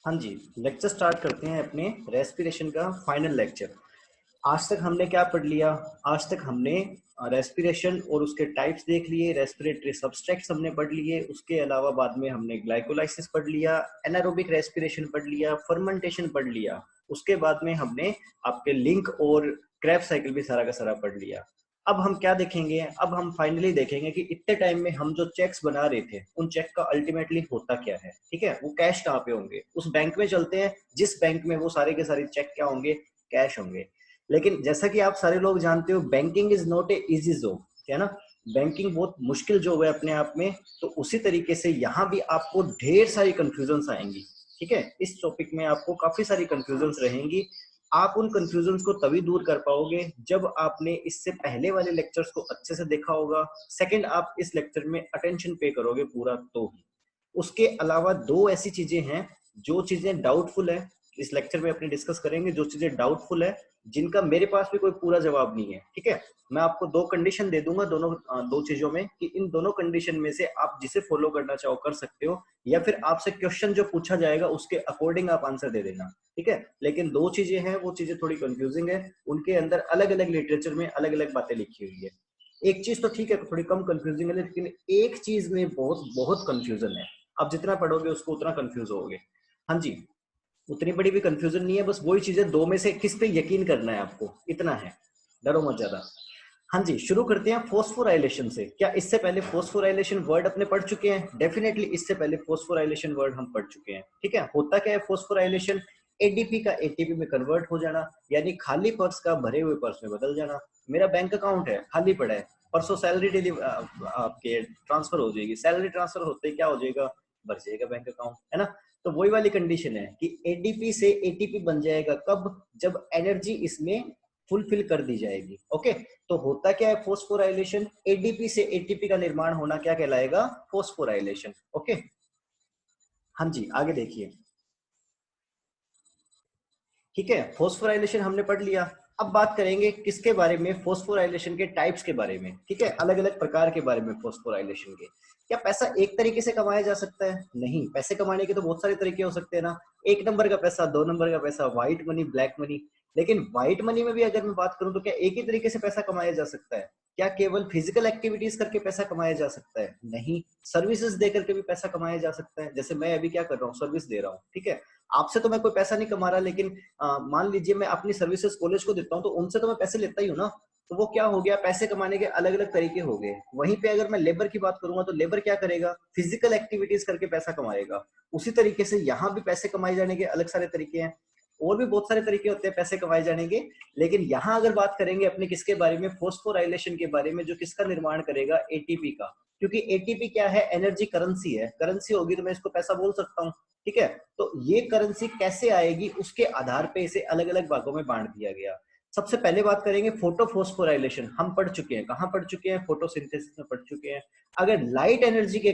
हाँ जी, lecture start करते हैं अपने रेस्पिरेशन का फाइनल लेक्चर। आज तक हमने क्या पढ़ लिया? आज तक हमने रेस्पिरेशन और उसके टाइप्स देख लिए, रेस्पिरेटरी सबस्ट्रैक्ट्स हमने पढ़ लिए, उसके अलावा बाद में हमने ग्लाइकोलाइसिस पढ़ लिया, एनारोबिक रेस्पिरेशन पढ़ लिया, फर्मेंटेशन पढ़ लिया। उसके बाद में हमने आपके लिंक और क्रैब साइकिल भी सारा का सारा पढ़ लिया। अब हम क्या देखेंगे? अब हम फाइनली देखेंगे कि इतने टाइम में हम जो चेक्स बना रहे थे उन चेक का अल्टीमेटली होता क्या है। ठीक है, वो कैश कहाँ पे होंगे? उस बैंक में चलते हैं जिस बैंक में वो सारे के सारे चेक क्या होंगे? कैश होंगे। लेकिन जैसा कि आप सारे लोग जानते हो, banking is not a easy job, है ना। बैंकिंग बहुत मुश्किल जॉब है अपने आप में। तो उसी तरीके से यहाँ भी आपको ढेर सारी कंफ्यूजन आएंगी। ठीक है, इस टॉपिक में आपको काफी सारी कंफ्यूजन रहेंगी। आप उन कंफ्यूजन को तभी दूर कर पाओगे जब आपने इससे पहले वाले लेक्चर्स को अच्छे से देखा होगा। सेकंड, आप इस लेक्चर में अटेंशन पे करोगे पूरा तो ही। उसके अलावा दो ऐसी चीजें हैं जो चीजें डाउटफुल है, इस लेक्चर में अपने डिस्कस करेंगे। जो चीजें डाउटफुल है, जिनका मेरे पास भी कोई पूरा जवाब नहीं है। ठीक है, मैं आपको दो कंडीशन दे दूंगा दोनों दो चीजों में, कि इन दोनों कंडीशन में से आप जिसे फॉलो करना चाहो कर सकते हो, या फिर आपसे क्वेश्चन जो पूछा जाएगा उसके अकॉर्डिंग आप आंसर दे देना। ठीक है, लेकिन दो चीजें हैं, वो चीजें थोड़ी कंफ्यूजिंग है, उनके अंदर अलग अलग लिटरेचर में अलग अलग बातें लिखी हुई है। एक चीज तो ठीक है, थोड़ी कम कंफ्यूजिंग है, लेकिन एक चीज में बहुत बहुत कंफ्यूजन है। आप जितना पढ़ोगे उसको उतना कंफ्यूज होगे। हाँ जी, उतनी बड़ी भी कंफ्यूजन नहीं है, बस वही चीजें दो में से किस पे यकीन करना है आपको, इतना है। डरो मत ज्यादा। हाँ जी, शुरू करते हैं फोस्फोराइलेशन से। क्या इससे पहले फोस्फोराइलेशन वर्ड अपने पढ़ चुके हैं? डेफिनेटली इससे पहले फोस्फोराइलेशन वर्ड हम पढ़ चुके हैं। ठीक है, होता क्या है फोस्फोराइलेशन? एडीपी का एटीपी में कन्वर्ट हो जाना, यानी खाली पर्स का भरे हुए पर्स में बदल जाना। मेरा बैंक अकाउंट है, खाली पड़ा है, परसों सैलरी आपके ट्रांसफर हो जाएगी, सैलरी ट्रांसफर होते ही क्या हो जाएगा? भर जाएगा बैंक अकाउंट, है ना। तो वही वाली कंडीशन है कि एडीपी से एटीपी बन जाएगा कब? जब एनर्जी इसमें फुलफिल कर दी जाएगी। ओके, तो होता क्या है फोस्फोराइलेशन? एडीपी से एटीपी का निर्माण होना क्या कहलाएगा? फोस्फोराइलेशन। ओके, हाँ जी, आगे देखिए। ठीक है, फोस्फोराइलेशन हमने पढ़ लिया। अब बात करेंगे किसके बारे में? फोस्फोराइलेशन के टाइप्स के बारे में। ठीक है, अलग अलग प्रकार के बारे में फोस्फोराइलेशन के। क्या पैसा एक तरीके से कमाया जा सकता है? नहीं, पैसे कमाने के तो बहुत सारे तरीके हो सकते हैं ना। एक नंबर का पैसा, दो नंबर का पैसा, व्हाइट मनी, ब्लैक मनी। लेकिन व्हाइट मनी में भी अगर मैं बात करूं तो क्या एक ही तरीके से पैसा कमाया जा सकता है? क्या केवल फिजिकल एक्टिविटीज करके पैसा कमाया जा सकता है? नहीं, सर्विसेज दे करके भी पैसा कमाया जा सकता है। जैसे मैं अभी क्या कर रहा हूँ, सर्विस दे रहा हूँ। ठीक है, आपसे तो मैं कोई पैसा नहीं कमा रहा, लेकिन मान लीजिए मैं अपनी सर्विसेज कॉलेज को देता हूँ, तो उनसे तो मैं पैसे लेता ही हूँ ना। तो वो क्या हो गया? पैसे कमाने के अलग अलग तरीके हो गए। वहीं पे अगर मैं लेबर की बात करूंगा तो लेबर क्या करेगा? फिजिकल एक्टिविटीज करके पैसा कमाएगा। उसी तरीके से यहाँ भी पैसे कमाए जाने के अलग सारे तरीके हैं। और भी बहुत सारे तरीके होते हैं पैसे कमाए जाने के। लेकिन यहाँ अगर बात करेंगे अपने किसके बारे में? फोस्फोराइलेशन के बारे में, जो किसका निर्माण करेगा? एटीपी का। क्योंकि एटीपी क्या है? एनर्जी करेंसी है। करेंसी होगी तो मैं इसको पैसा बोल सकता हूँ। ठीक है, तो ये करेंसी कैसे आएगी उसके आधार पे इसे अलग अलग भागों में बांट दिया गया। सबसे पहले बात करेंगे फोटोफोस्फोराइलेशन। हम पढ़ चुके हैं, कहाँ पढ़ चुके हैं? फोटोसिंथेसिस में पढ़ चुके हैं। अगर लाइट एनर्जी के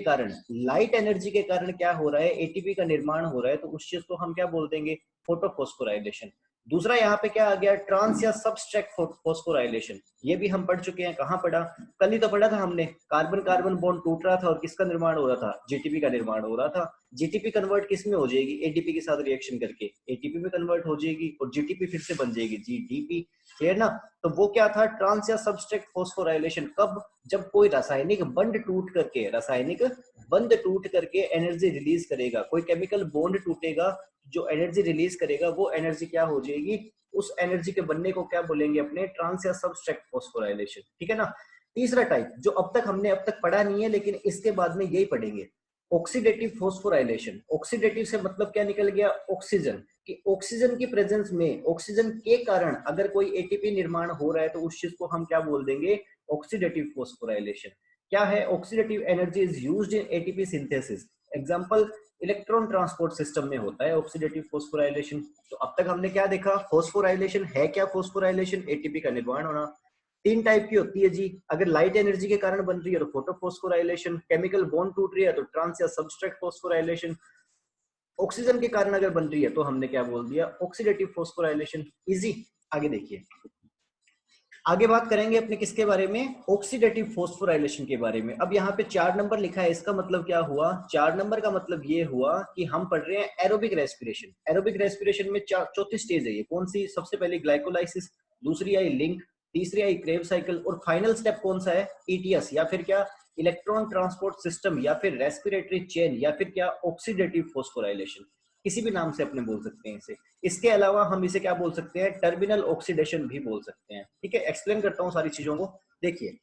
कारण क्या हो रहा है? एटीपी का निर्माण हो रहा है, तो उस चीज को हम क्या बोल देंगे? फोटोफोस्फोराइलेशन। दूसरा यहाँ पे क्या आ गया? ट्रांस या सबस्ट्रैक्ट फोस्फोराइलेशन। ये भी हम पढ़ चुके हैं। कहाँ पढ़ा? कल ही तो पढ़ा था हमने। कार्बन कार्बन बॉन्ड टूट रहा था और किसका निर्माण हो रहा था? जीटीपी का निर्माण हो रहा था। जीटीपी कन्वर्ट किस में हो जाएगी? एडीपी के साथ रिएक्शन करके एटीपी में कन्वर्ट हो जाएगी, और जीटीपी फिर से बन जाएगी जीडीपी। क्लियर ना। तो वो क्या था? ट्रांस या सबस्ट्रैक्ट फोस्फोराइलेशन। कब? जब कोई रासायनिक बंध टूट करके एनर्जी रिलीज करेगा, कोई केमिकल बॉन्ड टूटेगा जो एनर्जी रिलीज करेगा, वो एनर्जी क्या हो जाएगी? उस एनर्जी के बनने को क्या बोलेंगे अपने? ट्रांस या सबस्ट्रैक्ट फोस्फोराइलेशन। ठीक है ना। तीसरा टाइप जो अब तक पढ़ा नहीं है, लेकिन इसके बाद में यही पढ़ेंगे, ऑक्सीडेटिव फोस्फोराइलेशन। ऑक्सीडेटिव से मतलब क्या निकल गया? ऑक्सीजन। कि ऑक्सीजन की प्रेजेंस में, ऑक्सीजन के कारण अगर कोई एटीपी निर्माण हो रहा है, तो उस चीज को हम क्या बोल देंगे? Oxidative phosphorylation. क्या है? Oxidative energy is used in ATP synthesis. Example, electron transport system में होता है ऑक्सीडेटिव फोस्फोराइलेशन। तो अब तक हमने क्या देखा? फोस्फोराइलेशन है क्या? फोस्फोराइलेशन एटीपी का निर्माण होना। तीन टाइप की होती है जी। अगर लाइट एनर्जी के कारण बन रही है तो फोटोफोस्फोराइलेशन, केमिकल बॉन्ड टूट रही है तो ट्रांस या सबस्ट्रैक्ट फोस्फोराइलेशन, ऑक्सीजन के कारण अगर बन रही है तो हमने क्या बोल दिया? Oxidative phosphorylation. इजी। आगे देखिए। आगे बात करेंगे अपने किसके बारे में, ऑक्सीडेटिव फोस्फोराइलेशन के बारे में। अब यहाँ पे 4 नंबर लिखा है, इसका मतलब क्या हुआ, 4 नंबर का मतलब ये हुआ कि हम पढ़ रहे हैं एरोबिक रेस्पिरेशन। एरोबिक रेस्पिरेशन में चौथी स्टेज है ये, कौन सी, सबसे पहले ग्लाइकोलाइसिस, दूसरी आई लिंक, तीसरी आई क्रेव साइकिल, और फाइनल स्टेप कौन सा है, ईटीएस, या फिर क्या, इलेक्ट्रॉन ट्रांसपोर्ट सिस्टम, या फिर रेस्पिरेटरी चेन, या फिर क्या, ऑक्सीडेटिव फोस्फोराइलेशन, किसी भी नाम से अपने बोल सकते हैं इसे। इसके अलावा हम इसे क्या बोल सकते हैं, टर्मिनल ऑक्सीडेशन भी बोल सकते हैं। ठीक है, एक्सप्लेन करता हूँ सारी चीजों को। देखिए,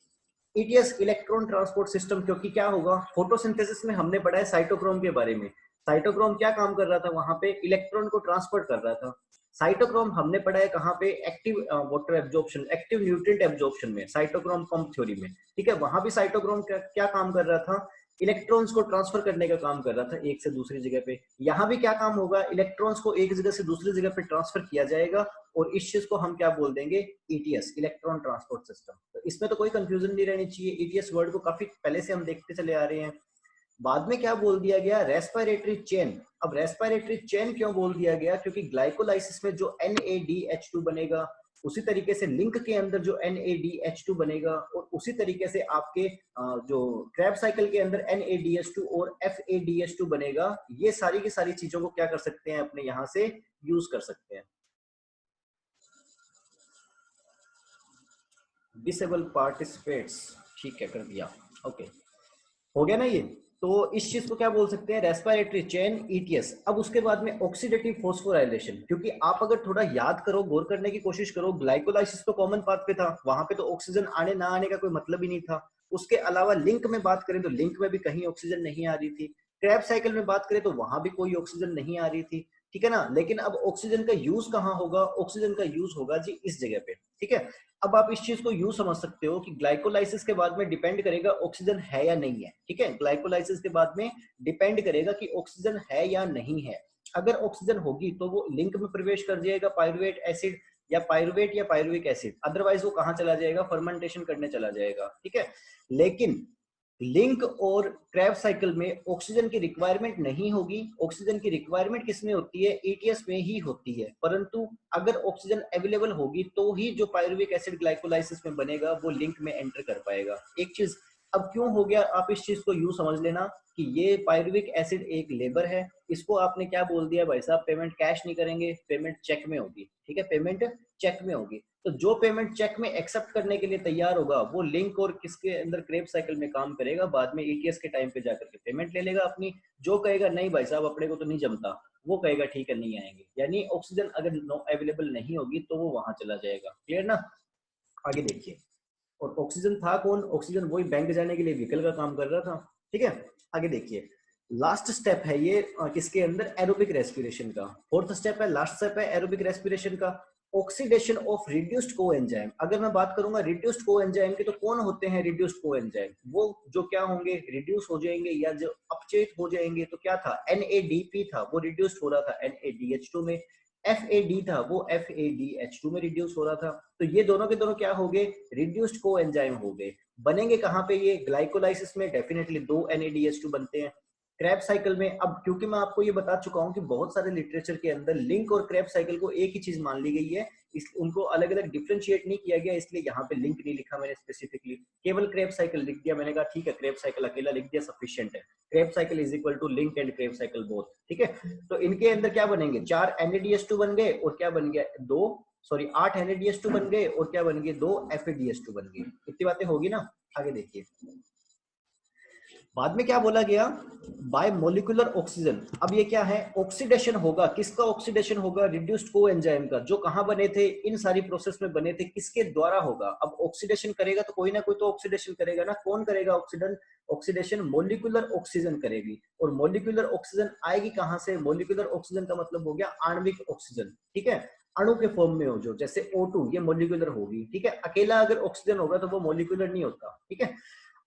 ईटीएस इलेक्ट्रॉन ट्रांसपोर्ट सिस्टम, क्योंकि क्या होगा, फोटोसिंथेसिस में हमने पढ़ा है साइटोक्रोम के बारे में। साइटोक्रोम क्या काम कर रहा था, वहां पे इलेक्ट्रॉन को ट्रांसफर कर रहा था। साइटोक्रोम हमने पढ़ा है कहाँ पे, active water absorption, active nutrient absorption में, साइटोक्रोम पंप थ्योरी में। ठीक है, वहां भी साइटोक्रोम क्या काम कर रहा था, इलेक्ट्रॉन्स को ट्रांसफर करने का काम कर रहा था एक से दूसरी जगह पे। यहाँ भी क्या काम होगा, इलेक्ट्रॉन्स को एक जगह से दूसरी जगह पे ट्रांसफर किया जाएगा, और इस चीज को हम क्या बोल देंगे, ईटीएस, इलेक्ट्रॉन ट्रांसपोर्ट सिस्टम। तो इसमें तो कोई कंफ्यूजन नहीं रहनी चाहिए, ईटीएस वर्ड को काफी पहले से हम देखते चले आ रहे हैं। बाद में क्या बोल दिया गया, रेस्पिरेटरी चेन। अब रेस्पिरेटरी चेन क्यों बोल दिया गया, क्योंकि ग्लाइकोलाइसिस में जो NADH2 बनेगा, उसी तरीके से लिंक के अंदर जो NADH2 बनेगा, और उसी तरीके से आपके जो क्रैब साइकिल के अंदर NADH2 और FADH2 बनेगा। ये सारी की सारी चीजों को क्या कर सकते हैं, अपने यहां से यूज कर सकते हैं। डिसेबल पार्टिसिपेट्स, ठीक है, कर दिया, ओके, हो गया ना ये। तो इस चीज को क्या बोल सकते हैं, रेस्पिरेटरी चेन, ईटीएस। अब उसके बाद में ऑक्सीडेटिव फोस्फोराइलेशन, क्योंकि आप अगर थोड़ा याद करो, गौर करने की कोशिश करो, ग्लाइकोलाइसिस तो कॉमन पाथ पे था, वहां पे तो ऑक्सीजन आने ना आने का कोई मतलब ही नहीं था। उसके अलावा लिंक में बात करें तो लिंक में भी कहीं ऑक्सीजन नहीं आ रही थी। क्रैब साइकिल में बात करें तो वहां भी कोई ऑक्सीजन नहीं आ रही थी। ठीक है ना, लेकिन अब ऑक्सीजन का यूज कहाँ होगा, ऑक्सीजन का यूज होगा जी इस जगह पे। ठीक है, अब आप इस चीज को यूं समझ सकते हो कि ग्लाइकोलाइसिस के बाद में डिपेंड करेगा ऑक्सीजन है या नहीं है। ठीक है, ग्लाइकोलाइसिस के बाद में डिपेंड करेगा कि ऑक्सीजन है या नहीं है। अगर ऑक्सीजन होगी तो वो लिंक में प्रवेश कर जाएगा, पायरुवेट एसिड या पायरुवेट या पायरुविक एसिड, अदरवाइज वो कहाँ चला जाएगा, फर्मेंटेशन करने चला जाएगा। ठीक है, लेकिन लिंक और क्रैब साइकिल में ऑक्सीजन की रिक्वायरमेंट नहीं होगी। ऑक्सीजन की रिक्वायरमेंट किसमें होती है, ईटीएस में ही होती है। परंतु अगर ऑक्सीजन अवेलेबल होगी तो ही जो पायरुविक एसिड ग्लाइकोलाइसिस में बनेगा वो लिंक में एंटर कर पाएगा। एक चीज अब क्यों हो गया, आप इस चीज को यूं समझ लेना कि ये पायरुविक एसिड एक लेबर है, इसको आपने क्या बोल दिया भाई साहब, पेमेंट कैश नहीं करेंगे, पेमेंट चेक में होगी। ठीक है, पेमेंट चेक में होगी। तो जो पेमेंट चेक में एक्सेप्ट करने के लिए तैयार होगा वो लिंक और किसके अंदर, क्रेब साइकिल में काम करेगा, बाद में ईटीएस के टाइम पे जाकर के पेमेंट ले लेगा अपनी। जो कहेगा नहीं भाई साहब अपने को तो नहीं जमता, वो कहेगा ठीक है नहीं आएंगे। यानी ऑक्सीजन अगर अवेलेबल नहीं होगी तो वो वहां चला जाएगा। क्लियर ना, आगे देखिए। और ऑक्सीजन था कौन, ऑक्सीजन वही बैंक जाने के लिए व्हीकल का काम कर रहा था। ठीक है, आगे देखिए, लास्ट स्टेप है ये किसके अंदर, एरोबिक रेस्पिरेशन का। फोर्थ स्टेप है, लास्ट स्टेप है एरोबिक रेस्पिरेशन का, ऑक्सीडेशन ऑफ रिड्यूस्ड कोएंजाइम। अगर मैं बात करूंगा रिड्यूस्ड कोएंजाइम की, तो कौन होते हैं रिड्यूस्ड कोएंजाइम, वो जो क्या होंगे, रिड्यूस हो जाएंगे या जो अपचेत हो जाएंगे। तो क्या था, NADP था, वो रिड्यूस्ड हो रहा था NADH2 में। FAD था, वो FADH2 में रिड्यूस हो रहा था। तो ये दोनों के दोनों क्या हो गए, रिड्यूस्ड कोएंजाइम हो गए। बनेंगे कहाँ पे ये, ग्लाइकोलाइसिस में डेफिनेटली 2 NADH2 बनते हैं। क्रैब साइकिल में, अब क्योंकि मैं आपको ये बता चुका हूं कि बहुत सारे लिटरेचर के अंदर लिंक और क्रैब साइकिल को एक ही चीज मान ली गई है, इस उनको अलग अलग डिफरेंशिएट नहीं किया गया, इसलिए यहाँ पे लिंक नहीं लिखा मैंने स्पेसिफिकली, केवल क्रैब साइकिल लिख दिया। मैंने कहा ठीक है, क्रैब साइकिल अकेला लिख दिया सफिशिएंट है, Krebs cycle is equal to link and Krebs cycle both. ठीक है, तो इनके अंदर क्या बनेंगे, 4 NADH2 बन गए, और क्या बन गया, 8 NADH2 बन गए, और क्या बन गए, 2 FADH2 बन गए। इतनी बातें होगी ना, आगे देखिए। बाद में क्या बोला गया, बाय मोलिकुलर ऑक्सीजन। अब ये क्या है, ऑक्सीडेशन होगा, किसका ऑक्सीडेशन होगा, रिड्यूस्ड कोएंजाइम का, जो कहां बने थे, इन सारी प्रोसेस में बने थे, किसके द्वारा होगा। अब ऑक्सीडेशन करेगा तो कोई ना कोई तो ऑक्सीडेशन करेगा ना, कौन करेगा ऑक्सीडेशन, मोलिकुलर ऑक्सीजन करेगी। और मोलिकुलर ऑक्सीजन आएगी कहां से, मोलिकुलर ऑक्सीजन का मतलब हो गया आणविक ऑक्सीजन। ठीक है, अणु के फॉर्म में हो, जो जैसे O2 ये मोलिकुलर होगी। ठीक है, अकेला अगर ऑक्सीजन होगा तो वो मोलिकुलर नहीं होता। ठीक है,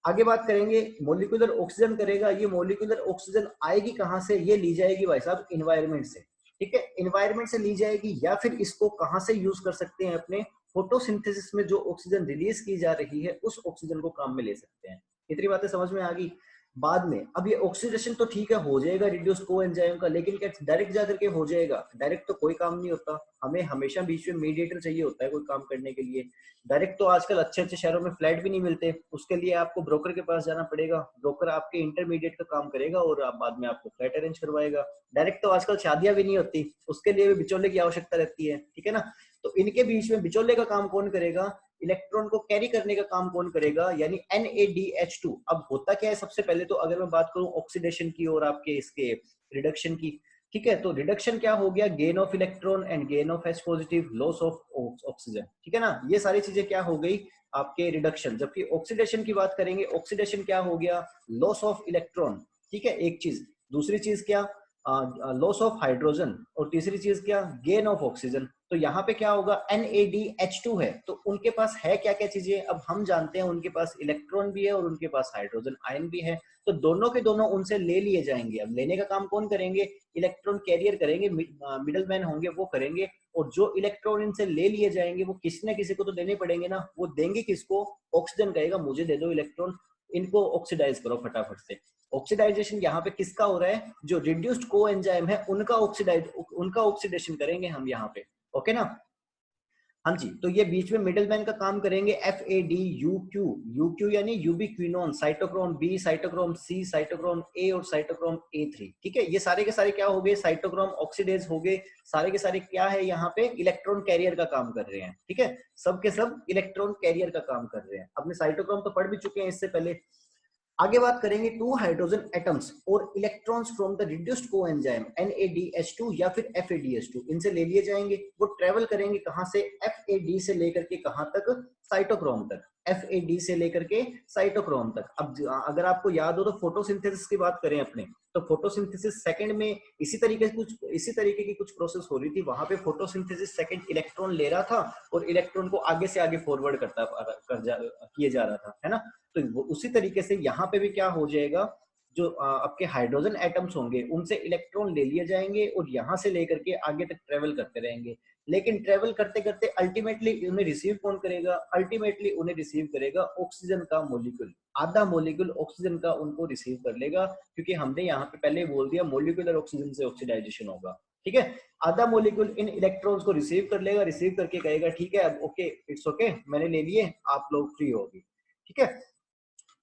आगे बात करेंगे, मोलिकुलर ऑक्सीजन करेगा, ये मोलिकुलर ऑक्सीजन आएगी कहां से, ये ली जाएगी भाई साहब इन्वायरमेंट से। ठीक है, इन्वायरमेंट से ली जाएगी, या फिर इसको कहां से यूज कर सकते हैं, अपने फोटोसिंथेसिस में जो ऑक्सीजन रिलीज की जा रही है उस ऑक्सीजन को काम में ले सकते हैं। इतनी बातें समझ में आ गई। बाद में अब ये ऑक्सीडेशन तो ठीक है हो जाएगा रिड्यूस्ड कोएंजाइम का, लेकिन क्या डायरेक्ट जाकर के हो जाएगा? डायरेक्ट तो कोई काम नहीं होता, हमें हमेशा बीच में मीडिएटर चाहिए होता है कोई काम करने के लिए। डायरेक्ट तो आजकल अच्छे अच्छे शहरों में फ्लैट भी नहीं मिलते, उसके लिए आपको ब्रोकर के पास जाना पड़ेगा, ब्रोकर आपके इंटरमीडिएट का काम करेगा और आप बाद में आपको फ्लैट अरेंज करवाएगा। डायरेक्ट तो आजकल शादियां भी नहीं होती, उसके लिए भी बिचौले की आवश्यकता रहती है, ठीक है ना। तो इनके बीच में बिचौले का काम कौन करेगा? इलेक्ट्रॉन को कैरी करने का काम कौन करेगा? यानी NADH2। अब होता क्या है, सबसे पहले तो अगर मैं बात करूं ऑक्सीडेशन की और आपके इसके रिडक्शन की, ठीक है, तो रिडक्शन क्या हो गया? Gain of electron and gain of H positive, loss of oxygen, ठीक है ना। ये सारी चीजें क्या हो गई आपके रिडक्शन। जबकि ऑक्सीडेशन की बात करेंगे, ऑक्सीडेशन क्या हो गया? लॉस ऑफ इलेक्ट्रॉन, ठीक है, एक चीज। दूसरी चीज क्या? Loss of hydrogen. और तीसरी चीज क्या? Gain of oxygen. तो यहाँ पे क्या होगा? NADH2 है, तो उनके पास है क्या क्या चीजें? अब हम जानते हैं उनके पास इलेक्ट्रॉन भी है और उनके पास हाइड्रोजन आयन भी है, तो दोनों के दोनों उनसे ले लिए जाएंगे। अब लेने का काम कौन करेंगे? इलेक्ट्रॉन कैरियर करेंगे, मिडल मैन होंगे वो करेंगे। और जो इलेक्ट्रॉन इनसे ले लिए जाएंगे वो किसी न किसी को तो देने पड़ेंगे ना। वो देंगे किसको? ऑक्सीजन कहेगा मुझे दे दो इलेक्ट्रॉन, इनको ऑक्सीडाइज करो फटाफट से। ऑक्सीडाइजेशन यहाँ पे किसका हो रहा है? जो रिड्यूस्ड कोएंजाइम है उनका ऑक्सीडेशन करेंगे हम यहाँ पे, ओके ना। हाँ जी, तो ये बीच में मिडलमैन का काम करेंगे FADUQ। यूक्यू यानी ubiquinone, cytochrome B, cytochrome C, cytochrome A और साइटोक्रोम A3, ठीक है। ये सारे के सारे क्या हो गए? साइटोक्रोम ऑक्सीडेज हो गए। सारे के सारे क्या है यहाँ पे? इलेक्ट्रॉन कैरियर का काम कर रहे हैं, ठीक है। सब के सब इलेक्ट्रॉन कैरियर का काम कर रहे हैं। अपने साइटोक्रोम तो पढ़ भी चुके हैं इससे पहले। आगे बात करेंगे टू हाइड्रोजन एटम्स और electrons from the reduced coenzyme NADH2 या फिर FADH2, इनसे ले लिए जाएंगे। वो ट्रेवल करेंगे कहां से? FAD से लेकर के कहां तक? साइटोक्रोम तक। FAD से लेकर के साइटोक्रोम तक। अब अगर आपको याद हो तो फोटोसिंथेसिस की बात करें अपने, तो फोटोसिंथेसिस सेकंड में इसी तरीके की कुछ प्रोसेस हो रही थी। वहां पे फोटोसिंथेसिस सेकंड इलेक्ट्रॉन ले रहा था और इलेक्ट्रॉन को आगे से आगे फॉरवर्ड किए जा रहा था, है ना। तो वो उसी तरीके से यहाँ पे भी क्या हो जाएगा? जो आपके हाइड्रोजन एटम्स होंगे उनसे इलेक्ट्रॉन ले लिए जाएंगे और यहाँ से लेकर के आगे तक ट्रेवल करते रहेंगे। लेकिन ट्रेवल करते करते अल्टीमेटली उन्हें रिसीव कौन करेगा? अल्टीमेटली उन्हें रिसीव करेगा ऑक्सीजन का मोलिक्यूल। आधा मोलिक्यूल ऑक्सीजन का उनको रिसीव कर लेगा, क्योंकि हमने यहाँ पे पहले बोल दिया मोलिकुलर ऑक्सीजन से ऑक्सीडाइजेशन होगा, ठीक है। आधा मोलिक्यूल इन इलेक्ट्रॉन्स को रिसीव कर लेगा, रिसीव करके कहेगा ठीक है अब ओके, इट्स ओके, मैंने ले लिए, आप लोग फ्री होगी, ठीक है।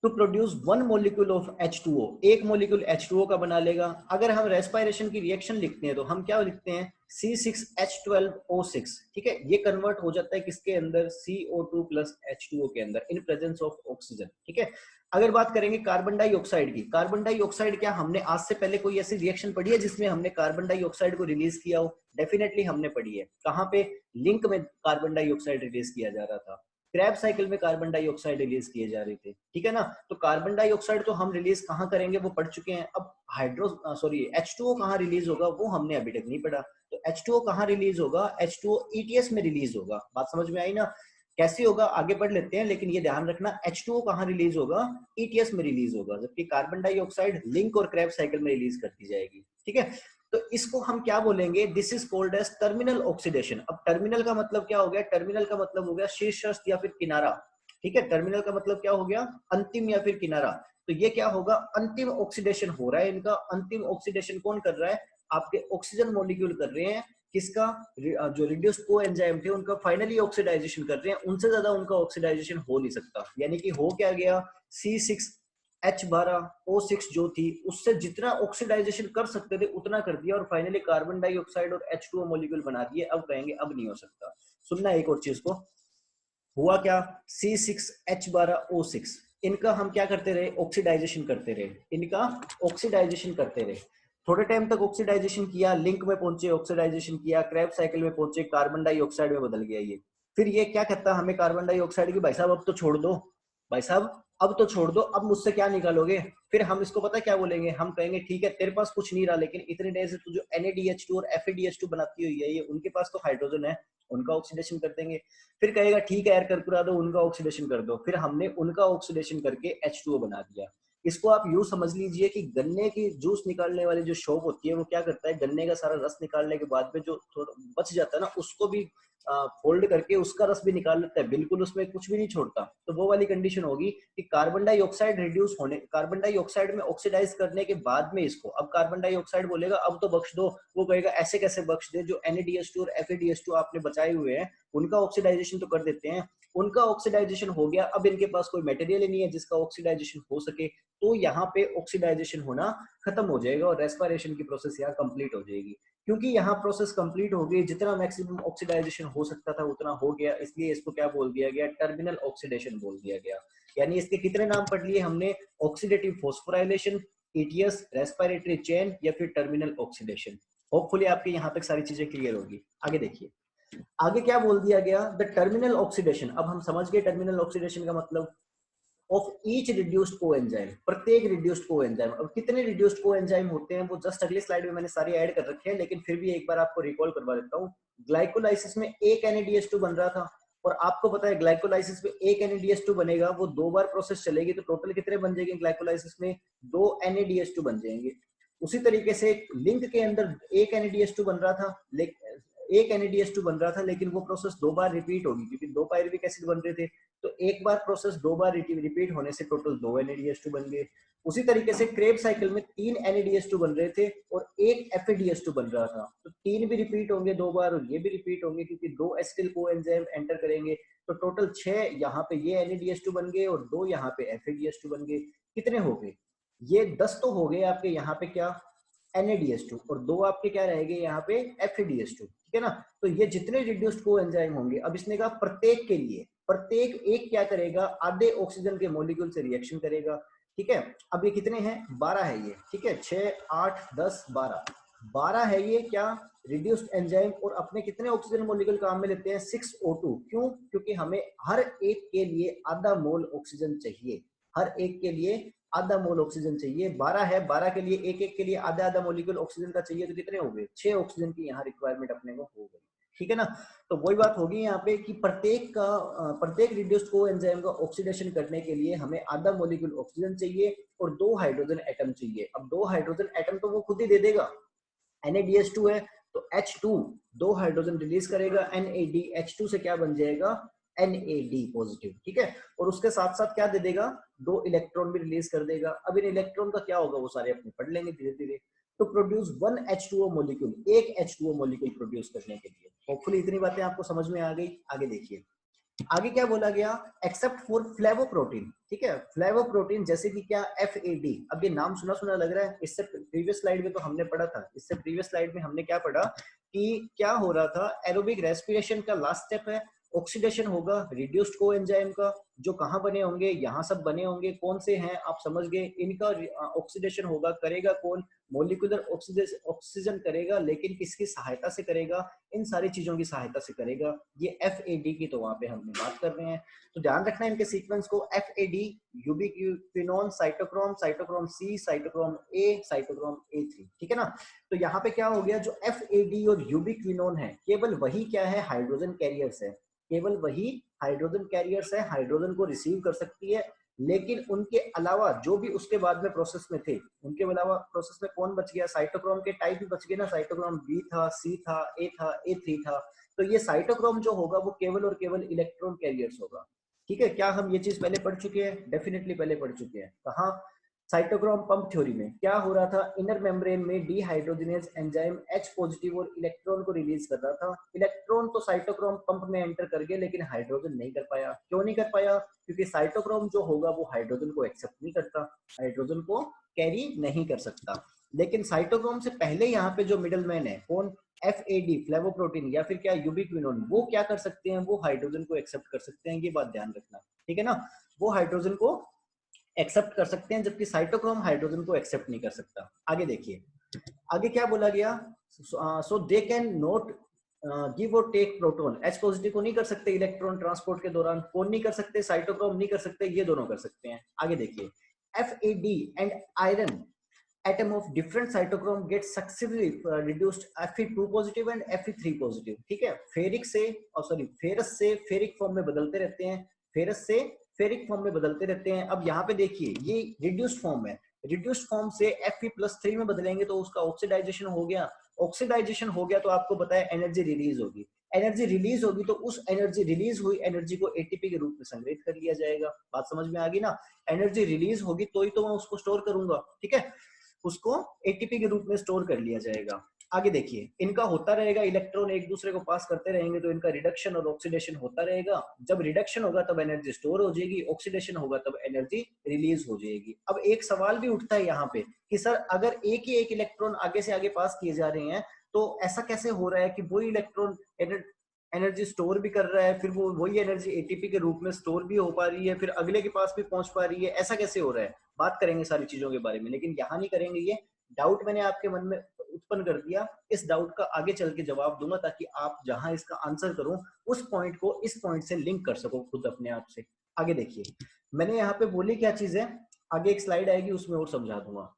To produce one molecule of H2O, एक मोलिक्यूल H2O का बना लेगा। अगर हम रेस्पिरेशन की रिएक्शन लिखते हैं तो हम क्या लिखते हैं? C6H12O6, ठीक है। ये कन्वर्ट हो जाता है किसके अंदर? CO2 प्लस H2O के अंदर, इन प्रेजेंस ऑफ ऑक्सीजन, ठीक है। अगर बात करेंगे कार्बन डाइऑक्साइड की, कार्बन डाइऑक्साइड क्या हमने आज से पहले कोई ऐसी रिएक्शन पढ़ी है जिसमें हमने कार्बन डाइऑक्साइड को रिलीज किया हो? डेफिनेटली हमने पढ़ी है। कहाँ पे? लिंक में कार्बन डाइऑक्साइड रिलीज किया जा रहा था, क्रैब साइकिल में कार्बन डाइऑक्साइड रिलीज किए जा रहे थे, ठीक है ना। तो कार्बन डाइऑक्साइड तो हम रिलीज कहाँ करेंगे वो पढ़ चुके हैं। अब H2O कहाँ रिलीज होगा वो हमने अभी तक नहीं पढ़ा। तो H2O कहाँ रिलीज होगा? H2O ETS में रिलीज होगा। बात समझ में आई ना? कैसे होगा आगे बढ़ लेते हैं, लेकिन ये ध्यान रखना H2O कहाँ रिलीज होगा? ETS में रिलीज होगा, जबकि कार्बन डाइऑक्साइड लिंक और क्रैब साइकिल में रिलीज कर दी जाएगी, ठीक है। तो इसको हम क्या बोलेंगे? This is called as terminal oxidation. अब टर्मिनल का मतलब क्या हो गया? टर्मिनल का मतलब हो गया शीर्षस्थ या फिर किनारा, ठीक है। टर्मिनल का मतलब क्या हो गया? अंतिम या फिर किनारा। तो ये क्या होगा? अंतिम ऑक्सीडेशन हो रहा है इनका। अंतिम ऑक्सीडेशन कौन कर रहा है? आपके ऑक्सीजन मॉलिक्यूल कर रहे हैं। किसका? जो रिड्यूस्ड कोएंजाइम थे उनका फाइनली ऑक्सीडाइजेशन कर रहे हैं। उनसे ज्यादा उनका ऑक्सीडाइजेशन हो नहीं सकता। यानी कि हो क्या गया? C6H12O6 जो थी उससे जितना ऑक्सीडाइजेशन कर सकते थे उतना कर दिया और फाइनली कार्बन डाइऑक्साइड और H2O मॉलिक्यूल बना दिए। अब कहेंगे अब नहीं हो सकता। सुनना एक और चीज को, हुआ क्या? C6H12O6 इनका हम क्या करते रहे? ऑक्सीडाइजेशन करते रहे, इनका ऑक्सीडाइजेशन करते रहे। थोड़े टाइम तक ऑक्सीडाइजेशन किया, लिंक में पहुंचे, ऑक्सीडाइजेशन किया, क्रैब साइकिल में पहुंचे, कार्बन डाइऑक्साइड में बदल गया ये। फिर ये क्या कहता है हमें कार्बन डाइऑक्साइड की? भाई साहब अब तो छोड़ दो, भाई साहब अब तो छोड़ दो, अब मुझसे क्या निकालोगे? फिर हम इसको पता क्या बोलेंगे? हम कहेंगे ठीक है तेरे पास कुछ नहीं रहा, लेकिन इतने देर से तू जो NADH2 और FADH2 बनाती हुई है, ये उनके पास तो हाइड्रोजन है, उनका ऑक्सीडेशन कर देंगे। फिर कहेगा ठीक है यार कर कुरा दो, उनका ऑक्सीडेशन कर दो। फिर हमने उनका ऑक्सीडेशन करके H2O बना दिया। इसको आप यूं समझ लीजिए कि गन्ने की जूस निकालने वाली जो शॉप होती है वो क्या करता है, गन्ने का सारा रस निकालने के बाद में जो थोड़ा बच जाता है ना उसको भी फोल्ड करके उसका रस भी निकाल लेता है, बिल्कुल उसमें कुछ भी नहीं छोड़ता। तो वो वाली कंडीशन होगी कि कार्बन डाइऑक्साइड रिड्यूस होने, कार्बन डाइऑक्साइड में ऑक्सीडाइज करने के बाद में इसको, अब कार्बन डाइऑक्साइड बोलेगा अब तो बख्श दो, वो कहेगा ऐसे कैसे बख्श दे, जो NADH2 और FADH2 आपने बचाए हुए हैं उनका ऑक्सीडाइजेशन तो कर देते हैं, उनका ऑक्सीडाइजेशन हो गया, अब इनके पास कोई मटेरियल ही नहीं है जिसका ऑक्सीडाइजेशन हो सके, तो यहाँ पे ऑक्सीडाइजेशन होना खत्म हो जाएगा और रेस्पिरेशन की प्रोसेस यहाँ कंप्लीट हो जाएगी। क्योंकि यहाँ प्रोसेस कंप्लीट हो गई, जितना मैक्सिमम ऑक्सीडाइजेशन हो सकता था उतना हो गया, इसलिए इसको क्या बोल दिया गया, टर्मिनल ऑक्सीडेशन बोल दिया गया। यानी इसके कितने नाम पढ़ लिए हमने, oxidative phosphorylation, ETS, respiratory chain, या फिर टर्मिनल ऑक्सीडेशन। होपफुली आपके यहाँ तक सारी चीजें क्लियर होगी। आगे देखिए, आगे क्या बोल दिया गया, द टर्मिनल ऑक्सीडेशन। अब हम समझ गए टर्मिनल ऑक्सीडेशन का मतलब, ऑफ ईच रिड्यूस्ड कोएंजाइम, प्रत्येक रिड्यूस्ड कोएंजाइम। अब कितने रिड्यूस्ड कोएंजाइम होते हैं वो जस्ट अगले स्लाइड में मैंने सारे ऐड कर रखे हैं, लेकिन फिर भी एक बार आपको रिकॉल करवा देता हूँ। ग्लाइकोलाइसिस में एक NADH2 बन रहा था, और आपको पता है ग्लाइकोलाइसिस में एक NADH2 बनेगा, वो 2 बार प्रोसेस चलेगी, तो टोटल कितने बन जाएंगे ग्लाइकोलाइसिस में, 2 NADH2 बन जाएंगे। उसी तरीके से लिंक के अंदर एक NADH2 बन रहा था, एक NADH2 बन रहा था, लेकिन वो प्रोसेस 2 बार रिपीट होगी क्योंकि 2 पायरुविक एसिड बन रहे थे, तो एक बार प्रोसेस 2 बार रिपीट होने से टोटल 2 NADH2 बन गए। उसी तरीके से क्रेब साइकिल में 3 NADH2 बन रहे थे और एक FADH2 बन रहा था, तो 3 भी रिपीट होंगे 2 बार और ये भी रिपीट होंगे क्योंकि 2 एसिटिल कोएंजाइम एंटर करेंगे, तो टोटल 6 यहाँ पे ये NADH2 बन गए और 2 यहाँ पे FADH2 बन गए। कितने हो गए, ये 10 तो हो गए आपके यहाँ पे क्या, NADH2, और 2 आपके क्या रहेंगे यहाँ पे FADH2, ठीक है ना। तो ये जितने रिड्यूस्ड कोएंजाइम होंगे, अब इसने कहा प्रत्येक के लिए, प्रत्येक एक क्या करेगा, आधे ऑक्सीजन के मॉलिक्यूल से रिएक्शन करेगा, ठीक है। अब ये कितने हैं, 12 है ये, ठीक है, 6 8 10 12, 12 है ये क्या, रिड्यूस्ड एंजाइम, और अपने कितने ऑक्सीजन मॉलिक्यूल काम में लेते हैं, 6O2। क्यों, क्योंकि हमें हर एक के लिए आधा मोल ऑक्सीजन चाहिए, हर एक के लिए आधा मोल ऑक्सीजन चाहिए। 12 है, 12 के लिए एक एक के लिए आधा आधा मोलिक्यूल ऑक्सीजन का चाहिए, तो कितने हो गए, 6 ऑक्सीजन की यहाँ रिक्वायरमेंट अपने को हो गई, ठीक है ना। तो वही बात होगी यहाँ पे कि प्रत्येक रिड्यूस्ड कोएंजाइम का ऑक्सीडेशन करने के लिए हमें आधा मोलिक्यूल ऑक्सीजन चाहिए और 2 हाइड्रोजन एटम चाहिए। अब 2 हाइड्रोजन एटम तो वो खुद ही दे देगा, NADH2 है तो H2 2 हाइड्रोजन रिलीज करेगा, NADH2 से क्या बन जाएगा, NAD पॉजिटिव, ठीक है। और उसके साथ साथ क्या दे देगा, 2 इलेक्ट्रॉन भी रिलीज कर देगा। अब इन इलेक्ट्रॉन का क्या होगा वो सारे अपने पढ़ लेंगे धीरे धीरे। तो प्रोड्यूस 1 H2O मॉलिक्यूल, एक H2O मॉलिक्यूल प्रोड्यूस करने के लिए। होपफुली इतनी बातें आपको समझ में आ गई। आगे देखिए, आगे क्या बोला गया, एक्सेप्ट फॉर फ्लेवोप्रोटीन, ठीक है। फ्लेवोप्रोटीन जैसे कि क्या, FAD। अब ये नाम सुना सुना लग रहा है, इससे प्रीवियस स्लाइड में तो हमने पढ़ा था, इससे प्रीवियस स्लाइड में हमने क्या पढ़ा कि क्या हो रहा था, एरोबिक रेस्पिरेशन का लास्ट स्टेप है, ऑक्सीडेशन होगा रिड्यूस्ड कोएंजाइम का, जो कहाँ बने होंगे, यहाँ सब बने होंगे, कौन से हैं आप समझ गए, इनका ऑक्सीडेशन होगा, करेगा कौन, मोलिकुलर ऑक्सीजन करेगा, लेकिन किसकी सहायता से करेगा, इन सारी चीजों की सहायता से करेगा। ये FAD की तो वहां पे हमने बात कर रहे हैं, तो ध्यान रखना इनके सीक्वेंस को, FAD, यूबिक्विनोन, cytochrome, cytochrome C, cytochrome A, cytochrome A3, ठीक है ना। तो यहाँ पे क्या हो गया, जो FAD और यूबिक्विनोन है, केवल वही क्या है, हाइड्रोजन कैरियर्स है, केवल वही हाइड्रोजन कैरियर्स है, हाइड्रोजन को रिसीव कर सकती है। लेकिन उनके अलावा जो भी उसके बाद में प्रोसेस में थे, उनके अलावा प्रोसेस में कौन बच गया, साइटोक्रोम के टाइप भी बच गए ना, साइटोक्रोम B था, C था, A था, A3 था। तो ये साइटोक्रोम जो होगा वो केवल और केवल इलेक्ट्रॉन कैरियर्स होगा, ठीक है। क्या हम ये चीज पहले पढ़ चुके हैं, डेफिनेटली पहले पढ़ चुके हैं। कहाँ, साइटोक्रोम पंप थ्योरी में क्या हो रहा था, इनर मेम्ब्रेन में डीहाइड्रोजिनेज एंजाइम H पॉजिटिव और इलेक्ट्रॉन को रिलीज कर रहा था। इलेक्ट्रॉन तो साइटोक्रोम पंप में एंटर कर गए, लेकिन हाइड्रोजन नहीं कर पाया। क्यों नहीं कर पाया, क्योंकि साइटोक्रोम जो होगा वो हाइड्रोजन को एक्सेप्ट नहीं करता, हाइड्रोजन को कैरी नहीं कर सकता। लेकिन साइटोक्रोम से पहले यहाँ पे जो मिडल मैन है कौन, FAD, फ्लेवोप्रोटीन, या फिर क्या यूबिक्विनोन, वो क्या कर सकते हैं, वो हाइड्रोजन को एक्सेप्ट कर सकते हैं। ये बात ध्यान रखना, ठीक है ना, वो हाइड्रोजन को एक्सेप्ट कर सकते हैं, जबकि साइटोक्रोम हाइड्रोजन को एक्सेप्ट नहीं कर सकता। आगे देखिए, आगे क्या बोला गया, सो दे कैन नॉट गिव और टेक प्रोटॉन, H पॉजिटिव को नहीं कर सकते इलेक्ट्रॉन ट्रांसपोर्ट के दौरान, कौन नहीं कर सकते, साइटोक्रोम नहीं कर सकते, ये दोनों कर सकते हैं। आगे देखिए, FAD and iron atom of different cytochrome get successively reduced Fe2 positive and Fe3 positive, ठीक है। फेरिक से, फेरस से फेरिक फॉर्म में बदलते रहते हैं, फेरस से फेरिक फॉर्म में बदलते रहते हैं। अब यहाँ पे देखिए ये रिड्यूस्ड फॉर्म है, रिड्यूस्ड फॉर्म से Fe+3 में बदलेंगे तो उसका ऑक्सीडाइजेशन हो गया, ऑक्सीडाइजेशन हो गया तो आपको पता है एनर्जी रिलीज होगी, एनर्जी रिलीज होगी तो उस एनर्जी रिलीज हुई एनर्जी को एटीपी के रूप में संग्रहित कर लिया जाएगा। बात समझ में आ गई ना, एनर्जी रिलीज होगी तो ही तो मैं उसको स्टोर करूंगा, ठीक है, उसको एटीपी के रूप में स्टोर कर लिया जाएगा। आगे देखिए इनका होता रहेगा, इलेक्ट्रॉन एक दूसरे को पास करते रहेंगे तो इनका रिडक्शन और ऑक्सीडेशन होता रहेगा। जब रिडक्शन होगा तब एनर्जी स्टोर हो जाएगी, ऑक्सीडेशन होगा तब एनर्जी रिलीज हो जाएगी। अब एक सवाल भी उठता है यहाँ पे कि सर अगर एक ही एक इलेक्ट्रॉन आगे से आगे पास किए जा रहे हैं तो ऐसा कैसे हो रहा है कि वही इलेक्ट्रॉन एनर्जी स्टोर भी कर रहा है, फिर वो वही एनर्जी एटीपी के रूप में स्टोर भी हो पा रही है, फिर अगले के पास भी पहुंच पा रही है, ऐसा कैसे हो रहा है? बात करेंगे सारी चीजों के बारे में, लेकिन यहाँ नहीं करेंगे। ये डाउट मैंने आपके मन में उत्पन्न कर दिया, इस डाउट का आगे चल के जवाब दूंगा ताकि आप जहां इसका आंसर करो उस पॉइंट को इस पॉइंट से लिंक कर सको खुद अपने आप से। आगे देखिए मैंने यहाँ पे बोली क्या चीज है, आगे एक स्लाइड आएगी उसमें और समझा दूंगा।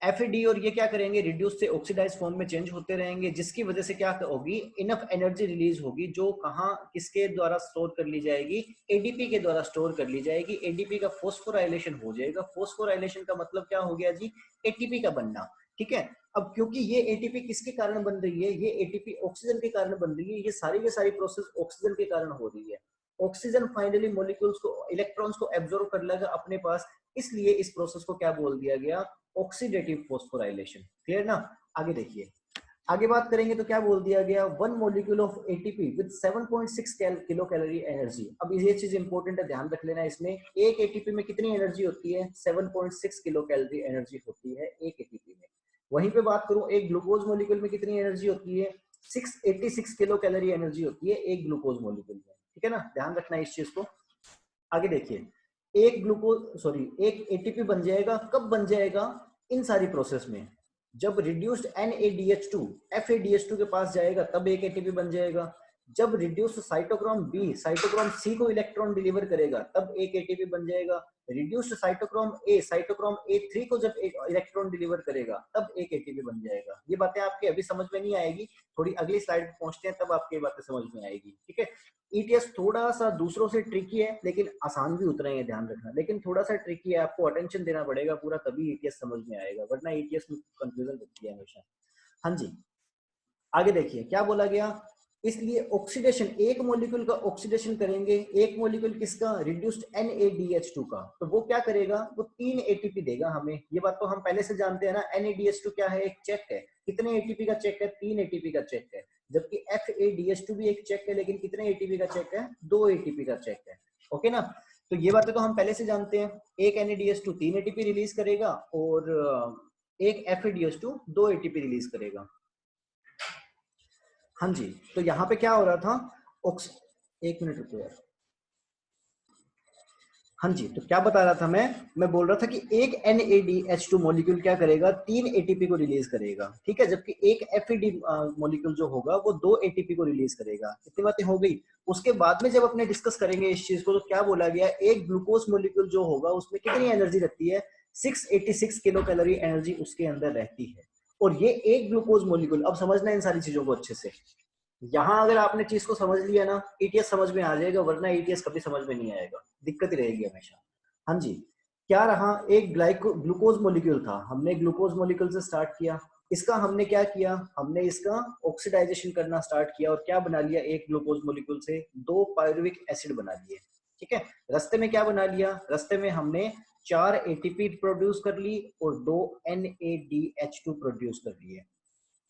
एफएडी और ये क्या करेंगे, रिड्यूस से ऑक्सीडाइज फॉर्म में चेंज होते रहेंगे, जिसकी वजह से क्या होगी, इनफ एनर्जी रिलीज होगी जो कहाँ किसके द्वारा स्टोर कर ली जाएगी, एडीपी के द्वारा स्टोर कर ली जाएगी। एडीपी का फोस्फोराइलेशन हो जाएगा, फोस्फोराइलेशन का मतलब क्या हो गया जी, एटीपी का बनना, ठीक है। अब क्योंकि ये एटीपी किसके कारण बन रही है, ये एटीपी ऑक्सीजन के कारण बन रही है, ये सारी प्रोसेस ऑक्सीजन के कारण हो रही है। ऑक्सीजन फाइनली मॉलिक्यूल्स को, इलेक्ट्रॉन्स को एब्जॉर्ब कर लेगा अपने पास, इसलिए इस प्रोसेस को क्या बोल दिया गया, ऑक्सीडेटिव फोस्फोराइलेशन। क्लियर ना। आगे देखिए, आगे बात करेंगे तो क्या बोल दिया गया, 1 molecule of ATP with 7.6 kilo calorie energy. अब ये चीज इंपॉर्टेंट है, ध्यान रख लेना इसमें, एक एटीपी में कितनी एनर्जी होती है, 7.6 किलो कैलोरी एनर्जी होती है एक एटीपी में। वहीं पे बात करूं एक ग्लूकोज मॉलिक्यूल में कितनी एनर्जी होती है, 686 किलो कैलोरी एनर्जी होती है एक ग्लूकोज मॉलिक्यूल में, ठीक है ना, ध्यान रखना इस चीज को। आगे देखिए, एक एटीपी बन जाएगा, कब बन जाएगा, इन सारी प्रोसेस में, जब रिड्यूस्ड NADH2 FADH2 के पास जाएगा तब एक एटीपी बन जाएगा, जब reduced cytochrome B cytochrome C को इलेक्ट्रॉन डिलीवर करेगा तब एक एटीपी बन जाएगा, रिड्यूस्ड साइटोक्रोम A3 को जब एक इलेक्ट्रॉन डिलीवर करेगा तब एक एटीपी बन जाएगा। ये बातें आपके अभी समझ में नहीं आएगी, थोड़ी अगली स्लाइड पे पहुंचते हैं तब आपकी बातें समझ में आएगी, ठीक है। ईटीएस थोड़ा सा दूसरों से ट्रिकी है लेकिन आसान भी उतना ही है, ध्यान रखना, लेकिन थोड़ा सा ट्रिकी है, आपको अटेंशन देना पड़ेगा पूरा, तभी ईटीएस समझ में आएगा, वरना ईटीएस में कंफ्यूजन होती है हमेशा। हाँ जी, आगे देखिए क्या बोला गया, इसलिए ऑक्सीडेशन, एक मॉलिक्यूल का ऑक्सीडेशन करेंगे, एक मॉलिक्यूल किसका, रिड्यूस्ड NADH2 का, तो वो क्या करेगा, वो 3 एटीपी देगा हमें। ये बात तो हम पहले से जानते हैं ना, NADH2 क्या है, एक चेक है, कितने एटीपी का चेक है, 3 एटीपी का चेक है, जबकि FADH2 भी एक चेक है, लेकिन कितने एटीपी का चेक है, 2 एटीपी का चेक है, ओके ना। तो ये बातें तो हम पहले से जानते हैं, एक NADH2 3 एटीपी रिलीज करेगा और एक FADH2 2 एटीपी रिलीज करेगा। हाँ जी, तो यहाँ पे क्या हो रहा था, एक मिनट रुको यार। हाँ जी, तो क्या बता रहा था मैं बोल रहा था कि एक NADH2 मॉलिक्यूल क्या करेगा, 3 एटीपी को रिलीज करेगा, ठीक है, जबकि एक FAD मॉलिक्यूल जो होगा वो 2 एटीपी को रिलीज करेगा। इतनी बातें हो गई। उसके बाद में जब अपने डिस्कस करेंगे इस चीज को तो क्या बोला गया, एक ग्लूकोज मॉलिक्यूल जो होगा उसमें कितनी एनर्जी रहती है, 686 किलो कैलोरी एनर्जी उसके अंदर रहती है, और ये एक ग्लूकोज मॉलिक्यूल। अब समझना इन सारी चीजों को अच्छे से, यहाँ अगर आपने चीज को समझ लिया ना, ईटीएस समझ में आ जाएगा, वरना ईटीएस कभी समझ में नहीं आएगा, दिक्कत ही रहेगी हमेशा। हाँ जी, क्या रहा, एक ग्लूकोज मॉलिक्यूल था, हमने ग्लूकोज मॉलिक्यूल से स्टार्ट किया, इसका हमने क्या किया, हमने इसका ऑक्सीडाइजेशन करना स्टार्ट किया और क्या बना लिया, एक ग्लूकोज मॉलिक्यूल से 2 पायरुविक एसिड बना लिए, ठीक है। रास्ते में क्या बना लिया, रास्ते में हमने 4 एटीपी प्रोड्यूस कर ली और 2 NADH2 प्रोड्यूस कर लिए।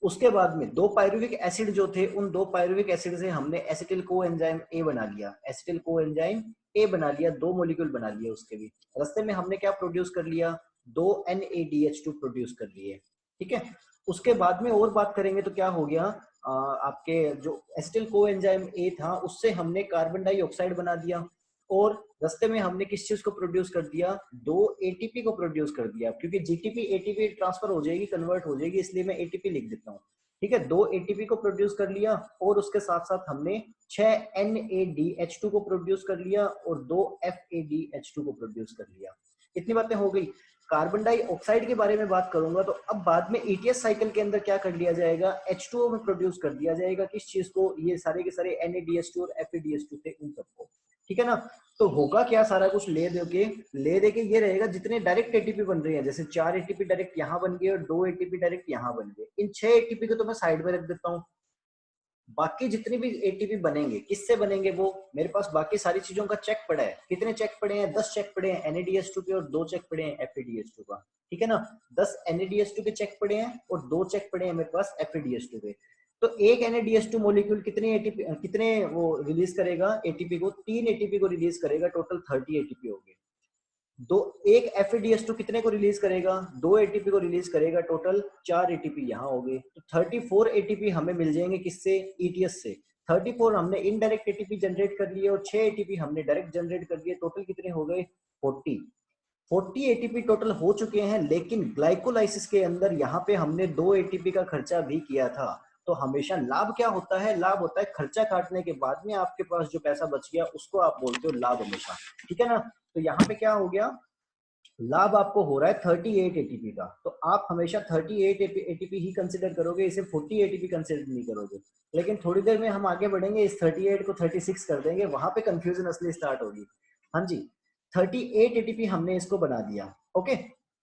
उसके बाद में 2 पायरुविक एसिड जो थे, उन 2 पायरुविक एसिड से हमने एसिटिल कोएंजाइम ए बना लिया, एसिटिल कोएंजाइम ए बना लिया, 2 मॉलिक्यूल बना लिए उसके भी। रास्ते में हमने क्या प्रोड्यूस कर लिया, 2 NADH2 प्रोड्यूस कर लिए, ठीक है। उसके बाद में और बात करेंगे तो क्या हो गया, आपके जो एसिटिल कोएंजाइम ए था उससे हमने कार्बन डाइऑक्साइड बना दिया, और रास्ते में हमने किस चीज को प्रोड्यूस कर दिया, 2 एटीपी को प्रोड्यूस कर दिया, क्योंकि जीटीपी एटीपी ट्रांसफर हो जाएगी, कन्वर्ट हो जाएगी, इसलिए मैं एटीपी लिख देता हूँ, ठीक है। 2 एटीपी को प्रोड्यूस कर लिया और उसके साथ साथ हमने 6 NADH2 को प्रोड्यूस कर लिया और 2 FADH2 को प्रोड्यूस कर लिया। इतनी बातें हो गई। कार्बन डाइऑक्साइड के बारे में बात करूंगा तो अब बाद में ETS साइकिल के अंदर क्या कर लिया जाएगा, H2O में प्रोड्यूस कर दिया जाएगा, किस चीज को, ये सारे के सारे NADH2 और FADH2 थे उन सबको, ठीक है ना। तो होगा क्या, सारा कुछ ले दे के ये रहेगा, जितने डायरेक्ट एटीपी बन रही है, जैसे 4 एटीपी डायरेक्ट यहाँ बन गए और 2 एटीपी डायरेक्ट यहाँ बन गए, इन 6 एटीपी को तो मैं साइड में रख देता हूँ। बाकी जितने भी एटीपी बनेंगे किससे बनेंगे, वो मेरे पास बाकी सारी चीजों का चेक पड़ा है। कितने चेक पड़े हैं, 10 चेक पड़े हैं NADH2 के और 2 चेक पड़े हैं FeDH2 का, ठीक है ना। 10 NADH2 के चेक पड़े हैं और 2 चेक पड़े हैं मेरे पास FeDH2 के। तो एक NADH2 मॉलिक्यूल कितने एटीपी, कितने वो रिलीज करेगा एटीपी को, 3 एटीपी को रिलीज करेगा, टोटल 30 एटीपी हो गए। दो एक FeDH2 कितने को रिलीज करेगा, 2 एटीपी को रिलीज करेगा, टोटल 4 एटीपी यहाँ हो गए। तो 34 एटीपी हमें मिल जाएंगे किससे, ETS से। 34 हमने इनडायरेक्ट एटीपी जनरेट कर लिए और 6 एटीपी हमने डायरेक्ट जनरेट कर लिए, टोटल कितने हो गए 40 एटीपी टोटल हो चुके हैं। लेकिन ग्लाइकोलाइसिस के अंदर यहाँ पे हमने 2 एटीपी का खर्चा भी किया था। तो हमेशा लाभ क्या होता है, लाभ होता है खर्चा काटने के बाद में आपके पास जो पैसा बच गया उसको आप बोलते हो लाभ हमेशा, ठीक है ना। तो यहाँ पे क्या हो गया, लाभ आपको हो रहा है 38 एटीपी का, तो आप हमेशा 38 एटीपी ही कंसिडर करोगे, इसे 40 एटीपी कंसिडर नहीं करोगे। लेकिन थोड़ी देर में हम आगे बढ़ेंगे, इस 38 को 36 कर देंगे, वहां पे कंफ्यूजन असली स्टार्ट होगी। हाँ जी, 38 एटीपी हमने इसको बना दिया। ओके,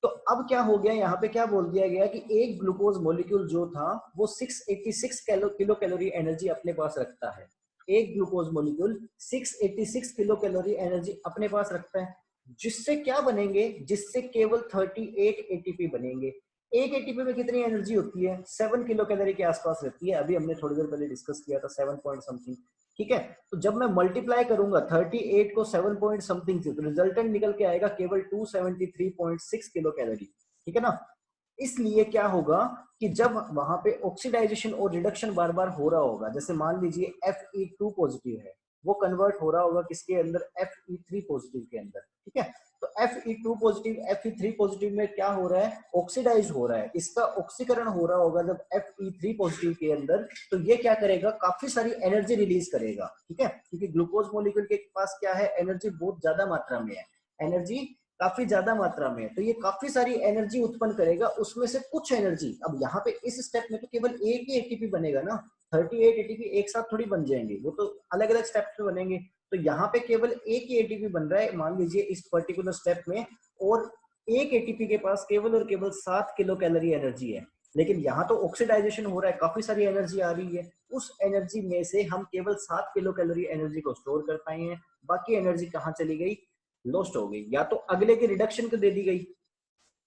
तो अब क्या हो गया, यहाँ पे क्या बोल दिया गया कि एक ग्लूकोज मॉलिक्यूल जो था वो 686 किलो कैलोरी एनर्जी अपने पास रखता है। एक glucose molecule 686 kilo calorie energy अपने पास रखता है, जिससे क्या बनेंगे, जिससे केवल 38 एटीपी बनेंगे। एक एटीपी में कितनी एनर्जी होती है, 7 किलो कैलोरी के आसपास रहती है, अभी हमने थोड़ी देर पहले डिस्कस किया था 7 पॉइंट समथिंग, ठीक है। तो जब मैं मल्टीप्लाई करूंगा 38 को 7 पॉइंट समथिंग से, तो रिजल्टेंट निकल के आएगा केवल 273.6 किलो कैलोरी, ठीक है ना। इसलिए क्या होगा कि जब वहां पे ऑक्सीडाइजेशन और रिडक्शन बार बार हो रहा होगा, जैसे मान लीजिए Fe2 पॉजिटिव है, वो कन्वर्ट हो रहा होगा किसके अंदर, Fe3 पॉजिटिव के अंदर, ठीक है। तो Fe2 पॉजिटिव Fe3 पॉजिटिव में क्या हो रहा है, ऑक्सीडाइज हो रहा है, इसका ऑक्सीकरण हो रहा होगा जब Fe3 पॉजिटिव के अंदर। तो ये क्या करेगा, काफी सारी एनर्जी रिलीज करेगा, ठीक है, क्योंकि ग्लूकोज मॉलिक्यूल के पास क्या है, एनर्जी बहुत ज्यादा मात्रा में है, एनर्जी काफी ज्यादा मात्रा में है, तो ये काफी सारी एनर्जी उत्पन्न करेगा। उसमें से कुछ एनर्जी, अब यहाँ पे इस स्टेप में तो केवल एक ही एटीपी बनेगा ना, 38 एटीपी एक साथ थोड़ी बन जाएंगे, वो तो अलग अलग स्टेप्स में बनेंगे। तो यहाँ पे केवल एक ही एटीपी बन रहा है मान लीजिए इस पर्टिकुलर स्टेप में, और एक एटीपी के पास केवल और केवल 7 किलो कैलोरी एनर्जी है। लेकिन यहाँ तो ऑक्सीडाइजेशन हो रहा है, काफी सारी एनर्जी आ रही है, उस एनर्जी में से हम केवल 7 किलो कैलोरी एनर्जी को स्टोर कर पाए हैं, बाकी एनर्जी कहाँ चली गई, लॉस्ट हो गई, या तो अगले के रिडक्शन को दे दी गई,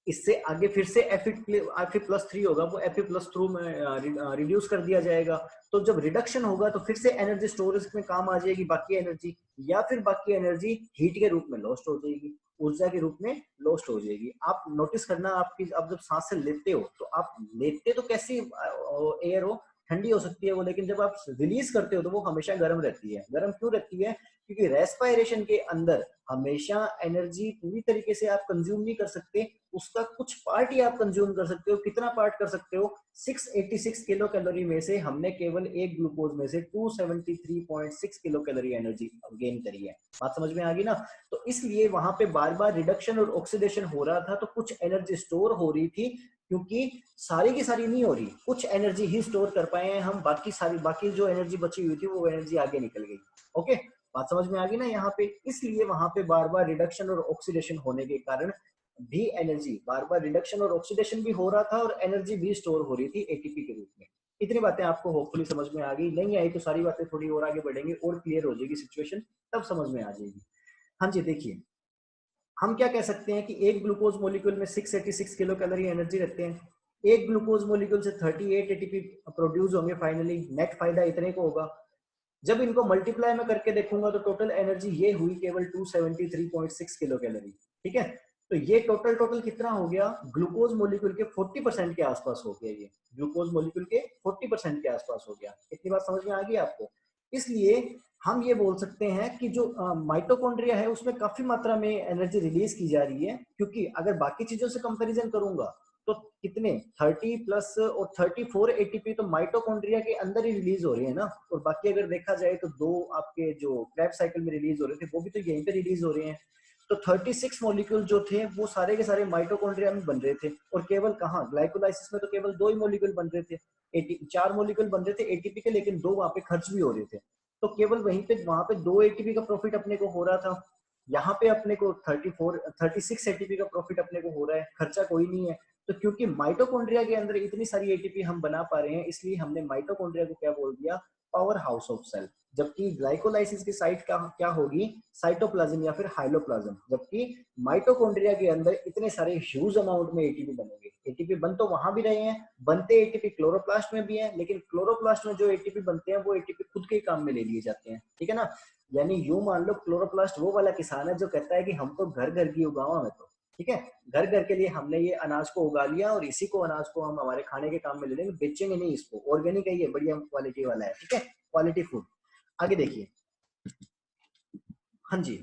इससे आगे फिर से Fe+3 होगा, वो Fe+3 में रिड्यूस कर दिया जाएगा। तो जब रिडक्शन होगा तो फिर से एनर्जी स्टोरेज में काम आ जाएगी बाकी एनर्जी, या फिर बाकी एनर्जी हीट के रूप में लॉस्ट हो जाएगी, ऊर्जा के रूप में लॉस्ट हो जाएगी। आप नोटिस करना, आपकी आप जब सांस से लेते हो तो आप लेते तो कैसी एयर हो, ठंडी हो सकती है वो, लेकिन जब आप रिलीज करते हो तो वो हमेशा गर्म रहती है। गर्म क्यों रहती है, क्योंकि रेस्पिरेशन के अंदर हमेशा एनर्जी पूरी तरीके से आप कंज्यूम नहीं कर सकते, उसका कुछ पार्ट ही आप कंज्यूम कर सकते हो। कितना पार्ट कर सकते हो, 686 किलो कैलोरी में से हमने केवल एक ग्लूकोज में से 273.6 किलो कैलोरी एनर्जी गेन करी है। बात समझ में आ गई ना। तो इसलिए वहां पे बार बार रिडक्शन और ऑक्सीडेशन हो रहा था, तो कुछ एनर्जी स्टोर हो रही थी, क्योंकि सारी की सारी नहीं हो रही, कुछ एनर्जी ही स्टोर कर पाए हैं हम, बाकी जो एनर्जी बची हुई थी वो एनर्जी आगे निकल गई। ओके, बात समझ में आ गई ना यहाँ पे। इसलिए वहां पे बार बार रिडक्शन और ऑक्सीडेशन होने के कारण भी एनर्जी, बार बार रिडक्शन और ऑक्सीडेशन भी हो रहा था और एनर्जी भी स्टोर हो रही थी एटीपी के रूप में। इतनी बातें आपको होपफुली समझ में आ गई, नहीं आई तो सारी बातें थोड़ी और आगे बढ़ेंगे और क्लियर हो जाएगी सिचुएशन, तब समझ में आ जाएगी। हाँ जी, देखिए हम क्या कह सकते हैं कि एक ग्लूकोज मॉलिक्यूल में 686 किलो कैलोरी एनर्जी रखते हैं, एक ग्लूकोज मॉलिक्यूल से 38 एटीपी प्रोड्यूस होंगे फाइनली, नेट फायदा इतने को होगा। जब इनको मल्टीप्लाई में करके देखूंगा तो टोटल एनर्जी ये हुई केवल 273.6 किलो कैलोरी, ठीक है। तो ये टोटल कितना हो गया, ग्लूकोज मॉलिक्यूल के 40% के आसपास हो गया, ये ग्लूकोज मॉलिक्यूल के 40% के आसपास हो गया। इतनी बात समझ में आ गई आपको। इसलिए हम ये बोल सकते हैं कि जो माइटोकॉन्ड्रिया है उसमें काफी मात्रा में एनर्जी रिलीज की जा रही है, क्योंकि अगर बाकी चीजों से कंपैरिजन करूंगा तो कितने 30 प्लस और 34 एटीपी तो माइटोकॉन्ड्रिया के अंदर ही रिलीज हो रही है ना, और बाकी अगर देखा जाए तो दो आपके जो क्रेब्स साइकिल में रिलीज हो रहे थे वो भी तो यहीं पे रिलीज हो रहे हैं। तो 36 मॉलिक्यूल जो थे वो सारे के सारे माइटोकॉन्ड्रिया में बन रहे थे, और केवल कहाँ, ग्लाइकोलाइसिस में तो केवल 2 ही मॉलिक्यूल बन रहे थे, 4 मॉलिक्यूल बन रहे थे एटीपी के, लेकिन 2 वहां पे खर्च भी हो रहे थे। तो केवल वहीं पे वहां पे 2 एटीपी का प्रॉफिट अपने को हो रहा था, यहाँ पे अपने को 36 एटीपी का प्रॉफिट अपने को हो रहा है, खर्चा कोई नहीं है। तो क्योंकि माइटोकॉन्ड्रिया के अंदर इतनी सारी एटीपी हम बना पा रहे हैं, इसलिए हमने माइटोकॉन्ड्रिया को क्या बोल दिया, पावर हाउस ऑफ सेल। जबकि ग्लाइकोलाइसिस की साइट क्या होगी, साइटोप्लाज्म या फिर हाइलोप्लाज्म। जबकि माइटोकॉन्ड्रिया के अंदर इतने सारे ह्यूज अमाउंट में एटीपी बनेंगे। एटीपी बन तो वहां भी रहे हैं, बनते एटीपी क्लोरोप्लास्ट में भी है, लेकिन क्लोरोप्लास्ट में जो एटीपी बनते हैं वो एटीपी खुद के काम में ले लिए जाते हैं, ठीक है ना। यानी यूं मान लो क्लोरोप्लास्ट वो वाला किसान है जो कहता है कि हम तो घर घर की उगाओ हमें तो, ठीक है, घर घर के लिए हमने ये अनाज को उगा लिया और इसी को अनाज को हम हमारे खाने के काम में ले लेंगे, बेचेंगे नहीं इसको, ऑर्गेनिक है ये, बढ़िया क्वालिटी वाला है, ठीक है, क्वालिटी फूड। आगे देखिए, हाँ जी,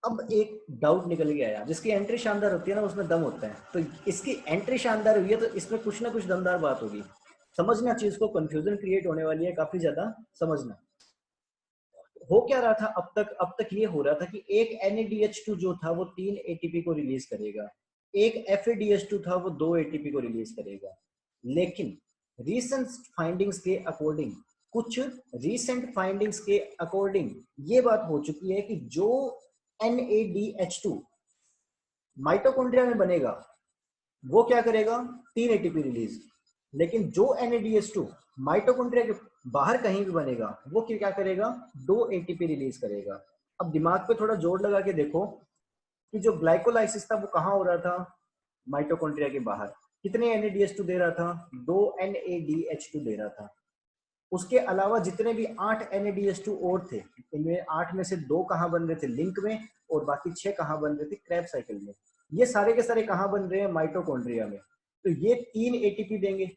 अब एक डाउट निकल गया यार, जिसकी एंट्री शानदार होती है ना उसमें दम होता है, तो इसकी एंट्री शानदार हुई है तो इसमें कुछ ना कुछ दमदार बात होगी। समझना चीज को, कंफ्यूजन क्रिएट होने वाली है काफी ज्यादा, समझना। हो क्या रहा था अब तक ये हो रहा था कि एक NADH2 जो था वो 3 ATP को रिलीज करेगा, एक FADH2 था वो 2 ATP को रिलीज करेगा। लेकिन रीसेंट फाइंडिंग्स के अकॉर्डिंग, कुछ रीसेंट फाइंडिंग्स के अकॉर्डिंग ये बात हो चुकी है कि जो NADH2 माइटोकॉन्ड्रिया में बनेगा वो क्या करेगा, 3 ATP रिलीज। लेकिन जो NADH2 माइटोकॉन्ड्रिया के बाहर कहीं भी बनेगा वो क्या करेगा, 2 ATP रिलीज करेगा। अब दिमाग पे थोड़ा जोर लगा के देखो कि जो ग्लाइकोलाइसिस था वो कहाँ हो रहा था, माइटोकॉन्ड्रिया के बाहर। कितने NADH2 दे रहा था, 2 NADH2 दे रहा था। उसके अलावा जितने भी 8 NADH2 और थे, इनमें 8 में से 2 कहाँ बन रहे थे, लिंक में, और बाकी 6 कहाँ बन रहे थे, क्रैब साइकिल में। ये सारे के सारे कहाँ बन रहे हैं, माइटोकॉन्ड्रिया में। तो ये 3 ATP देंगे,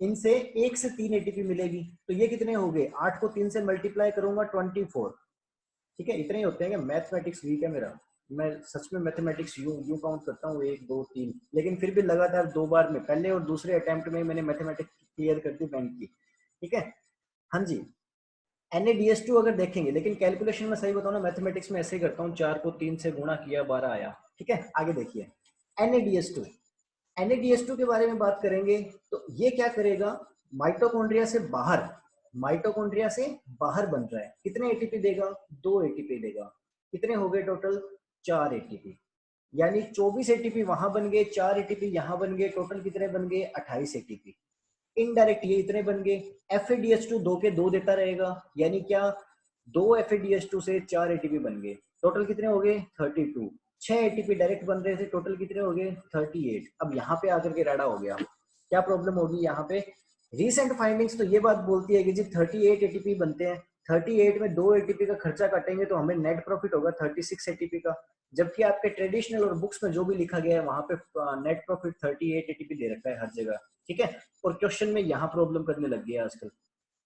इनसे 1 से 3 ATP मिलेगी। तो ये कितने हो गए, 8 को 3 से मल्टीप्लाई करूंगा 24, ठीक है, इतने ही होते हैं। मैथमेटिक्स वीक है मेरा, मैं सच में मैथमेटिक्स यूं काउंट करता हूँ 1 2 3, लेकिन फिर भी लगातार 2 बार में, पहले और दूसरे अटेम्प्ट में मैंने मैथमेटिक्स क्लियर कर दी बैंक की, ठीक है। हाँ जी, NADH2 अगर देखेंगे, लेकिन कैलकुलेशन में सही बताऊं ना, मैथमेटिक्स में ऐसे ही करता हूँ, 4 को 3 से गुणा किया 12 आया, ठीक है। आगे देखिए, NADH2, NADH2 के बारे में बात करेंगे तो ये क्या करेगा, माइटोकॉन्ड्रिया से बाहर, माइटोकॉन्ड्रिया से बाहर बन रहा है, कितने एटीपी देगा, 2 एटीपी देगा। कितने हो गए टोटल, 4 एटीपी। यानी 24 एटीपी वहां बन गए, 4 एटीपी यहां बन गए, टोटल कितने बन गए, 28 एटीपी। इनडायरेक्ट ये इतने बन गए। FADH2 2 के 2 देता रहेगा, यानी क्या, 2 FADH2 से 4 एटीपी बन गए, टोटल कितने हो गए, 32। 6 एटीपी डायरेक्ट बन रहे थे, टोटल कितने हो गए, 38। अब यहाँ पे आकर के राडा हो गया, क्या प्रॉब्लम होगी यहाँ पे, रीसेंट फाइंडिंग्स तो ये बात बोलती है कि जी 38 एटीपी बनते हैं, 38 में 2 एटीपी का खर्चा काटेंगे तो हमें नेट प्रॉफिट होगा 36 एटीपी का। जबकि आपके ट्रेडिशनल और बुक्स में जो भी लिखा गया है वहां पे नेट प्रॉफिट 38 एटीपी दे रखा है हर जगह, ठीक है। और क्वेश्चन में यहाँ प्रॉब्लम करने लग गया आजकल,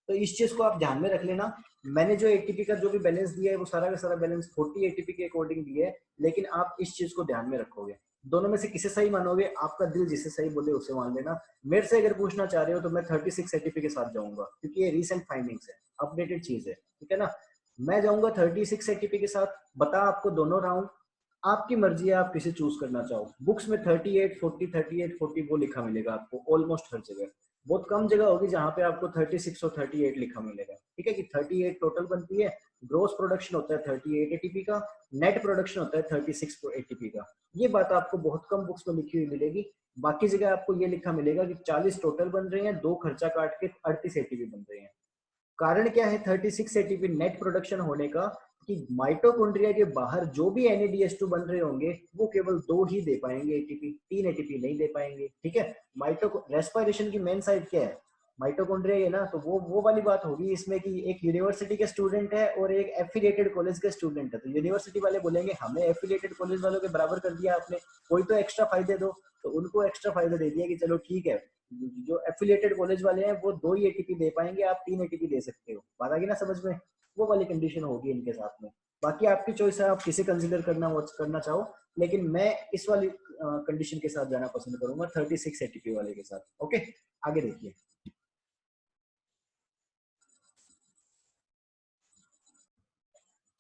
तो इस चीज को आप ध्यान में रख लेना। मैंने जो एटीपी का जो भी बैलेंस दिया है वो सारा का सारा बैलेंस 40 एटीपी के अकॉर्डिंग दिया है, लेकिन आप इस चीज को ध्यान में रखोगे। दोनों में से किसे सही मानोगे, आपका दिल जिसे सही बोले उसे मान लेना। मेरे से अगर पूछना चाह रहे हो तो मैं 36 एटीपी के साथ जाऊंगा, क्योंकि ये रिसेंट फाइंडिंग्स है, अपडेटेड चीज है, ठीक है ना। मैं जाऊंगा 36 एटीपी के साथ। बता आपको दोनों राउंड, आपकी मर्जी है, आप किसे चूज करना चाहो। बुक्स में 38 40 38 40 वो लिखा मिलेगा आपको ऑलमोस्ट हर जगह। बहुत कम जगह होगी जहां पे आपको 36 और 38 लिखा मिलेगा, ठीक है, कि 38 टोटल बनती है, ग्रोस प्रोडक्शन होता है 38 एटीपी का, नेट प्रोडक्शन होता है 36 एटीपी का। ये बात आपको बहुत कम बुक्स में लिखी हुई मिलेगी। बाकी जगह आपको ये लिखा मिलेगा कि 40 टोटल बन रहे हैं, 2 खर्चा काट के 38 एटीपी बन रहे हैं। कारण क्या है 36 एटीपी नेट प्रोडक्शन होने का, कि माइटोकॉन्ड्रिया के बाहर जो भी NADH2 बन रहे होंगे वो केवल 2 ही दे पाएंगे एटीपी, 3 एटीपी नहीं दे पाएंगे, ठीक है। रेस्पिरेशन की मेन साइड क्या है, माइटोकॉन्ड्रिया है ना, तो वो वाली बात होगी इसमें कि एक यूनिवर्सिटी के स्टूडेंट है और एक एफिलिएटेड कॉलेज के स्टूडेंट है, तो यूनिवर्सिटी वाले बोलेंगे हमें एफिलिएटेड कॉलेज वालों के बराबर कर दिया आपने, कोई तो एक्स्ट्रा फायदे दो, तो उनको एक्स्ट्रा फायदा दे दिया कि चलो ठीक है, जो एफिलिएटेड कॉलेज वाले हैं वो 2 ही एटीपी दे पाएंगे, आप 3 एटीपी दे सकते हो। बात आ गई ना समझ में, वो वाली कंडीशन होगी इनके साथ में। बाकी आपकी चॉइस है, आप किसे कंसीडर करना चाहो, लेकिन मैं इस वाली कंडीशन के साथ जाना पसंद करूंगा, 36 एटीपी वाले के साथ। ओके, आगे देखिए।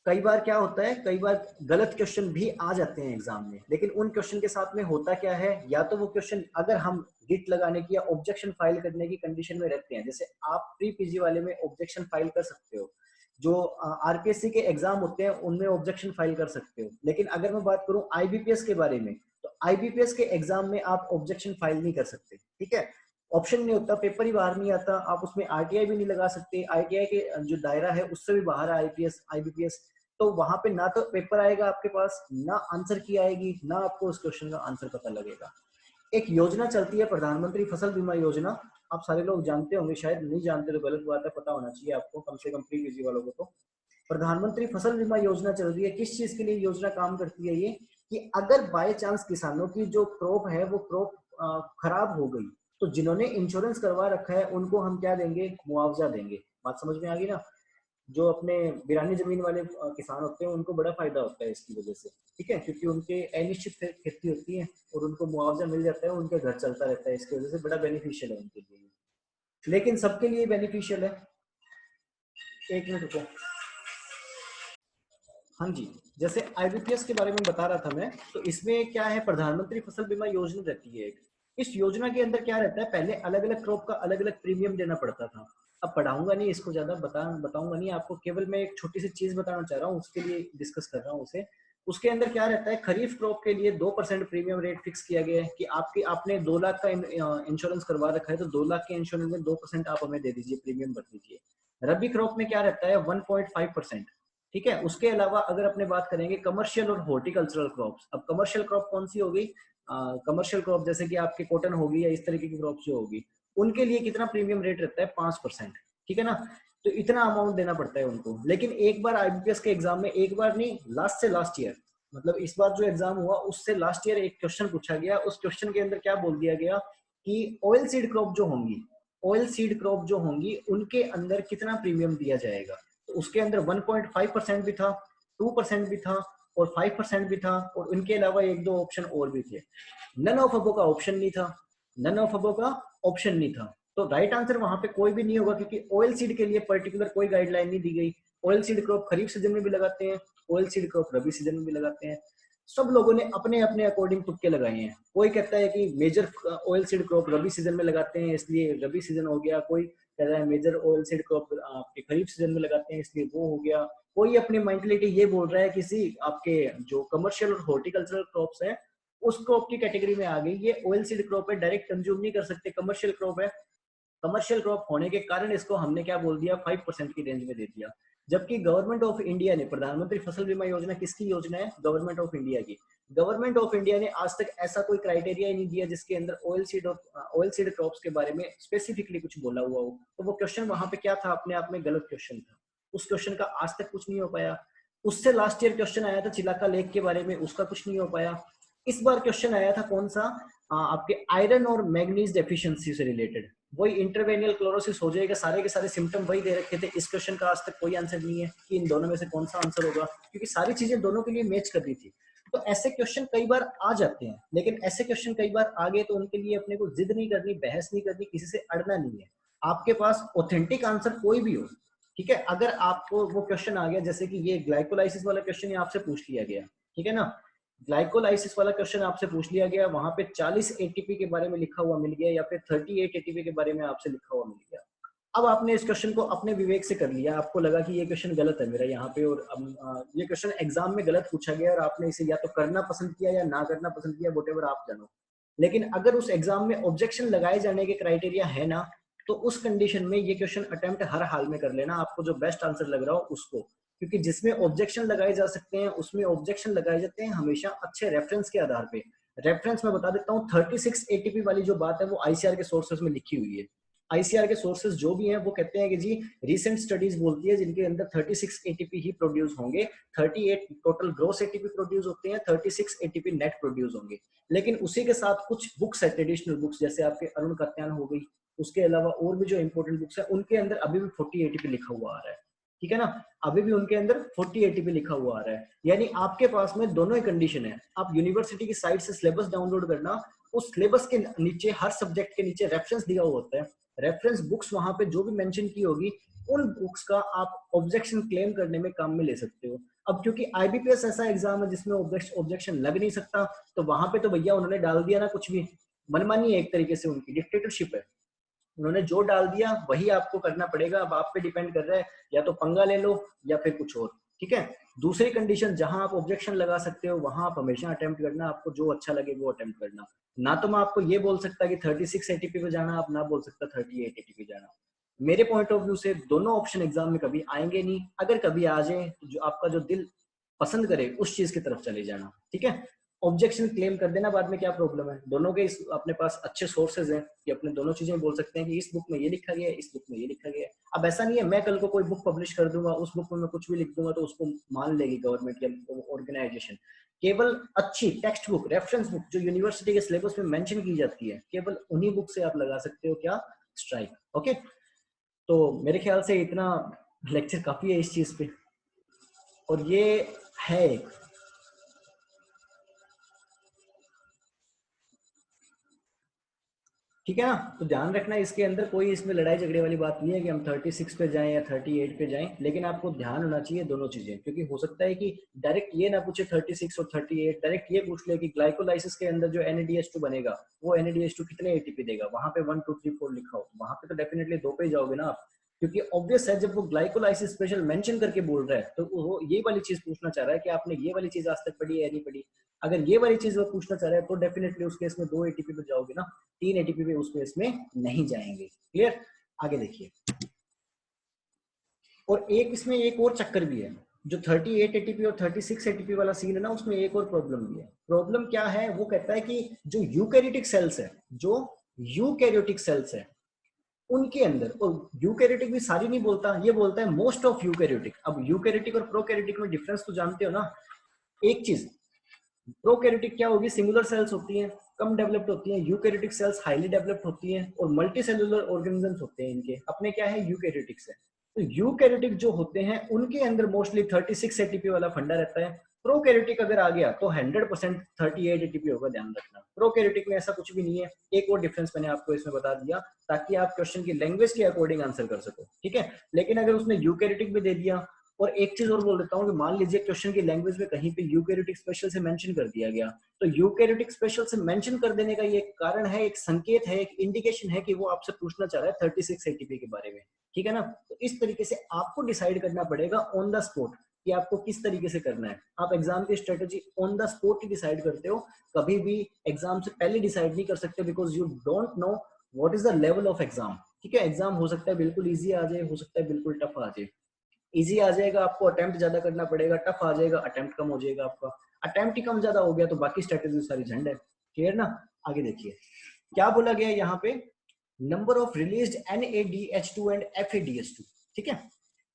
कई बार क्या होता है, कई बार गलत क्वेश्चन भी आ जाते हैं एग्जाम में, लेकिन उन क्वेश्चन के साथ में होता क्या है, या तो वो क्वेश्चन अगर हम गिट लगाने की या ऑब्जेक्शन फाइल करने की कंडीशन में रहते हैं, जैसे आप प्री पीजी वाले में ऑब्जेक्शन फाइल कर सकते हो जो आरपीएससी के एग्जाम होते हैं उनमें ऑब्जेक्शन फाइल कर सकते हो, लेकिन अगर मैं बात करूं आईबीपीएस के बारे में, तो आईबीपीएस के एग्जाम में आप ऑब्जेक्शन फाइल नहीं कर सकते, ठीक है। ऑप्शन नहीं होता, पेपर ही बाहर नहीं आता, आप उसमें आरटीआई भी नहीं लगा सकते, आरटीआई के जो दायरा है उससे भी बाहर है आईपीएस आईबीपीएस। तो वहां पे ना तो पेपर आएगा आपके पास, ना आंसर की आएगी, ना आपको उस क्वेश्चन का आंसर पता लगेगा। एक योजना चलती है प्रधानमंत्री फसल बीमा योजना, आप सारे लोग जानते होंगे, शायद नहीं जानते तो गलत बात है, पता होना चाहिए आपको, कम से कम प्री यूजी वालों को। तो प्रधानमंत्री फसल बीमा योजना चल रही है, किस चीज के लिए योजना काम करती है ये, कि अगर बाय चांस किसानों की जो क्रॉप है वो क्रॉप खराब हो गई, तो जिन्होंने इंश्योरेंस करवा रखा है उनको हम क्या देंगे, मुआवजा देंगे। बात समझ में आ गई ना। जो अपने बिरानी जमीन वाले किसान होते हैं उनको बड़ा फायदा होता है इसकी वजह से, ठीक है, क्योंकि उनके अनिश्चित खेती होती है और उनको मुआवजा मिल जाता है, उनका घर चलता रहता है, इसकी वजह से बड़ा बेनिफिशियल है उनके लिए, लेकिन सबके लिए बेनिफिशियल है। एक मिनट रुको। हाँ जी, जैसे आईबीपीएस के बारे में बता रहा था मैं, तो इसमें क्या है, प्रधानमंत्री फसल बीमा योजना रहती है एक। इस योजना के अंदर क्या रहता है, पहले अलग अलग क्रॉप का अलग अलग प्रीमियम देना पड़ता था। अब पढ़ाऊंगा नहीं इसको, ज्यादा बताऊंगा नहीं आपको, केवल मैं एक छोटी सी चीज बताना चाह रहा हूँ, उसके लिए डिस्कस कर रहा हूँ उसे। उसके अंदर क्या रहता है, खरीफ क्रॉप के लिए 2% प्रीमियम रेट फिक्स किया गया है, कि आपने 2 लाख का इंश्योरेंस करवा रखा है, तो 2 लाख के इंश्योरेंस में 2% आप हमें दे दीजिए, प्रीमियम भर दीजिए। रबी क्रॉप में क्या रहता है, 1.5%, ठीक है। उसके अलावा अगर अपने बात करेंगे कमर्शियल और हॉर्टिकल्चरल क्रॉप्स, अब कमर्शियल क्रॉप कौन सी होगी, कमर्शियल क्रॉप जैसे कि आपके कॉटन होगी या इस तरीके की क्रॉप जो होगी, उनके लिए कितना प्रीमियम रेट रहता है, 5%, ठीक है ना। तो इतना अमाउंट देना पड़ता है उनको, लेकिन एक बार आईबीपीएस के एग्जाम में, एक बार नहीं, लास्ट से लास्ट ईयर, मतलब इस बार जो एग्जाम हुआ उससे लास्ट ईयर एक क्वेश्चन पूछा गया, उस क्वेश्चन के अंदर क्या बोल दिया गया कि ऑयल सीड क्रॉप जो होंगी, ऑयल सीड क्रॉप जो होंगी उनके अंदर कितना प्रीमियम दिया जाएगा। तो उसके अंदर 1.5% भी था, 2% भी था और 5% भी था, और उनके अलावा एक दो ऑप्शन और भी थे। नन ऑफ अबो का ऑप्शन नहीं था, नन ऑफ अबो का ऑप्शन नहीं था। तो राइट आंसर वहां पे कोई भी नहीं होगा, क्योंकि ऑयल सीड के लिए पर्टिकुलर कोई गाइडलाइन नहीं दी गई। ऑयल सीड क्रॉप खरीफ सीजन में भी लगाते हैं, ऑयल सीड क्रॉप रबी सीजन में भी लगाते हैं। सब लोगों ने अपने अपने अकॉर्डिंग तुक्के लगाए हैं। कोई कहता है कि मेजर ऑयल सीड क्रॉप रबी सीजन में लगाते हैं इसलिए रबी सीजन हो गया, कोई कह रहा है मेजर ऑयल सीड क्रॉप आपके खरीफ सीजन में लगाते हैं इसलिए वो हो गया, कोई अपनी मेंटलिटी ये बोल रहा है किसी आपके जो कमर्शियल और हॉर्टिकल्चरल क्रॉप्स है उस क्रॉप की कैटेगरी में आ गई, ये ऑयल सीड क्रॉप है, डायरेक्ट कंज्यूम नहीं कर सकते, कमर्शियल क्रॉप है। कमर्शियल क्रॉप होने के कारण इसको हमने क्या बोल दिया, 5% की रेंज में दे दिया। जबकि गवर्नमेंट ऑफ इंडिया ने, प्रधानमंत्री फसल बीमा योजना किसकी योजना है, गवर्नमेंट ऑफ इंडिया की। गवर्नमेंट ऑफ इंडिया ने आज तक ऐसा कोई क्राइटेरिया ही नहीं दिया जिसके अंदर ऑयल सीड क्रॉप्स के बारे में स्पेसिफिकली कुछ बोला हुआ हो। तो वो क्वेश्चन वहां पे क्या था, अपने आप में गलत क्वेश्चन था, उस क्वेश्चन का आज तक कुछ नहीं हो पाया। उससे लास्ट ईयर क्वेश्चन आया था चिलाका लेक के बारे में, उसका कुछ नहीं हो पाया। इस बार क्वेश्चन आया था कौन सा, आपके आयरन और मैग्नीज डेफिशिएंसी से रिलेटेड, वही इंटरवेनियल क्लोरोसिस हो जाएगा, सारे के सारे सिम्टम वही दे रखे थे। इस क्वेश्चन का आज तक कोई आंसर नहीं है कि इन दोनों में से कौन सा आंसर होगा, क्योंकि सारी चीजें दोनों के लिए मैच कर रही थी। तो ऐसे क्वेश्चन कई बार आ जाते हैं, लेकिन ऐसे क्वेश्चन कई बार आ गए तो उनके लिए अपने को जिद नहीं करनी, बहस नहीं करनी, किसी से अड़ना नहीं है। आपके पास ऑथेंटिक आंसर कोई भी हो, ठीक है। अगर आपको वो क्वेश्चन आ गया, जैसे कि ये ग्लाइकोलाइसिस वाला क्वेश्चन आपसे पूछ लिया गया, ठीक है ना, ग्लाइकोलाइसिस वाला क्वेश्चन आपसे पूछ लिया गया, वहां पे 40 एटीपी के बारे में लिखा हुआ मिल गया, या फिर 38 एटीपी के बारे में आपसे लिखा हुआ मिल गया। अब आपने इस क्वेश्चन को अपने विवेक से कर लिया, आपको लगा कि ये क्वेश्चन गलत है मेरा यहाँ पे, और ये क्वेश्चन एग्जाम में गलत पूछा गया और आपने इसे या तो करना पसंद किया या ना करना पसंद किया, वोटेवर आप जानो। लेकिन अगर उस एग्जाम में ऑब्जेक्शन लगाए जाने के क्राइटेरिया है ना, तो उस कंडीशन में ये क्वेश्चन अटेम्प्ट हर हाल में कर लेना, आपको जो बेस्ट आंसर लग रहा हो उसको, क्योंकि जिसमें ऑब्जेक्शन लगाए जा सकते हैं उसमें ऑब्जेक्शन लगाए जाते हैं हमेशा अच्छे रेफरेंस के आधार पे। रेफरेंस मैं बता देता हूँ, 36 एटीपी वाली जो बात है वो आईसीआर के सोर्सेस में लिखी हुई है। आईसीआर के सोर्सेस जो भी हैं वो कहते हैं कि जी रिसेंट स्टडीज बोलती है जिनके अंदर 36 एटीपी ही प्रोड्यूस होंगे, 38 टोटल ग्रोस एटीपी प्रोड्यूस होते हैं, 36 एटीपी नेट प्रोड्यूस होंगे। लेकिन उसी के साथ कुछ बुक्स है, ट्रेडिशनल बुक्स, जैसे आपके अरुण कत्यान हो गई, उसके अलावा और भी जो इंपॉर्टेंट बुक्स है उनके अंदर अभी भी 40 एटीपी लिखा हुआ आ रहा है, ठीक है ना, अभी भी उनके अंदर 40 एटीपी लिखा हुआ आ रहा है। यानी आपके पास में दोनों ही कंडीशन है। आप यूनिवर्सिटी की साइट से सिलेबस डाउनलोड करना, उस सिलेबस के नीचे हर सब्जेक्ट के नीचे रेफरेंस दिया हुआ होता है, रेफरेंस बुक्स वहां पे जो भी मेंशन की होगी उन बुक्स का आप ऑब्जेक्शन क्लेम करने में काम में ले सकते हो। अब क्योंकि आईबीपीएस ऐसा एग्जाम है जिसमें ऑब्जेक्शन लग नहीं सकता, तो वहां पे तो भैया उन्होंने डाल दिया ना कुछ भी, मनमानी है एक तरीके से, उनकी डिक्टेटरशिप है। उन्होंने जो डाल दिया वही आपको करना पड़ेगा। अब आप पे डिपेंड कर रहा है, या तो पंगा ले लो या फिर कुछ और, ठीक है। दूसरी कंडीशन, जहां आप ऑब्जेक्शन लगा सकते हो वहां आप हमेशा अटेम्प्ट करना, आपको जो अच्छा लगे वो अटेम्प्ट करना। ना तो मैं आपको ये बोल सकता कि 36 एटीपी पे जाना, आप ना बोल सकता 38 एटीपी जाना। मेरे पॉइंट ऑफ व्यू से दोनों ऑप्शन एग्जाम में कभी आएंगे नहीं। अगर कभी आ जाए तो जो आपका जो दिल पसंद करे उस चीज की तरफ चले जाना, ठीक है। ऑब्जेक्शन क्लेम कर देना बाद में, क्या प्रॉब्लम है, दोनों के अपने पास अच्छे सोर्सेज हैं कि अपने दोनों चीजें बोल सकते हैं कि इस बुक में ये लिखा गया है, इस बुक में ये लिखा गया है। अब ऐसा नहीं है मैं कल को कोई बुक पब्लिश कर दूंगा, उस बुक में मैं कुछ भी लिख दूंगा तो उसको मान लेगी गवर्नमेंट या ऑर्गेनाइजेशन। केवल अच्छी टेक्स्ट बुक, रेफरेंस बुक जो यूनिवर्सिटी के सिलेबस में मेंशन की जाती है, केवल उन्हीं बुक से आप लगा सकते हो क्या, स्ट्राइक। ओके, तो मेरे ख्याल से इतना लेक्चर काफी है इस चीज पे। और ये है एक, ठीक है ना। तो ध्यान रखना इसके अंदर कोई इसमें लड़ाई झगड़े वाली बात नहीं है कि हम 36 पे जाएं या 38 पे जाएं, लेकिन आपको ध्यान होना चाहिए दोनों चीजें, क्योंकि हो सकता है कि डायरेक्ट ये ना पूछे 36 और 38, डायरेक्ट ये पूछ ले कि ग्लाइकोलाइसिस के अंदर जो NADH2 बनेगा वो NADH2 कितने एटीपी देगा, वहां पे 1 2 3 4 लिखा हो, वहां पे तो डेफिनेटली 2 पे ही जाओगे ना आप, क्योंकि ऑब्वियस है जब वो ग्लाइकोलाइसिस स्पेशल मेंशन करके बोल रहा है तो वो ये वाली चीज पूछना चाह रहा है कि आपने ये वाली चीज आज तक पढ़ी है या नहीं पढ़ी। अगर ये वाली चीज वो पूछना चाह रहा है तो डेफिनेटली उस केस में 2 एटीपी पे जाओगे ना, 3 एटीपी पे उस केस में नहीं जाएंगे। क्लियर, आगे देखिए। और एक इसमें एक और चक्कर भी है, जो 38 एटीपी और 36 एटीपी वाला सीन है ना, उसमें एक और प्रॉब्लम भी है। प्रॉब्लम क्या है, वो कहता है कि जो यूकैरियोटिक सेल्स है, जो यूकैरियोटिक सेल्स है उनके अंदर, और यूकैरियोटिक भी सारी नहीं बोलता, ये बोलता है मोस्ट ऑफ यूकैरियोटिक। अब यूकैरियोटिक और प्रोकैरियोटिक में डिफरेंस तो जानते हो ना। एक चीज, प्रोकैरियोटिक क्या होगी, सिंगुलर सेल्स होती हैं, कम डेवलप्ड होती हैं। यूकैरियोटिक सेल्स हाईली डेवलप्ड होती हैं और मल्टी सेलुलर ऑर्गेनिजम्स होते हैं। इनके अपने क्या है, यूकैरियोटिक से। तो यूकैरियोटिक जो होते हैं उनके अंदर मोस्टली 36 एटीपी वाला फंडा रहता है। प्रोकैरियोटिक अगर आ गया तो 100% 38 एटीपी होगा, ध्यान रखना। प्रोकैरियोटिक में ऐसा कुछ भी नहीं है। एक और डिफरेंस मैंने आपको इसमें बता दिया ताकि आप क्वेश्चन की लैंग्वेज के अकॉर्डिंग आंसर कर सको, ठीक है। लेकिन अगर उसने यूकैरियोटिक भी दे दिया, और एक चीज और बोल देता हूँ कि मान लीजिए क्वेश्चन की लैंग्वेज में कहीं पे यूकैरियोटिक स्पेशल से मेंशन कर दिया गया, तो यूकैरियोटिक स्पेशल से मेंशन कर देने का ये कारण है, एक संकेत है, एक इंडिकेशन है कि वो आपसे पूछना चाह रहा है 36 एटीपी के बारे में, ठीक है ना। तो इस तरीके से आपको डिसाइड करना पड़ेगा ऑन द स्पॉट कि आपको किस तरीके से करना है। आप एग्जाम की strategy on the spot he decide करते हो, कभी भी एग्जाम से पहले डिसाइड नहीं कर सकते, because you don't know what is the level of exam, ठीक है। एग्जाम हो सकता है बिल्कुल ईजी आ जाए, हो सकता है बिल्कुल टफ आ जाए। इजी आ जाएगा आपको अटेम्प्ट ज्यादा करना पड़ेगा, टफ आ जाएगा अटेम्प्ट कम हो जाएगा आपका। अटेम्प्ट ही कम ज्यादा हो गया तो बाकी स्ट्रेटेजी सारी झंड है। क्लियर ना, आगे देखिए क्या बोला गया है यहाँ पे, number of released NADH2 and FADH2, ठीक है।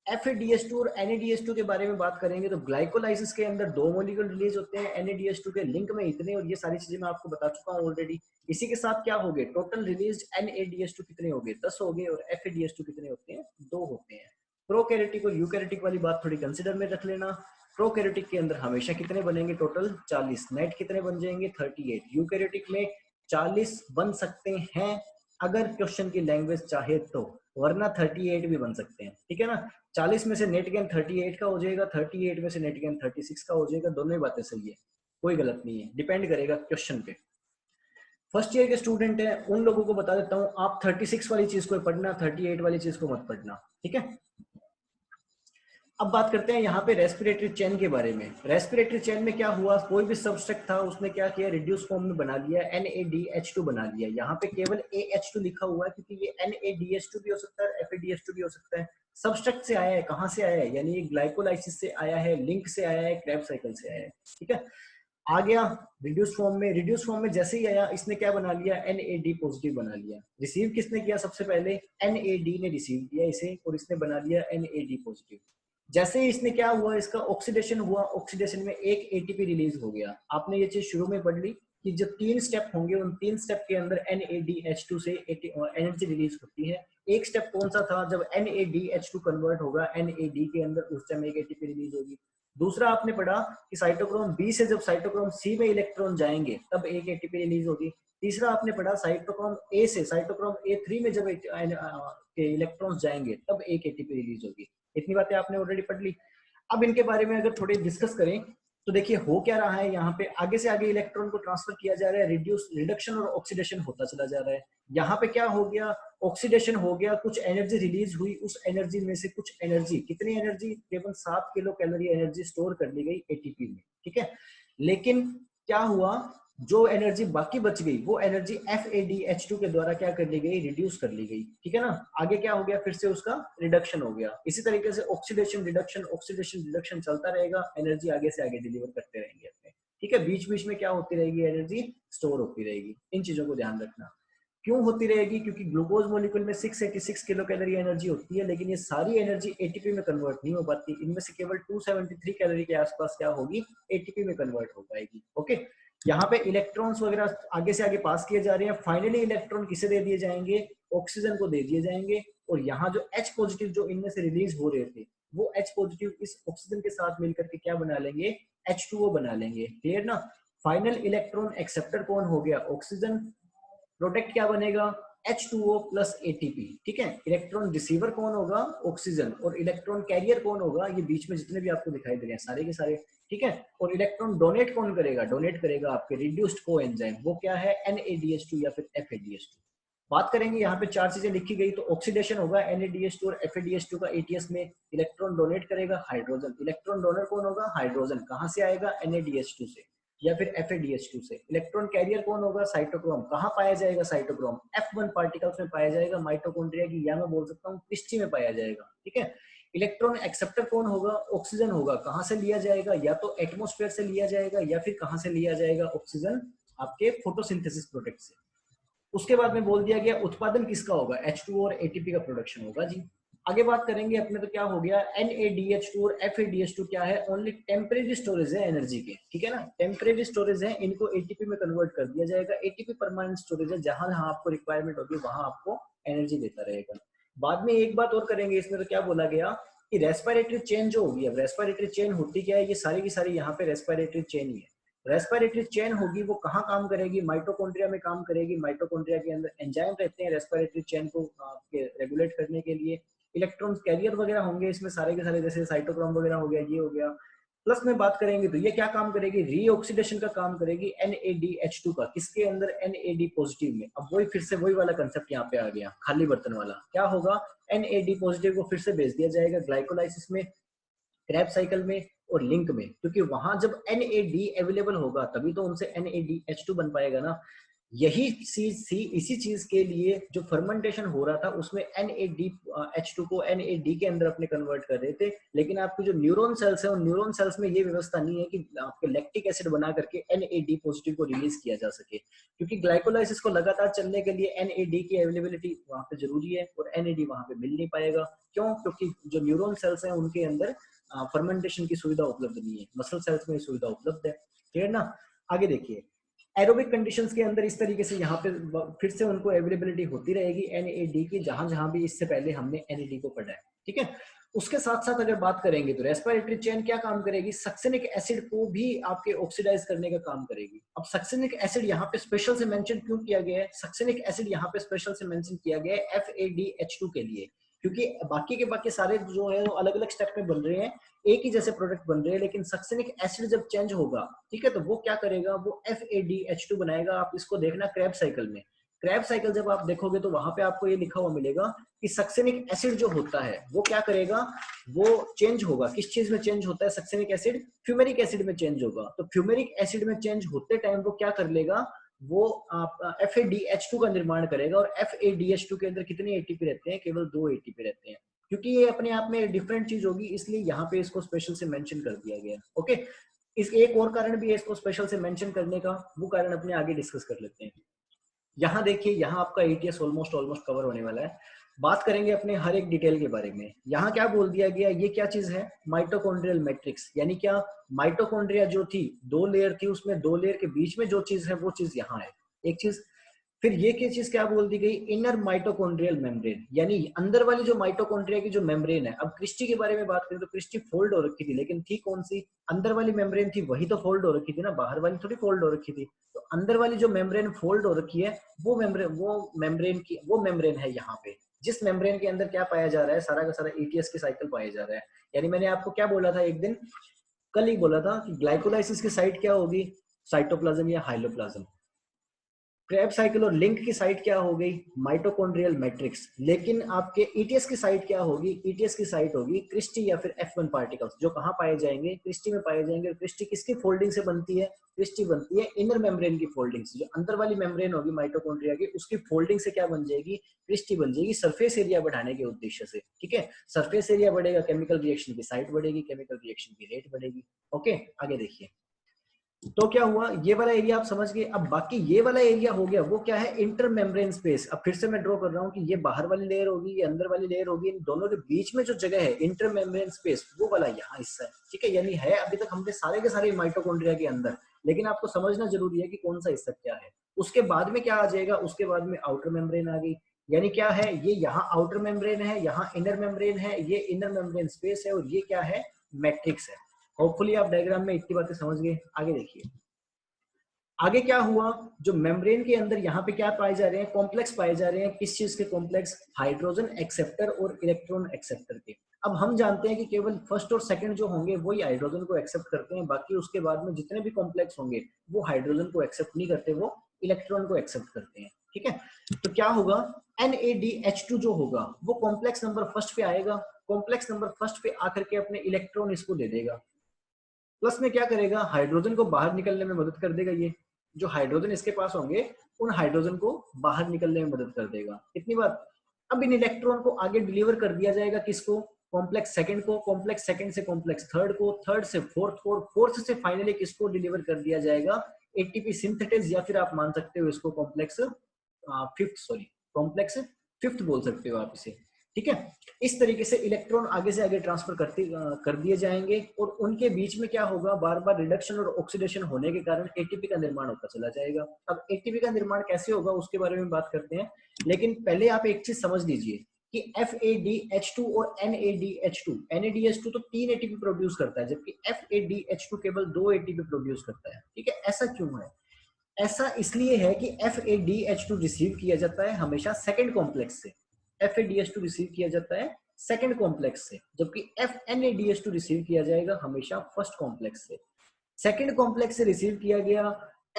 FADH2 और NADH2 के बारे में बात करेंगे तो ग्लाइकोलाइसिस के अंदर 2 मॉलिक्यूल रिलीज होते हैं, NADH2 के लिंक में इतने, और ये सारी चीजें मैं आपको बता चुका हूँ ऑलरेडी। इसी के साथ क्या हो गए, टोटल रिलीज्ड NADH2 कितने हो गए, 10 हो गए, और FADH2 कितने होते हैं, 2 होते हैं। प्रोकैरियोटिक और यूकैरियोटिक वाली बात थोड़ी कंसिडर में रख लेना। प्रोकैरियोटिक के अंदर हमेशा कितने बनेंगे, टोटल 40, नेट कितने बन जाएंगे 38। यूकैरियोटिक में 40 बन सकते हैं अगर क्वेश्चन की लैंग्वेज चाहे तो, वरना 38 भी बन सकते हैं, ठीक है ना। 40 में से नेट गेन 38 का हो जाएगा, 38 में से नेट गेन 36 का हो जाएगा, दोनों ही बातें सही है, कोई गलत नहीं है, डिपेंड करेगा क्वेश्चन पे। फर्स्ट ईयर के स्टूडेंट है उन लोगों को बता देता हूँ, आप 36 वाली चीज को पढ़ना, 38 वाली चीज को मत पढ़ना, ठीक है। अब बात करते हैं यहाँ पे रेस्पिरेटरी चेन के बारे में। रेस्पिरेटरी चेन में क्या हुआ, कोई भी सब्सट्रेक्ट था उसने क्या किया, रिड्यूस फॉर्म में बना लिया, NADH2 बना लिया। यहाँ पे केवल AH2 लिखा हुआ है क्योंकि ये NADH2 भी हो सकता है, FADH2 भी हो सकता है। सब्सट्रेक्ट से आया है, कहाँ से आया है, यानी ग्लाइकोलाइसिस से आया है, लिंक से आया है, क्रेब्स साइकिल से आया है, ठीक है। आ गया रिड्यूस फॉर्म में, रिड्यूस फॉर्म में जैसे ही आया इसने क्या बना लिया, NAD पॉजिटिव बना लिया। रिसीव किसने किया, सबसे पहले NAD ने रिसीव किया इसे, और इसने बना लिया NAD पॉजिटिव। जैसे ही इसने क्या हुआ, इसका ऑक्सीडेशन हुआ, ऑक्सीडेशन में एक ATP रिलीज हो गया। आपने ये चीज शुरू में पढ़ ली कि जो 3 स्टेप होंगे उन 3 स्टेप के अंदर NADH2 से एनर्जी रिलीज होती है। एक स्टेप कौन सा था, जब NADH2 कन्वर्ट होगा NAD के अंदर, उस टाइम एक ATP रिलीज होगी। दूसरा आपने पढ़ा कि साइटोक्रोम बी से जब साइटोक्रोम सी में इलेक्ट्रॉन जाएंगे तब एक एटीपी रिलीज होगी। तीसरा आपने पढ़ा साइटोक्रोम ए से साइटोक्रोम A3 में जब इलेक्ट्रॉन्स जाएंगे तब एक एटीपी रिलीज होगी। इतनी बातें आपने ऑलरेडी पढ़ ली। अब इनके बारे में अगर थोड़ी डिस्कस करें तो देखिए हो क्या रहा है, यहाँ पे आगे से आगे इलेक्ट्रॉन को ट्रांसफर किया जा रहा है, रिडक्शन और ऑक्सीडेशन होता चला जा रहा है। यहाँ पे क्या हो गया, ऑक्सीडेशन हो गया, कुछ एनर्जी रिलीज हुई, उस एनर्जी में से कुछ एनर्जी, कितनी एनर्जी, केवल 7 किलो कैलोरी एनर्जी स्टोर कर ली गई एटीपी में, ठीक है। लेकिन क्या हुआ, जो एनर्जी बाकी बच गई वो एनर्जी FADH2 के द्वारा क्या कर ली गई, रिड्यूस कर ली गई, ठीक है ना। आगे क्या हो गया, फिर से उसका रिडक्शन हो गया। इसी तरीके से ऑक्सीडेशन रिडक्शन चलता रहेगा, एनर्जी आगे से आगे डिलीवर करते रहेंगे अपने, ठीक है। बीच बीच में क्या होती रहेगी, एनर्जी स्टोर होती रहेगी। इन चीजों को ध्यान रखना। क्यों होती रहेगी, क्योंकि ग्लूकोज मॉलिक्यूल में 686 किलो कैलोरी एनर्जी होती है, लेकिन ये सारी एनर्जी एटीपी में कन्वर्ट नहीं हो पाती। इनमें से केवल 273 कैलोरी के आसपास क्या होगी, एटीपी में कन्वर्ट हो पाएगी, ओके। यहाँ पे इलेक्ट्रॉन्स वगैरह आगे से आगे पास किए जा रहे हैं। फाइनली इलेक्ट्रॉन किसे दे दिए जाएंगे, ऑक्सीजन को दे दिए जाएंगे। और यहाँ जो H पॉजिटिव जो इनमें से रिलीज हो रहे थे, वो H पॉजिटिव इस ऑक्सीजन के साथ मिलकर के क्या बना लेंगे, H2O बना लेंगे, क्लियर ना। फाइनल इलेक्ट्रॉन एक्सेप्टर कौन हो गया, ऑक्सीजन। प्रोडक्ट क्या बनेगा, H2O प्लस ATP, ठीक है। इलेक्ट्रॉन रिसीवर कौन होगा, ऑक्सीजन। और इलेक्ट्रॉन कैरियर कौन होगा, ये बीच में जितने भी आपको दिखाई दे रहे हैं सारे के सारे, ठीक है। और इलेक्ट्रॉन डोनेट कौन करेगा, डोनेट करेगा आपके रिड्यूस्ड कोएंजाइम, वो क्या है, NADH2 या फिर FADH2। बात करेंगे, यहाँ पे 4 चीजें लिखी गई। तो ऑक्सीडेशन होगा NADH2 और FADH2 का ATS में। इलेक्ट्रॉन डोनेट करेगा हाइड्रोजन, इलेक्ट्रॉन डोनर कौन होगा, हाइड्रोजन। कहाँ से आएगा, NADH2 से या फिर FADH2 से। इलेक्ट्रॉन कैरियर कौन होगा, साइटोक्रोम। कहाँ पाया जाएगा साइटोक्रोम, F1 पार्टिकल्स में पाया जाएगा, माइटोकॉन्ड्रिया की, या मैं बोल सकता हूँ क्रिस्टी में पाया जाएगा, ठीक है। इलेक्ट्रॉन एक्सेप्टर कौन होगा, ऑक्सीजन होगा। कहाँ से लिया जाएगा, या तो एटमॉस्फेयर से लिया जाएगा, या फिर कहाँ से लिया जाएगा ऑक्सीजन, आपके फोटोसिंथेसिस प्रोडक्ट से। उसके बाद में बोल दिया गया उत्पादन किसका होगा, H2O और ATP का प्रोडक्शन होगा जी। आगे बात करेंगे अपने, तो क्या हो गया, NADH2 और FADH2 क्या है, ओनली टेम्परेरी स्टोरेज है एनर्जी के, ठीक है ना। टेम्परेरी स्टोरेज है, इनको ATP में कन्वर्ट कर दिया जाएगा। ATP परमानेंट स्टोरेज है, जहां जहां आपको रिक्वायरमेंट होगी वहां आपको एनर्जी देता रहेगा। बाद में एक बात और करेंगे इसमें, तो क्या बोला गया कि रेस्पिरेटरी चेन जो होगी, अब रेस्पिरेटरी चेन होती क्या है, ये सारी की सारी यहाँ पे रेस्पिरेटरी चेन ही है। रेस्पिरेटरी चेन होगी, वो कहाँ काम करेगी, माइटोकॉन्ड्रिया में काम करेगी। माइटोकॉन्ड्रिया के अंदर एंजाइम रहते हैं रेस्पिरेटरी चेन को रेगुलेट करने के लिए। इलेक्ट्रॉन कैरियर वगैरह होंगे इसमें सारे के सारे, जैसे साइटोक्रोम वगैरह हो गया, ये हो गया। प्लस में बात करेंगे तो ये क्या काम करेगी, रीऑक्सीडेशन का काम करेगी NADH2 का। किसके अंदर, NAD पॉजिटिव में। अब वही फिर से वही वाला कंसेप्ट यहाँ पे आ गया, खाली बर्तन वाला। क्या होगा, NAD पॉजिटिव को फिर से भेज दिया जाएगा ग्लाइकोलाइसिस में, क्रैब साइकिल में और लिंक में। क्योंकि वहां जब NAD अवेलेबल होगा तभी तो उनसे NADH2 बन पाएगा ना। यही चीज थी, इसी चीज के लिए जो फर्मेंटेशन हो रहा था उसमें NADH2 को NAD के अंदर अपने कन्वर्ट कर रहे थे। लेकिन आपके जो न्यूरॉन सेल्स है, उन न्यूरॉन सेल्स में ये व्यवस्था नहीं है कि आपके लैक्टिक एसिड बना करके NAD पॉजिटिव को रिलीज किया जा सके। क्योंकि ग्लाइकोलाइसिस को लगातार चलने के लिए NAD की अवेलेबिलिटी वहां पे जरूरी है, और NAD वहां पे मिल नहीं पाएगा। क्यों, क्योंकि जो न्यूरॉन सेल्स है उनके अंदर फर्मेंटेशन की सुविधा उपलब्ध नहीं है, मसल सेल्स में सुविधा उपलब्ध है, क्लियर ना। आगे देखिए, एरोबिक कंडीशंस के अंदर इस तरीके से यहाँ पे फिर से उनको अवेलेबिलिटी होती रहेगी NAD की, जहां जहां भी इससे पहले हमने NAD को पढ़ा है, ठीक है। उसके साथ साथ अगर बात करेंगे तो रेस्पिरेटरी चेन क्या काम करेगी, सक्सेनिक एसिड को भी आपके ऑक्सीडाइज करने का काम करेगी। अब सक्सेनिक एसिड यहाँ पे स्पेशल से मेंशन क्यों किया गया है, सक्सेनिक एसिड यहाँ पे स्पेशल से मेंशन किया गया है FADH2 के लिए, क्योंकि बाकी के बाकी सारे जो है वो अलग अलग स्टेप में बन रहे हैं, एक ही जैसे प्रोडक्ट बन रहे हैं। लेकिन सक्सेनिक एसिड जब चेंज होगा, ठीक है, तो वो क्या करेगा, वो FADH2 बनाएगा। आप इसको देखना क्रैब साइकिल में, क्रैब साइकिल जब आप देखोगे तो वहां पे आपको ये लिखा हुआ मिलेगा कि सक्सेनिक एसिड जो होता है वो क्या करेगा, वो चेंज होगा। किस चीज में चेंज होता है सक्सेनिक एसिड, फ्यूमेरिक एसिड में चेंज होगा। तो फ्यूमेरिक एसिड में चेंज होते टाइम वो क्या कर लेगा, वो FADH2 का निर्माण करेगा। और FADH2 के अंदर कितने ATP रहते हैं, केवल 2 ATP रहते हैं। क्योंकि ये अपने आप में डिफरेंट चीज होगी, इसलिए यहाँ पे इसको स्पेशल से मेंशन कर दिया गया, ओके। इस एक और कारण भी है इसको स्पेशल से मेंशन करने का, वो कारण अपने आगे डिस्कस कर लेते हैं। यहाँ देखिए, यहाँ आपका ATS ऑलमोस्ट ऑलमोस्ट कवर होने वाला है। बात करेंगे अपने हर एक डिटेल के बारे में। यहाँ क्या बोल दिया गया, ये क्या चीज है, माइटोकॉन्ड्रियल मैट्रिक्स। यानी क्या, माइटोकॉन्ड्रिया जो थी 2 लेयर थी, उसमें 2 लेयर के बीच में जो चीज है वो चीज यहाँ है, एक चीज। फिर ये क्या चीज क्या बोल दी गई, इनर माइटोकॉन्ड्रियल मेम्ब्रेन, यानी अंदर वाली जो माइटोकॉन्ड्रिया की जो मेम्ब्रेन है। अब क्रिस्टी के बारे में बात करें तो क्रिस्टी फोल्ड हो रखी थी, लेकिन थी कौन सी, अंदर वाली मेम्ब्रेन थी, वही तो फोल्ड हो रखी थी ना, बाहर वाली थोड़ी फोल्ड हो रखी थी। तो अंदर वाली जो मेम्ब्रेन फोल्ड हो रखी है, वो मेम्ब्रेन है यहाँ पे। जिस मेम्ब्रेन के अंदर क्या पाया जा रहा है, सारा का सारा ETS की साइकिल पाया जा रहा है। यानी मैंने आपको क्या बोला था एक दिन, कल ही बोला था कि ग्लाइकोलाइसिस की साइट क्या होगी, साइटोप्लाज्म या हाइलोप्लाज्म। क्रेब्स साइकिल और लिंक की साइट क्या हो गई, माइटोकॉन्ड्रियल मैट्रिक्स। लेकिन आपके ईटीएस की साइट क्या होगी, ईटीएस की साइट होगी क्रिस्टी या फिर F1 पार्टिकल्स, जो कहाँ पाए जाएंगे, क्रिस्टी में पाए जाएंगे। क्रिस्टी किसकी फोल्डिंग से बनती है, क्रिस्टी बनती है इनर मेम्ब्रेन की फोल्डिंग से। जो अंदर वाली मेम्ब्रेन होगी माइटोकॉन्ड्रिया की, उसकी फोल्डिंग से क्या बन जाएगी, क्रिस्टी बन जाएगी, सरफेस एरिया बढ़ाने के उद्देश्य से। ठीक है, सरफेस एरिया बढ़ेगा, केमिकल रिएक्शन की साइट बढ़ेगी, केमिकल रिएक्शन की रेट बढ़ेगी। ओके, आगे देखिए। तो क्या हुआ, ये वाला एरिया आप समझ गए। अब बाकी ये वाला एरिया हो गया, वो क्या है, इंटर मेम्ब्रेन स्पेस। अब फिर से मैं ड्रॉ कर रहा हूँ कि ये बाहर वाली लेयर होगी, ये अंदर वाली लेयर होगी, इन दोनों के बीच में जो जगह है इंटर मेम्ब्रेन स्पेस, वो वाला यहाँ हिस्सा है। ठीक है, यानी है अभी तक हमने सारे के सारे माइटोकॉन्ड्रिया के अंदर, लेकिन आपको समझना जरूरी है कि कौन सा हिस्सा क्या है। उसके बाद में क्या आ जाएगा, उसके बाद में आउटर मेम्ब्रेन आ गई। यानी क्या है, ये यहाँ आउटर मेम्ब्रेन है, यहाँ इनर मेम्ब्रेन है, ये इनर मेम्ब्रेन स्पेस है, और ये क्या है, मैट्रिक्स है। होपफुली आप डायग्राम में इतनी बातें समझ गए। आगे देखिए, आगे क्या हुआ, जो मेम्ब्रेन के अंदर यहाँ पे क्या पाए जा रहे हैं, कॉम्प्लेक्स पाए जा रहे हैं। किस चीज के कॉम्प्लेक्स, हाइड्रोजन एक्सेप्टर और इलेक्ट्रॉन एक्सेप्टर के। अब हम जानते हैं कि केवल फर्स्ट और सेकंड जो होंगे वही हाइड्रोजन को एक्सेप्ट करते हैं, बाकी उसके बाद में जितने भी कॉम्प्लेक्स होंगे वो हाइड्रोजन को एक्सेप्ट नहीं करते, वो इलेक्ट्रॉन को एक्सेप्ट करते हैं। ठीक है, तो क्या होगा, NADH2 जो होगा वो कॉम्प्लेक्स नंबर फर्स्ट पे आएगा, कॉम्प्लेक्स नंबर फर्स्ट पे आकर के अपने इलेक्ट्रॉन इसको दे देगा। प्लस में क्या करेगा, हाइड्रोजन को बाहर निकलने में मदद कर देगा। ये जो हाइड्रोजन इसके पास होंगे उन हाइड्रोजन को बाहर निकलने में मदद कर देगा। इतनी बात। अब इन इलेक्ट्रॉन को आगे डिलीवर कर दिया जाएगा किसको, कॉम्प्लेक्स सेकंड को, कॉम्प्लेक्स सेकंड से कॉम्प्लेक्स थर्ड को, थर्ड से फोर्थ को, फोर्थ से फाइनली किसको डिलीवर कर दिया जाएगा, एटीपी सिंथेटेज, या फिर आप मान सकते हो इसको complex fifth, sorry complex fifth बोल सकते हो आप इसे। ठीक है, इस तरीके से इलेक्ट्रॉन आगे से आगे ट्रांसफर कर दिए जाएंगे, और उनके बीच में क्या होगा, बार बार रिडक्शन और ऑक्सीडेशन होने के कारण एटीपी का निर्माण होता चला जाएगा। अब एटीपी का निर्माण कैसे होगा उसके बारे में बात करते हैं, लेकिन पहले आप एक चीज समझ लीजिए कि FADH2 और NADH2 तो 3 एटीपी प्रोड्यूस करता है, जबकि FADH2 केवल 2 एटीपी प्रोड्यूस करता है। ठीक है, ऐसा क्यों है, ऐसा इसलिए है कि FADH2 रिसीव किया जाता है हमेशा सेकंड कॉम्प्लेक्स से, FADH2 रिसीव किया जाता है सेकंड कॉम्प्लेक्स से, जबकि FNADH2 रिसीव किया जाएगा हमेशा फर्स्ट कॉम्प्लेक्स से। सेकंड कॉम्प्लेक्स से रिसीव किया गया,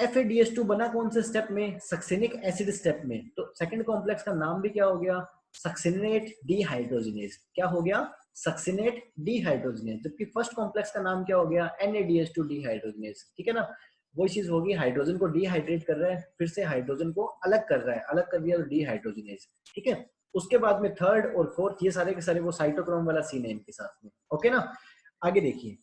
FADH2 बना कौन से स्टेप में, सक्सिनिक एसिड स्टेप में। तो सेकंड कॉम्प्लेक्स का नाम भी क्या हो गया, सक्सिनेट डीहाइड्रोजिनेज। क्या हो गया, सक्सिनेट डीहाइड्रोजिनेज। जबकि फर्स्ट कॉम्प्लेक्स का नाम क्या हो गया, NADH2 डीहाइड्रोजिनेज। ठीक है ना, वही चीज होगी, हाइड्रोजन को डिहाइड्रेट कर रहा है, फिर से हाइड्रोजन को अलग कर रहा है, अलग कर दिया तो डीहाइड्रोजिनेज। ठीक है, उसके बाद में थर्ड और फोर्थ ये सारे के सारे वो साइटोक्रोम वाला सीन है इनके साथ में। ओके ना, आगे देखिए,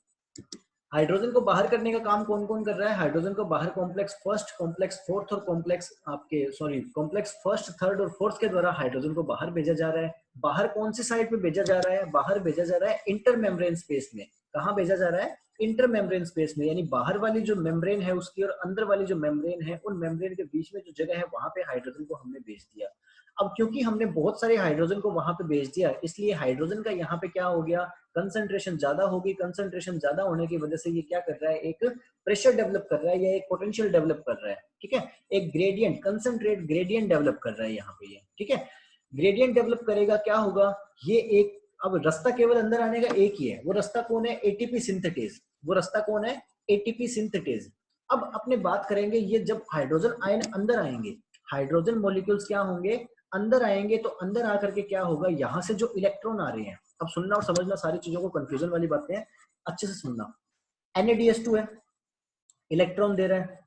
हाइड्रोजन को बाहर करने का काम कौन कौन कर रहा है, हाइड्रोजन को बाहर कॉम्प्लेक्स फर्स्ट, कॉम्प्लेक्स फोर्थ और कॉम्प्लेक्स आपके सॉरी कॉम्प्लेक्स फर्स्ट, थर्ड और फोर्थ के द्वारा हाइड्रोजन को बाहर भेजा जा रहा है। बाहर कौन सी साइड पे भेजा जा रहा है, बाहर भेजा जा रहा है इंटर मेम्ब्रेन स्पेस में। कहाँ भेजा जा रहा है, इंटर मेम्ब्रेन स्पेस में, यानी बाहर वाली जो मेम्ब्रेन है उसकी और अंदर वाली जो मेम्ब्रेन है, उन मेम्ब्रेन के बीच में जो जगह है वहां पे हाइड्रोजन को हमने भेज दिया। अब क्योंकि हमने बहुत सारे हाइड्रोजन को वहां पे भेज दिया, इसलिए हाइड्रोजन का यहाँ पे क्या हो गया, कंसंट्रेशन ज्यादा होगी। कंसंट्रेशन ज्यादा होने की वजह से ये क्या कर रहा है, एक प्रेशर डेवलप कर रहा है या एक पोटेंशियल डेवलप कर रहा है। ठीक है, एक ग्रेडियंट, कंसंट्रेट ग्रेडियंट डेवलप कर रहा है यहाँ पे ये। ठीक है, ग्रेडियंट डेवलप करेगा, क्या होगा, ये एक, अब रास्ता केवल अंदर आने का एक ही है, वो रास्ता कौन है, एटीपी सिंथेटेज। वो रास्ता कौन है, एटीपी सिंथेटेज। अब अपने बात करेंगे, ये जब हाइड्रोजन आयन अंदर आएंगे, हाइड्रोजन मॉलिक्यूल्स क्या होंगे, अंदर आएंगे, तो अंदर आकर के क्या होगा, यहाँ से जो इलेक्ट्रॉन आ रहे हैं, अब सुनना और समझना, सारी चीजों को, कंफ्यूजन वाली बातें हैं अच्छे से सुनना। NADH2 है, इलेक्ट्रॉन दे रहा है,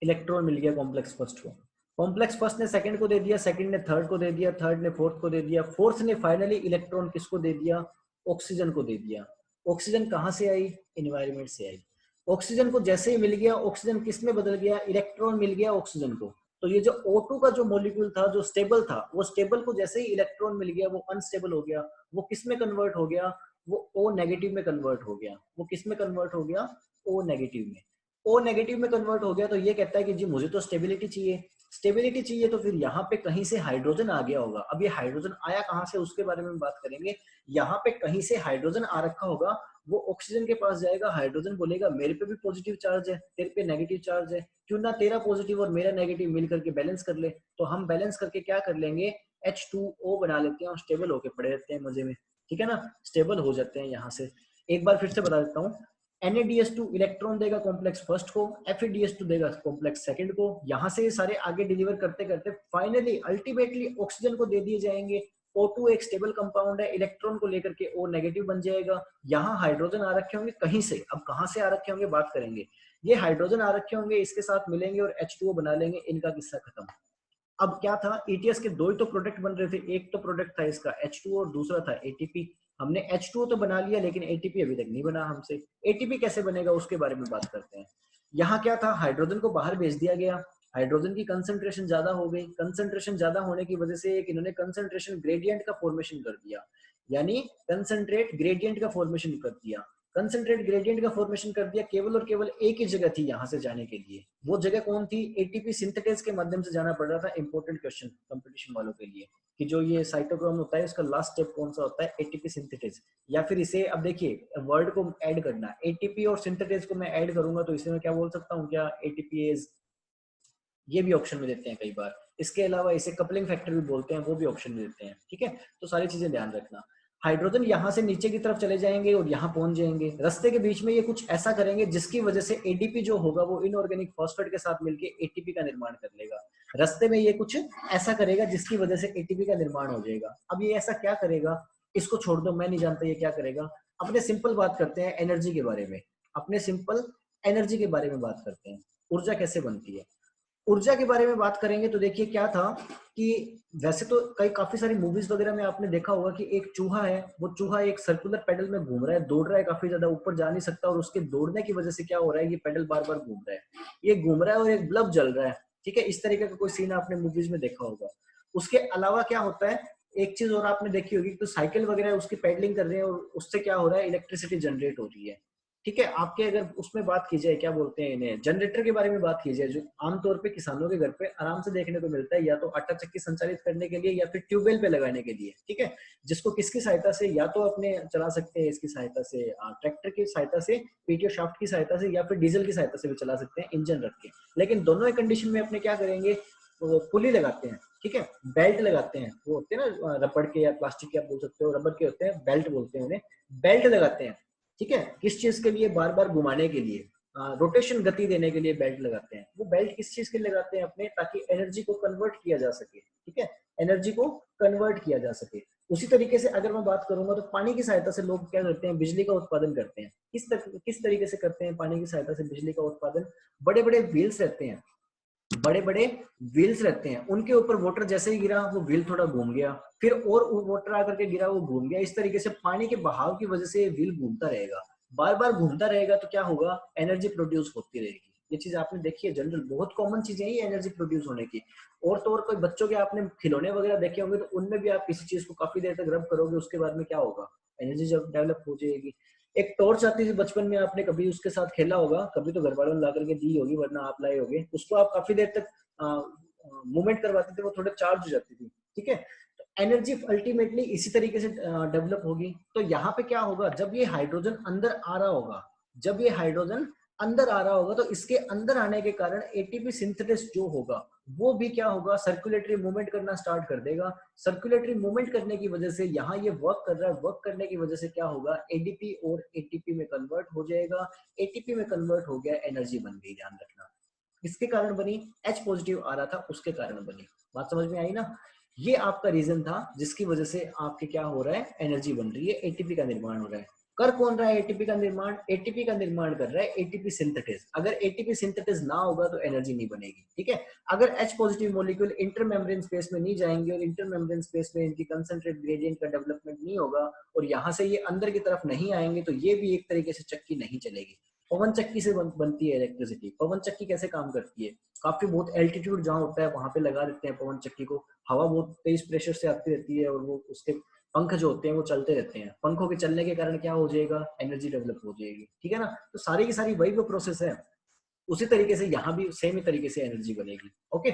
इलेक्ट्रॉन मिल गया कॉम्प्लेक्स फर्स्ट को, कॉम्प्लेक्स फर्स्ट ने सेकंड को दे दिया, सेकंड ने थर्ड को दे दिया, थर्ड ने फोर्थ को दे दिया, फोर्थ ने फाइनली इलेक्ट्रॉन किसको दे दिया, ऑक्सीजन को दे दिया। ऑक्सीजन कहाँ से आई, इन्वायरमेंट से आई। ऑक्सीजन को जैसे ही मिल गया, ऑक्सीजन किस में बदल गया, इलेक्ट्रॉन मिल गया ऑक्सीजन को। तो ये जो O2 का जो मॉलिक्यूल था, जो स्टेबल था, वो स्टेबल को जैसे ही इलेक्ट्रॉन मिल गया वो अनस्टेबल हो गया। वो किस में कन्वर्ट हो गया, वो O नेगेटिव में कन्वर्ट हो गया। वो किस में कन्वर्ट हो गया, O नेगेटिव में। O नेगेटिव में कन्वर्ट हो गया, तो ये कहता है कि जी मुझे तो स्टेबिलिटी चाहिए, स्टेबिलिटी चाहिए, तो फिर यहाँ पे कहीं से हाइड्रोजन आ गया होगा। अब ये हाइड्रोजन आया कहाँ से उसके बारे में बात करेंगे। यहाँ पे कहीं से हाइड्रोजन आ रखा होगा, वो ऑक्सीजन के पास जाएगा, हाइड्रोजन बोलेगा मेरे पे भी पॉजिटिव चार्ज है, तेरे पे नेगेटिव चार्ज है, क्यों ना तेरा पॉजिटिव और मेरा नेगेटिव मिल करके बैलेंस कर ले। तो हम बैलेंस करके क्या कर लेंगे, H2O बना लेते हैं और स्टेबल होके पड़े रहते हैं मजे में। ठीक है ना, स्टेबल हो जाते हैं। यहाँ से एक बार फिर से बता देता हूँ, NADH2 इलेक्ट्रॉन देगा कॉम्प्लेक्स फर्स्ट को, FeDH2 देगा कॉम्प्लेक्स सेकंड को। यहाँ से ये सारे आगे डिलीवर करते करते फाइनली अल्टीमेटली ऑक्सीजन को दे दिए जाएंगे। O2 एक स्टेबल कंपाउंड है, इलेक्ट्रॉन को लेकर के O नेगेटिव बन जाएगा। यहाँ हाइड्रोजन आ रखे होंगे कहीं से, अब कहाँ से आ रखे होंगे बात करेंगे। ये हाइड्रोजन आ रखे होंगे, इसके साथ मिलेंगे और H2O बना लेंगे, इनका किस्सा खत्म। अब क्या था, ETS के दो ही तो प्रोडक्ट बन रहे थे, एक तो प्रोडक्ट था इसका H2O और दूसरा था ATP। हमने H2O तो बना लिया लेकिन ATP अभी तक नहीं बना हमसे। ATP कैसे बनेगा उसके बारे में बात करते हैं। यहाँ क्या था, हाइड्रोजन को बाहर भेज दिया गया, हाइड्रोजन की कंसंट्रेशन ज्यादा हो गई, कंसंट्रेशन ज्यादा होने की वजह से एक इन्होंने कंसंट्रेशन ग्रेडियंट का फॉर्मेशन कर दिया, यानी कंसंट्रेट ग्रेडियंट का फॉर्मेशन कर दिया। कंसंट्रेट ग्रेडियंट का फॉर्मेशन कर दिया, केवल और केवल एक ही जगह थी यहाँ से जाने के लिए। वो जगह कौन थी, एटीपी सिंथेटेज के माध्यम से जाना पड़ रहा था। इंपॉर्टेंट क्वेश्चन कंपटीशन वालों के लिए कि जो ये साइटोक्रोम होता है उसका लास्ट स्टेप कौन सा होता है, एटीपी सिंथेटेज। या फिर इसे अब देखिए वर्ड को ऐड करना, एटीपी और सिंथेटेज को मैं ऐड करूंगा तो इसे मैं क्या बोल सकता हूँ, क्या एटीपीएज, ये भी ऑप्शन में देते हैं कई बार। इसके अलावा इसे कपलिंग फैक्टर भी बोलते हैं, वो भी ऑप्शन में देते हैं। ठीक है, तो सारी चीजें ध्यान रखना। हाइड्रोजन यहाँ से नीचे की तरफ चले जाएंगे और यहाँ पहुंच जाएंगे। रास्ते के बीच में ये कुछ ऐसा करेंगे जिसकी वजह से एडीपी जो होगा वो इनऑर्गेनिक फॉस्फेट के साथ मिलकर एटीपी का निर्माण कर लेगा। रास्ते में ये कुछ ऐसा करेगा जिसकी वजह से एटीपी का निर्माण हो जाएगा। अब ये ऐसा क्या करेगा, इसको छोड़ दो, मैं नहीं जानता ये क्या करेगा। अपने सिंपल बात करते हैं एनर्जी के बारे में, अपने सिंपल एनर्जी के बारे में बात करते हैं, ऊर्जा कैसे बनती है। ऊर्जा के बारे में बात करेंगे तो देखिए क्या था कि वैसे तो काफी सारी मूवीज वगैरह में आपने देखा होगा कि एक चूहा है, वो चूहा एक सर्कुलर पेडल में घूम रहा है, दौड़ रहा है, काफी ज्यादा ऊपर जा नहीं सकता और उसके दौड़ने की वजह से क्या हो रहा है, ये पेडल बार बार घूम रहा है, ये घूम रहा है और एक बल्ब जल रहा है। ठीक है, इस तरीके का कोई सीन आपने मूवीज में देखा होगा। उसके अलावा क्या होता है, एक चीज और आपने देखी होगी, तो साइकिल वगैरह उसकी पेडलिंग कर रहे हैं और उससे क्या हो रहा है, इलेक्ट्रिसिटी जनरेट हो रही है। ठीक है, आपके अगर उसमें बात की जाए, क्या बोलते हैं इन्हें, जनरेटर के बारे में बात की जाए, जो आमतौर पे किसानों के घर पे आराम से देखने को मिलता है, या तो आटा चक्की संचालित करने के लिए या फिर ट्यूबवेल पे लगाने के लिए। ठीक है, जिसको किसकी सहायता से, या तो अपने चला सकते हैं इसकी सहायता से, ट्रैक्टर की सहायता से, पीटीओ शाफ्ट की सहायता से, या फिर डीजल की सहायता से भी चला सकते हैं इंजन रख के। लेकिन दोनों ही कंडीशन में अपने क्या करेंगे, तो पुली लगाते हैं। ठीक है, बेल्ट लगाते हैं, वो होते हैं ना रबड़ के या प्लास्टिक के, आप बोल सकते हो रबड़ के होते हैं, बेल्ट बोलते हैं उन्हें, बेल्ट लगाते हैं। ठीक है, किस चीज के लिए, बार बार घुमाने के लिए, रोटेशन गति देने के लिए बेल्ट लगाते हैं। वो बेल्ट किस चीज के लिए लगाते हैं अपने, ताकि एनर्जी को कन्वर्ट किया जा सके। ठीक है, एनर्जी को कन्वर्ट किया जा सके। उसी तरीके से अगर मैं बात करूंगा तो पानी की सहायता से लोग क्या करते हैं, बिजली का उत्पादन करते हैं। किस तरीके से करते हैं पानी की सहायता से बिजली का उत्पादन, बड़े बड़े व्हील्स रहते हैं, बड़े बड़े व्हील्स रहते हैं, उनके ऊपर वाटर जैसे ही गिरा वो व्हील थोड़ा घूम गया, फिर और वाटर आकर के गिरा वो घूम गया। इस तरीके से पानी के बहाव की वजह से व्हील घूमता रहेगा, बार बार घूमता रहेगा, तो क्या होगा, एनर्जी प्रोड्यूस होती रहेगी। ये चीज आपने देखी है, जनरल बहुत कॉमन चीजें ही एनर्जी प्रोड्यूस होने की। और तो और कोई बच्चों के आपने खिलौने वगैरह देखे होंगे, तो उनमें भी आप किसी चीज को काफी देर तक रब करोगे, उसके बाद में क्या होगा, एनर्जी जब डेवलप हो जाएगी। एक टॉर्च आती थी बचपन में, आपने कभी उसके साथ खेला होगा, कभी तो घर वालों ने ला करके दी होगी, वरना आप लाए होगे, उसको आप काफी देर तक मूवमेंट करवाते थे, वो थोड़े चार्ज हो जाती थी। ठीक है, तो एनर्जी अल्टीमेटली इसी तरीके से डेवलप होगी। तो यहाँ पे क्या होगा, जब ये हाइड्रोजन अंदर आ रहा होगा, जब ये हाइड्रोजन अंदर आ रहा होगा, तो इसके अंदर आने के कारण एटीपी सिंथेसिस जो होगा वो भी क्या होगा, सर्कुलेटरी मूवमेंट करना स्टार्ट कर देगा। सर्कुलेटरी मूवमेंट करने की वजह से यहाँ ये वर्क कर रहा है, वर्क करने की वजह से क्या होगा, एडीपी और एटीपी में कन्वर्ट हो जाएगा। एटीपी में कन्वर्ट हो गया, एनर्जी बन गई। ध्यान रखना, किसके कारण बनी, H पॉजिटिव आ रहा था उसके कारण बनी। बात समझ में आई ना, ये आपका रीजन था जिसकी वजह से आपके क्या हो रहा है, एनर्जी बन रही है, एटीपी का निर्माण हो रहा है। कर कौन रहा है एटीपी का निर्माण, एटीपी का निर्माण कर रहा है एटीपी सिंथेटेज। अगर एटीपी सिंथेटेज ना होगा तो एनर्जी नहीं बनेगी। ठीक है, अगर H positive molecule intermembrane space में नहीं जाएंगे और इंटरमेम्ब्रेन स्पेस में इनकी कंसंट्रेट ग्रेडियंट का डेवलपमेंट नहीं होगा और यहाँ से ये अंदर की तरफ नहीं आएंगे, तो ये भी एक तरीके से चक्की नहीं चलेगी। पवन चक्की से बनती है इलेक्ट्रिसिटी। पवन चक्की कैसे काम करती है, काफी बहुत एल्टीट्यूड जहाँ होता है वहां पे लगा देते हैं पवन चक्की को, हवा बहुत तेज प्रेशर से आती रहती है और वो उसके पंख जो होते हैं वो चलते रहते हैं, पंखों के चलने के कारण क्या हो जाएगा, एनर्जी डेवलप हो जाएगी। ठीक है ना, तो सारी की सारी वही वो प्रोसेस है। उसी तरीके से यहाँ भी सेम ही तरीके से एनर्जी बनेगी। ओके,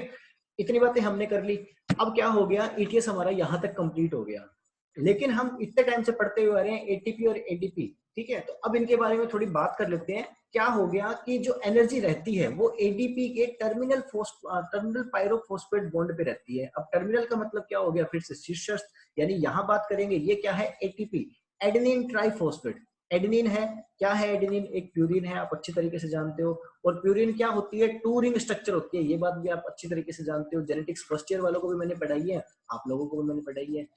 इतनी बातें हमने कर ली। अब क्या हो गया, ईटीएस हमारा यहाँ तक कंप्लीट हो गया, लेकिन हम इतने टाइम से पढ़ते हुए आ रहे हैं एटीपी और एडीपी। ठीक है, तो अब इनके बारे में थोड़ी बात कर लेते हैं। क्या हो गया कि जो एनर्जी रहती है वो एडीपी के टर्मिनल पायरोफॉस्फेट बॉन्ड पे रहती है। अब टर्मिनल का मतलब क्या हो गया, फिर से शीर्षस्थ, यानी यहाँ बात करेंगे ये क्या है, एटीपी, एडेनिन ट्राइफॉस्फेट। एडेनिन है, क्या है एडेनिन? एक प्यूरिन है, आप अच्छी तरीके से जानते हो। और प्यूरिन क्या होती है? टू रिंग स्ट्रक्चर होती है, ये बात भी आप अच्छी तरीके से जानते हो, जेनेटिक्स फर्स्ट ईयर वालों को भी मैंने पढ़ाई है, आप लोगों को भी मैंने पढ़ाई है।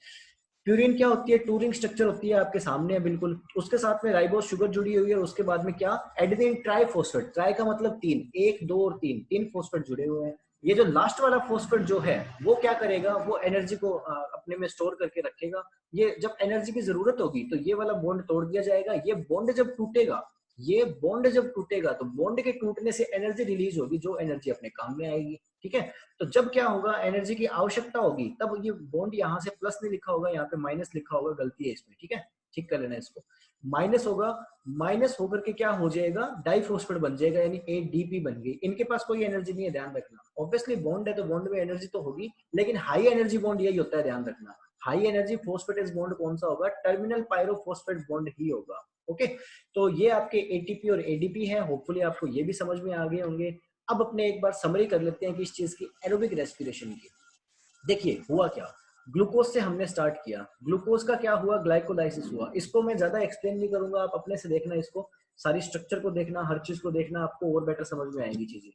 प्यूरिन क्या होती है? टू रिंग स्ट्रक्चर होती है, आपके सामने है बिल्कुल। उसके साथ में राइबोस शुगर जुड़ी हुई है, और उसके बाद में क्या? एडेनिन ट्राइफॉस्फेट, ट्राई का मतलब तीन, एक दो और तीन, तीन फॉस्फेट जुड़े हुए हैं। ये जो लास्ट वाला फॉस्फेट जो है वो क्या करेगा? वो एनर्जी को अपने में स्टोर करके रखेगा। ये जब एनर्जी की जरूरत होगी तो ये वाला बॉन्ड तोड़ दिया जाएगा। ये बॉन्ड जब टूटेगा, ये बॉन्ड जब टूटेगा तो बॉन्ड के टूटने से एनर्जी रिलीज होगी, जो एनर्जी अपने काम में आएगी। ठीक है, तो जब क्या होगा? एनर्जी की आवश्यकता होगी, तब ये बॉन्ड यहाँ से प्लस नहीं लिखा होगा, यहाँ पे माइनस लिखा होगा, गलती है इसमें। ठीक है, ठीक कर लेना इसको। माइनस होगा, माइनस होकर के क्या हो जाएगा? डाइफॉस्फेट बन जाएगा, यानी एडीपी बन गई। इनके पास कोई एनर्जी नहीं है, ध्यान रखना। ऑब्वियसली बॉन्ड है तो बॉन्ड में एनर्जी तो होगी, लेकिन हाई एनर्जी बॉन्ड यही होता है, ध्यान रखना। हाई एनर्जी फोस्फेटेस बॉन्ड कौन सा होगा? टर्मिनल पायरोफॉस्फेट बॉन्ड ही होगा। ओके, तो ये आपके एटीपी और एडीपी है। होपफुली आपको ये भी समझ में आ गए होंगे। अब अपने एक बार समरी कर लेते हैं कि इस चीज की, एरोबिक रेस्पिरेशन की। देखिए हुआ क्या, ग्लूकोज से हमने स्टार्ट किया, ग्लूकोज का क्या हुआ? ग्लाइकोलाइसिस हुआ। इसको मैं ज्यादा एक्सप्लेन नहीं करूंगा, आप अपने से देखना, इसको सारी स्ट्रक्चर को देखना, हर चीज को देखना, आपको और बेटर समझ में आएगी चीजें।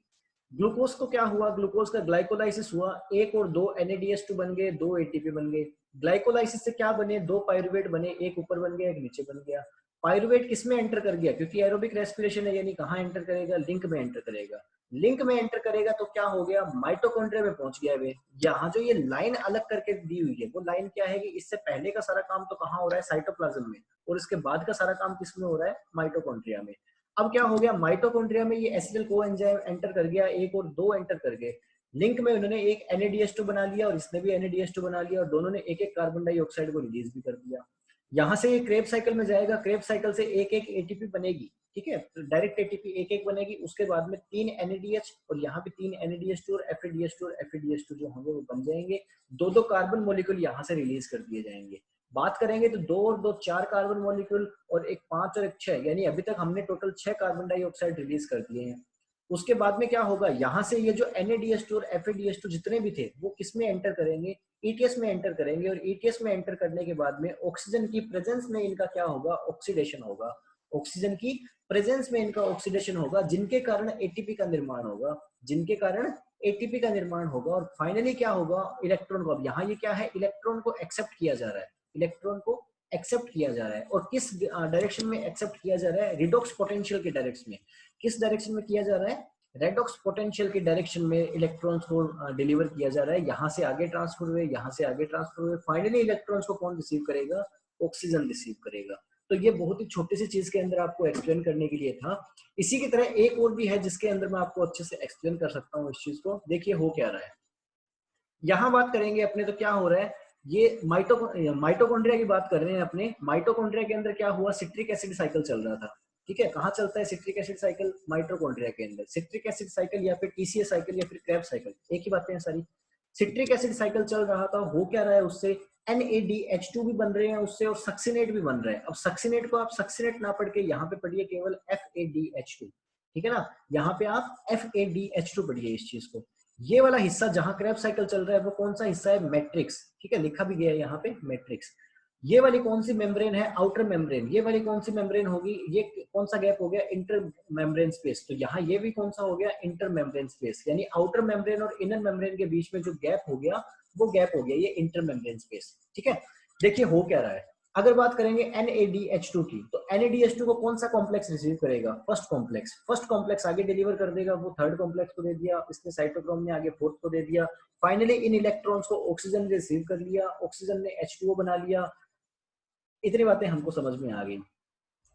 ग्लूकोज को क्या हुआ? ग्लूकोज का ग्लाइकोलाइसिस हुआ, एक और दो NADH2 बन गए, दो एटीपी बन गए। ग्लाइकोलाइसिस से क्या बने? दो पायरुवेट बने, एक ऊपर बन गया, एक नीचे बन गया। पायरुवेट किसमें एंटर कर गया? क्योंकि एरोबिक रेस्पिरेशन है, यानी कहाँ एंटर करेगा? लिंक में एंटर करेगा। लिंक में एंटर करेगा तो क्या हो गया? माइटोकॉन्ड्रिया में पहुंच गया वे। यहाँ जो ये लाइन अलग करके दी हुई है, वो लाइन क्या है कि इससे पहले का सारा काम तो कहाँ हो रहा है? साइटोप्लाज्म में, और इसके बाद का सारा काम किसमें हो रहा है? माइटोकॉन्ड्रिया में। अब क्या हो गया? माइटोकॉन्ड्रिया में ये एसिटिल कोएंजाइम एंटर कर गया, एक और दो एंटर कर गए। लिंक में उन्होंने एक NADH2 बना लिया, और इसने भी NADH2 बना लिया, और दोनों ने एक एक कार्बन डाइऑक्साइड को रिलीज भी कर दिया। यहाँ से ये क्रेब साइकिल में जाएगा, क्रेब साइकिल से एक एक एटीपी बनेगी। ठीक है, डायरेक्ट एटीपी एक एक बनेगी। उसके बाद में तीन NADH, और यहाँ पे तीन NADH2 और FADH2 और FADH2 जो होंगे वो बन जाएंगे। दो दो कार्बन मॉलिक्यूल यहाँ से रिलीज कर दिए जाएंगे। बात करेंगे तो दो और दो चार कार्बन मॉलिक्यूल, और एक पांच और एक छह, यानी अभी तक हमने टोटल 6 कार्बन डाइऑक्साइड रिलीज कर दिए हैं। उसके बाद में क्या होगा? यहाँ से ये जो NADH2 और FADH2 जितने भी थे वो किस में एंटर करेंगे? ETS में एंटर करेंगे, और ETS में एंटर करने के बाद में ऑक्सीजन की प्रेजेंस में इनका क्या होगा? ऑक्सीडेशन होगा। ऑक्सीजन की प्रेजेंस में इनका ऑक्सीडेशन होगा, जिनके कारण एटीपी का निर्माण होगा, जिनके कारण एटीपी का निर्माण होगा। और फाइनली क्या होगा? इलेक्ट्रॉन को, अब यहाँ ये क्या है? इलेक्ट्रॉन को एक्सेप्ट किया जा रहा है, इलेक्ट्रॉन को एक्सेप्ट किया जा रहा है। और किस डायरेक्शन में एक्सेप्ट किया जा रहा है? रिडॉक्स पोटेंशियल के डायरेक्शन में। किस डायरेक्शन में किया जा रहा है? रेडॉक्स पोटेंशियल के डायरेक्शन में इलेक्ट्रॉन्स को डिलीवर किया जा रहा है। यहाँ से आगे ट्रांसफर हुए, यहाँ से आगे ट्रांसफर हुए, फाइनली इलेक्ट्रॉन्स को कौन रिसीव करेगा? ऑक्सीजन रिसीव करेगा। तो ये बहुत ही छोटी सी चीज के अंदर आपको एक्सप्लेन करने के लिए था। इसी की तरह एक और भी है जिसके अंदर मैं आपको अच्छे से एक्सप्लेन कर सकता हूँ इस चीज को। देखिए हो क्या रहा है, यहाँ बात करेंगे अपने, तो क्या हो रहा है? ये माइटोकॉन्ड्रिया की बात कर रहे हैं अपने। माइटोकॉन्ड्रिया के अंदर क्या हुआ? सिट्रिक एसिड साइकिल चल रहा था। ठीक है, कहाँ चलता है सिट्रिक एसिड साइकिल? माइटोकॉन्ड्रिया के अंदर। सिट्रिक एसिड साइकिल या फिर TCA साइकिल या फिर क्रेब्स साइकिल, एक ही बातें हैं सारी। सिट्रिक एसिड साइकिल चल रहा था। हो क्या रहा है? उससे NADH2 भी बन रहे हैं उससे, और सक्सिनेट भी बन रहा है। अब सक्सिनेट को आप सक्सिनेट ना पढ़ के यहाँ पे पढ़िए केवल FADH2। ठीक है ना, यहाँ पे आप FADH2 पढ़िए इस चीज को। ये वाला हिस्सा जहां क्रैब साइकिल चल रहा है वो कौन सा हिस्सा है? मैट्रिक्स। ठीक है, लिखा भी गया है यहाँ पे मैट्रिक्स। ये वाली कौन सी मेम्ब्रेन है? Outer membrane. ये वाली कौन सी मेम्ब्रेन होगी? ये कौन सा गैप हो गया? Inter membrane space. तो यहाँ ये भी कौन सा हो गया? Inter membrane space. यानी आउटर मेम्ब्रेन और इनर मेम्ब्रेन के बीच में जो गैप हो गया वो गैप हो गया ये इंटर मेम्ब्रेन स्पेस। ठीक है, देखिए हो क्या रहा है। अगर बात करेंगे NADH2 की, तो NADH2 को कौन सा कॉम्प्लेक्स रिसीव करेगा? First complex. फर्स्ट कॉम्प्लेक्स आगे डिलीवर कर देगा, वो थर्ड कॉम्प्लेक्स को दे दिया, इसने साइटोक्रोम ने आगे फोर्थ को दे दिया। फाइनली इन इलेक्ट्रॉन्स को ऑक्सीजन ने रिसीव कर लिया, ऑक्सीजन ने H2O बना लिया। इतनी बातें हमको समझ में आ गई।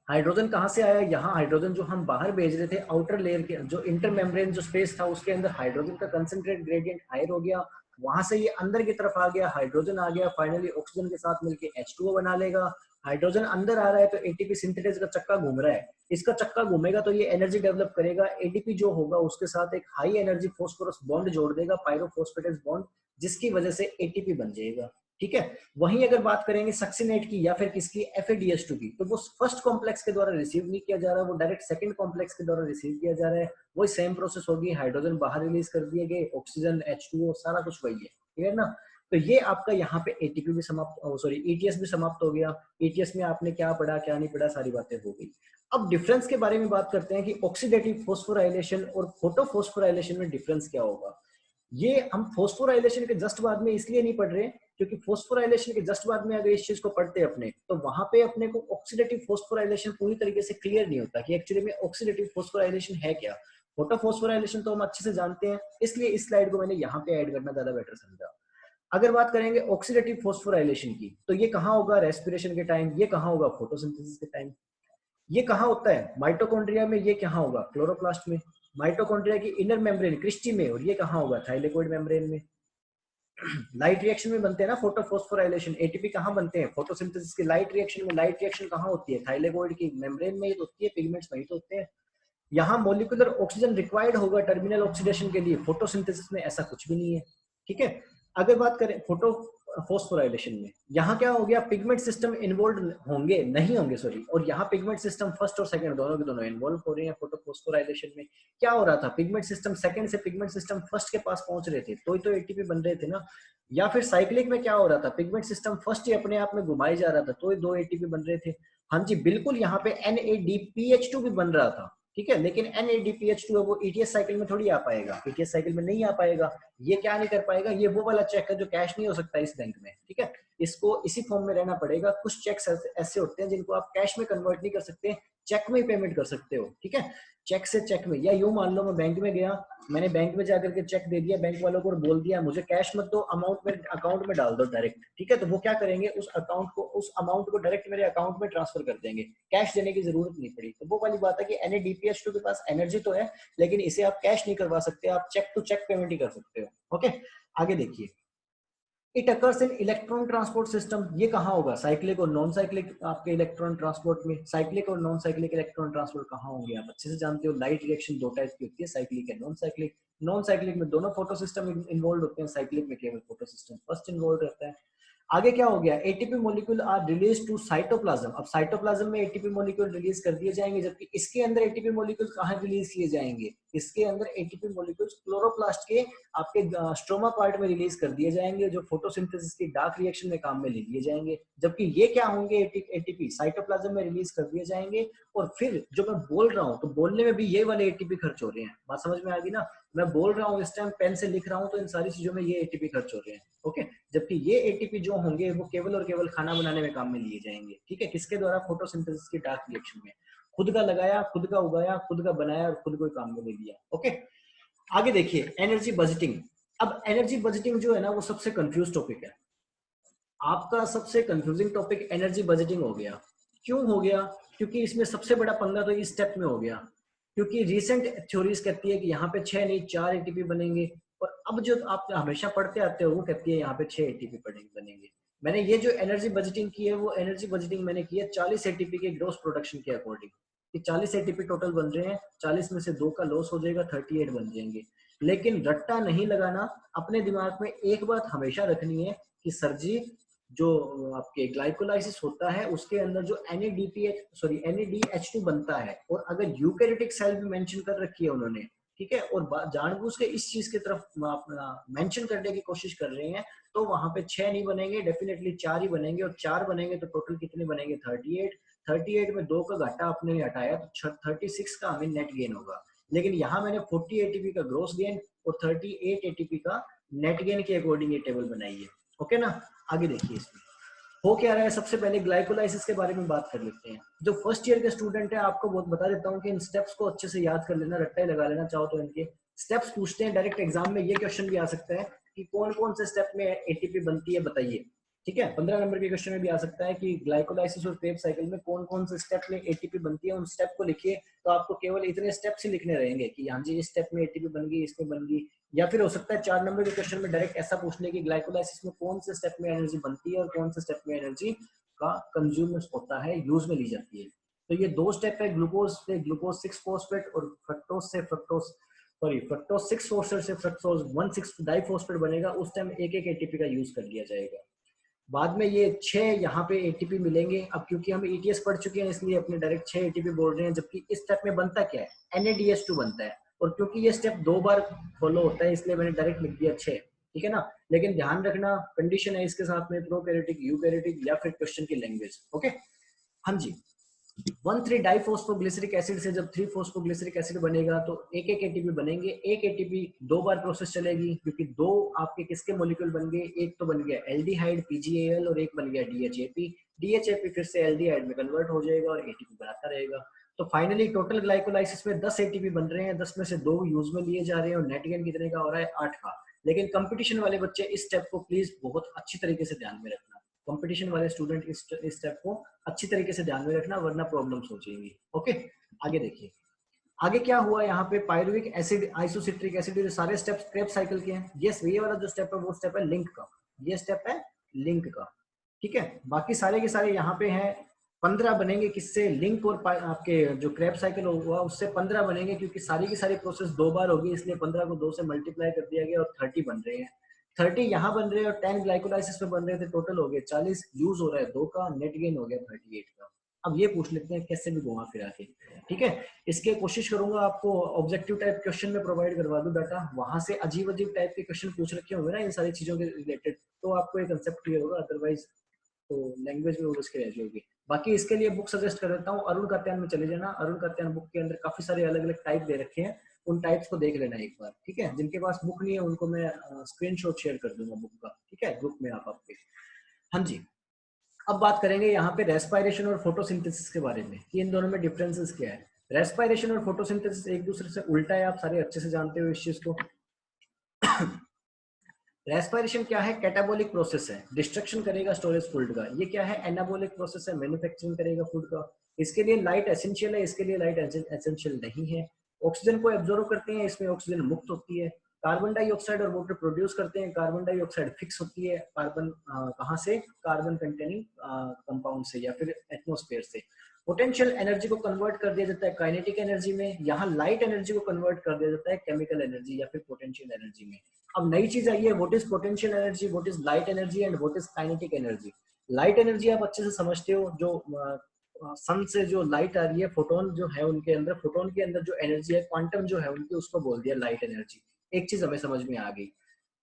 हाइड्रोजन कहाँ से आया? यहाँ हाइड्रोजन जो हम बाहर भेज रहे थे आउटर लेयर के, जो इंटर मेम्ब्रेन जो स्पेस था उसके अंदर हाइड्रोजन का कंसंट्रेट ग्रेडियंट हायर हो गया, वहां से ये अंदर की तरफ आ गया, हाइड्रोजन आ गया, फाइनली ऑक्सीजन के साथ मिलके H2O बना लेगा। हाइड्रोजन अंदर आ रहा है तो एटीपी सिंथेसिस का चक्का घूम रहा है, इसका चक्का घूमेगा तो ये एनर्जी डेवलप करेगा। एटीपी जो होगा उसके साथ एक हाई एनर्जी फॉस्फोरस बॉन्ड जोड़ देगा, पायरोफॉस्फेटेस बॉन्ड, जिसकी वजह से एटीपी बन जाएगा। ठीक है, वहीं अगर बात करेंगे सक्सिनेट की या फिर किसकी, FADH2 की, तो वो फर्स्ट कॉम्प्लेक्स के द्वारा रिसीव नहीं किया जा रहा, वो डायरेक्ट सेकंड कॉम्प्लेक्स के द्वारा रिसीव किया जा रहा है। वही सेम प्रोसेस होगी, हाइड्रोजन बाहर रिलीज कर दिए गए, ऑक्सीजन H2O सारा कुछ वही है। क्लियर ना? तो ये आपका यहाँ पे एटीपी भी समाप्त, सॉरी ईटीएस भी समाप्त हो गया। ईटीएस में आपने क्या पढ़ा क्या नहीं पढ़ा सारी बातें हो गई। अब डिफरेंस के बारे में बात करते हैं कि ऑक्सीडेटिव फोस्फोराइलेशन और फोटोफोस्फोराइलेशन में डिफरेंस क्या होगा। ये हम फोस्फोराइलेशन के जस्ट बाद में इसलिए नहीं पढ़ रहे क्योंकि फोस्फोराइलेशन के जस्ट बाद में अगर इस चीज को पढ़ते हैं अपने, तो वहां पे अपने को ऑक्सीडेटिव फोस्फोराइलेशन पूरी तरीके से क्लियर नहीं होता कि एक्चुअली में ऑक्सीडेटिव फोस्फोराइलेशन है क्या। फोटोफोस्फोराइलेशन तो हम अच्छे से जानते हैं, इसलिए इस स्लाइड को मैंने यहाँ पे ऐड करना ज्यादा बेटर समझा। अगर बात करेंगे ऑक्सीडेटिव फोस्फोराइलेशन की, तो ये कहाँ होगा, रेस्पिरेशन के टाइम, ये कहाँ होगा, फोटोसिंथेसिस के टाइम। ये कहाँ होता है, माइटोकॉन्ड्रिया में, ये कहाँ होगा, क्लोरोप्लास्ट में, माइटोकॉन्ड्रिया की इनर मेम्ब्रेन क्रिस्टी में, और ये कहाँ होगा, थाइलेकोइड मेम्ब्रेन में। लाइट रिएक्शन में बनते हैं ना फोटोफोस्फोराइलेशन, एटीपी कहाँ बनते हैं, फोटोसिंथेसिस के लाइट रिएक्शन में। लाइट रिएक्शन कहाँ होती है, थाइलेकोइड की मेम्ब्रेन में ही होती है, पिगमेंट्स वहीं तो होते हैं। यहाँ मोलिकुलर ऑक्सीजन रिक्वायर्ड होगा टर्मिनल ऑक्सीडेशन के लिए, फोटोसिंथेसिस में ऐसा कुछ भी नहीं है। ठीक है, अगर बात करें फोटो फोस्फोराइलेशन में, यहाँ क्या हो गया, पिगमेंट सिस्टम इन्वॉल्व होंगे, नहीं होंगे सॉरी, और यहाँ पिगमेंट सिस्टम फर्स्ट और सेकंड दोनों के दोनों इन्वॉल्व हो रहे हैं। फोटो फोस्फोराइलेशन में क्या हो रहा था, पिगमेंट सिस्टम सेकंड से पिगमेंट सिस्टम फर्स्ट के पास पहुंच रहे थे, तो एटीपी बन रहे थे ना। या फिर साइक्लिक में क्या हो रहा था, पिगमेंट सिस्टम फर्स्ट ही अपने आप में घुमाए जा रहा था, तो दो एटीपी बन रहे थे। हाँ जी बिल्कुल, यहाँ पे NADPH2 भी बन रहा था, ठीक है, लेकिन NADPH2 है वो ETS साइकिल में थोड़ी आ पाएगा, ETS साइकिल में नहीं आ पाएगा। ये क्या नहीं कर पाएगा, ये वो वाला चेक है जो कैश नहीं हो सकता इस बैंक में, ठीक है, इसको इसी फॉर्म में रहना पड़ेगा। कुछ चेक्स ऐसे होते हैं जिनको आप कैश में कन्वर्ट नहीं कर सकते, चेक में ही पेमेंट कर सकते हो, ठीक है, चेक से चेक में। या यूं मान लो मैं बैंक में गया, मैंने बैंक में जाकर के चेक दे दिया बैंक वालों को और बोल दिया मुझे कैश मत दो, अमाउंट में अकाउंट में डाल दो डायरेक्ट, ठीक है, तो वो क्या करेंगे, उस अमाउंट को डायरेक्ट मेरे अकाउंट में ट्रांसफर कर देंगे, कैश देने की जरूरत नहीं पड़ी। तो वो वाली बात है कि NADPH2 के पास एनर्जी तो है, लेकिन इसे आप कैश नहीं करवा सकते, आप चेक टू चेक पेमेंट ही कर सकते हो। ओके, आगे देखिए, it occurs in electron transport system, ये कहाँ होगा, साइक्लिक और नॉन साइक्लिक आपके इलेक्ट्रॉन ट्रांसपोर्ट में। साइक्लिक और नॉन साइक्लिक इलेक्ट्रॉन ट्रांसपोर्ट कहाँ होंगे, आप अच्छे से जानते हो, लाइट रिएक्शन दो टाइप की होती है, cyclic and non cyclic. Non cyclic में दोनों फोटो सिस्टम इन्वॉल्व होते हैं, साइक्लिक में केवल फोटो सिस्टम फर्स्ट इन्वॉल्व रहता है। आगे क्या हो गया, ATP molecule are release to cytoplasm. अब साइटोप्लाज्म में एटीपी मॉलिक्यूल रिलीज कर दिए जाएंगे, जबकि इसके अंदर एटीपी मॉलिक्यूल कहाँ रिलीज किए जाएंगे, इसके अंदर एटीपी मॉलिक्यूल्स क्लोरोप्लास्ट के आपके स्ट्रोमा पार्ट में रिलीज कर दिए जाएंगे, जो फोटोसिंथेसिस की डार्क रिएक्शन में काम में ले लिए जाएंगे। जबकि ये क्या होंगे, एटीपी साइटोप्लाज्म में रिलीज कर दिए जाएंगे, और फिर जो मैं बोल रहा हूँ, तो बोलने में भी ये वाले एटीपी खर्च हो रहे हैं, बात समझ में आ गई ना, मैं बोल रहा हूँ इस टाइम पेन से लिख रहा हूँ, तो इन सारी चीजों में ये एटीपी खर्च हो रहे हैं। ओके, जबकि ये एटीपी जो होंगे वो केवल और केवल खाना बनाने में काम में लिए जाएंगे, ठीक है, किसके द्वारा, फोटोसिंथेसिस की डार्क रिएक्शन में। खुद का लगाया, खुद का उगाया, खुद का बनाया और खुद को काम में ले लिया। ओके, आगे देखिए, एनर्जी बजटिंग। अब एनर्जी बजटिंग जो है ना, वो सबसे कंफ्यूज टॉपिक है, आपका सबसे कंफ्यूजिंग टॉपिक एनर्जी बजटिंग हो गया। क्यों हो गया, क्योंकि इसमें सबसे बड़ा पंगा तो इस स्टेप में हो गया, क्योंकि रिसेंट थ्योरीज कहती है कि यहाँ पे 6 नहीं 4 एटीपी बनेंगे, और अब जो आप हमेशा पढ़ते आते हो वो कहती है यहाँ पे 6 एटीपी बनेंगे। मैंने ये जो एनर्जी बजटिंग की है, वो एनर्जी बजटिंग मैंने की है 40 एटीपी के ग्रॉस प्रोडक्शन के अकॉर्डिंग, कि 40 एटीपी टोटल बन रहे हैं, 40 में से 2 का लॉस हो जाएगा, 38 बन जाएंगे। लेकिन रट्टा नहीं लगाना, अपने दिमाग में एक बात हमेशा रखनी है कि सर जी, जो आपके ग्लाइकोलाइसिस होता है उसके अंदर जो NADH2 बनता है, और अगर यूकैरियोटिक सेल भी मेंशन कर रखी है उन्होंने, ठीक है, और जानबूझ के इस चीज की तरफ मेंशन करने की कोशिश कर रहे हैं, तो वहां पे 6 नहीं बनेंगे, डेफिनेटली 4 ही बनेंगे, और 4 बनेंगे तो टोटल कितने बनेंगे, 38। 38 में 2 का घाटा आपने हटाया तो 36 का हमें नेट गेन होगा। लेकिन यहाँ मैंने 40 एटीपी का ग्रोस गेन और 38 एटीपी का नेट गेन के अकॉर्डिंग ये टेबल बनाई है। ओके ना, आगे देखिए इसमें हो क्या रहा है। सबसे पहले ग्लाइकोलाइसिस के बारे में बात कर लेते हैं। जो फर्स्ट ईयर के स्टूडेंट है, आपको बहुत बता देता हूँ कि इन स्टेप्स को अच्छे से याद कर लेना, रट्टा ही लगा लेना चाहो तो। इनके स्टेप्स पूछते हैं डायरेक्ट एग्जाम में, ये क्वेश्चन भी आ सकता है कि कौन कौन से स्टेप में एटीपी बनती है बताइए, ठीक है। 15 नंबर के क्वेश्चन में भी आ सकता है कि ग्लाइकोलाइसिस और क्रेब साइकिल में कौन कौन से स्टेप में एटीपी बनती है, उन स्टेप को लिखिए। तो आपको केवल इतने स्टेप्स ही लिखने रहेंगे कि हाँ जी इस स्टेप में एटीपी बन गई, इसमें बन गई। या फिर हो सकता है 4 नंबर के क्वेश्चन में डायरेक्ट ऐसा पूछने की ग्लाइकोलाइसिस में कौन से स्टेप में एनर्जी बनती है और कौन से स्टेप में एनर्जी का कंज्यूम होता है, यूज में ली जाती है। तो ये 2 स्टेप है, ग्लूकोज से ग्लूकोज 6 फॉस्फेट और फ्रक्टोज से फ्रक्टोज, सॉरी फ्रक्टोज 6 फॉस्फेट से फ्रक्टोज 1,6 डाइफॉस्फेट बनेगा। उस टाइम एक एक एटीपी का यूज कर लिया जाएगा। बाद में ये 6 यहाँ पे एटीपी मिलेंगे। अब क्योंकि हम ईटीएस पढ़ चुके हैं इसलिए अपने डायरेक्ट 6 एटीपी बोल रहे हैं, जबकि इस स्टेप में बनता क्या है, NADH2 बनता है। और क्योंकि ये स्टेप 2 बार फॉलो होता है इसलिए मैंने डायरेक्ट लिख दिया 6, ठीक है ना। लेकिन ध्यान रखना कंडीशन है इसके साथ में प्रोकैरियोटिक, यूकैरियोटिक या फिर क्वेश्चन की लैंग्वेज। ओके, हाँ जी। 1,3 डाइफॉस्फोग्लिसरिक एसिड से जब 3 फॉस्फोग्लिसरिक एसिड बनेगा तो एक एक एटीपी बनेंगे। एक एटीपी 2 बार प्रोसेस चलेगी, क्योंकि 2 आपके किसके मॉलिक्यूल बन गए, एक तो बन गया एल्डिहाइड पीजीएल और एक बन गया डीएचएपी। डीएचएपी फिर से एल्डिहाइड में कन्वर्ट हो जाएगा और एटीपी बनाता रहेगा। तो फाइनली टोटल ग्लाइकोलाइसिस में 10 एटीपी बन रहे हैं, 10 में से 2 यूज में लिए जा रहे हैं और नेट गेन कितने का हो रहा है, 8 का। लेकिन कंपटीशन वाले बच्चे इस स्टेप को प्लीज बहुत अच्छी तरीके से ध्यान में रखना। कंपटीशन वाले स्टूडेंट इस स्टेप को अच्छी तरीके से ध्यान में रखना, वरना प्रॉब्लम्स हो जाएंगी। ओके, आगे देखिए आगे क्या हुआ यहाँ पे। पायरुविक एसिड, आइसोसिट्रिक एसिड, ये सारे स्टेप्स क्रेब्स साइकिल के हैं। ये वाला जो स्टेप है वो स्टेप है लिंक का, ये स्टेप है लिंक का, ठीक है। बाकी सारे के सारे यहाँ पे हैं। 15 बनेंगे किससे, लिंक और आपके जो क्रेब्स साइकिल हुआ उससे 15 बनेंगे, क्योंकि सारी की सारी प्रोसेस 2 बार होगी, इसलिए 15 को 2 से मल्टीप्लाई कर दिया गया और 30 बन रहे हैं। 30 यहाँ बन रहे हैं और 10 ग्लाइकोलाइसिस में बन रहे थे, टोटल हो गए 40। यूज हो रहा है 2 का, नेट गेन हो गया 38 का। अब ये पूछ लेते हैं कैसे भी घुमा फिरा के, ठीक है। इसके कोशिश करूंगा आपको ऑब्जेक्टिव टाइप क्वेश्चन में प्रोवाइड करवा दूं डाटा, वहां से अजीब अजीब टाइप के क्वेश्चन पूछ रखे होंगे ना इन सारी चीजों के रिलेटेड, तो आपको एक कंसेप्ट क्लियर होगा, अदरवाइज तो लैंग्वेज में वो उसके रह जाएगी। बाकी इसके लिए बुक सजेस्ट कर देता हूँ, अरुण कात्यायन में चले जाना। अरुण कात्यायन बुक के अंदर काफी सारे अलग अलग टाइप दे रखे हैं, उन टाइप्स को देख लेना एक बार, ठीक है। जिनके पास बुक नहीं है उनको मैं स्क्रीनशॉट शेयर कर दूंगा बुक का, ठीक है, ग्रुप में आप आपके। हाँ जी, अब बात करेंगे यहाँ पे रेस्पायरेशन और फोटोसिंथेसिस के बारे में कि इन दोनों में डिफरेंसेस क्या है। रेस्पायरेशन और फोटोसिंथेसिस एक दूसरे से उल्टा है, आप सारे अच्छे से जानते हो इस चीज को। रेस्पायरेशन क्या है, कैटाबोलिक प्रोसेस है, डिस्ट्रक्शन करेगा स्टोरेज फूड का। ये क्या है, एनाबोलिक प्रोसेस है, मैन्युफैक्चरिंग करेगा फूड का। इसके लिए लाइट एसेंशियल है, इसके लिए लाइट एसेंशियल नहीं है। ऑक्सीजन को एब्जॉर्व करते हैं, इसमें ऑक्सीजन मुक्त होती है। कार्बन डाइऑक्साइड और वाटर प्रोड्यूस करते हैं, कार्बन डाइऑक्साइड फिक्स होती है। कार्बन कहाँ से, कार्बन कंटेनिंग कंपाउंड से या फिर एटमॉस्फेयर से। पोटेंशियल एनर्जी को कन्वर्ट कर दिया जाता है काइनेटिक एनर्जी में, यहाँ लाइट एनर्जी को कन्वर्ट कर दिया जाता है केमिकल एनर्जी या फिर पोटेंशियल एनर्जी में। अब नई चीज आई है, what is potential energy, what is light energy and what is kinetic energy. Light energy आप अच्छे से समझते हो, जो सन से जो लाइट आ रही है, फोटोन जो है उनके अंदर, फोटोन के अंदर जो एनर्जी है, क्वांटम जो है उनकी, उसको बोल दिया लाइट एनर्जी। एक चीज हमें समझ में आ गई।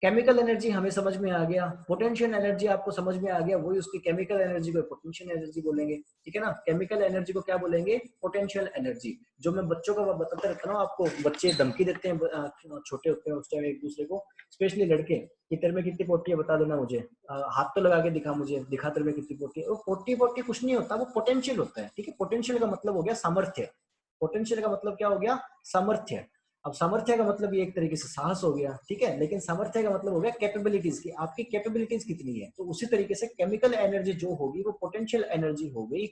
केमिकल एनर्जी हमें समझ में आ गया, पोटेंशियल एनर्जी आपको समझ में आ गया, वही उसकी केमिकल एनर्जी को पोटेंशियल एनर्जी बोलेंगे, ठीक है ना। केमिकल एनर्जी को क्या बोलेंगे, पोटेंशियल एनर्जी। जो मैं बच्चों का बताता रहता हूँ आपको, बच्चे धमकी देते हैं छोटे होते हैं उस टाइम एक दूसरे को, स्पेशली लड़के, कि तेरे में कितनी पोटी है बता देना मुझे, हाथ तो लगा के दिखा मुझे, दिखा तेरे में कितनी पोटी है। वो पोटी पोटी कुछ नहीं होता, वो पोटेंशियल होता है, ठीक है। पोटेंशियल का मतलब हो गया सामर्थ्य, पोटेंशियल का मतलब क्या हो गया, सामर्थ्य। अब सामर्थ्य का मतलब ये एक तरीके से साहस हो गया, ठीक है, लेकिन सामर्थ्य का मतलब हो गया कैपेबिलिटीज की, आपकी कैपेबिलिटीज कितनी है। तो उसी तरीके से केमिकल एनर्जी जो होगी वो पोटेंशियल एनर्जी हो गई,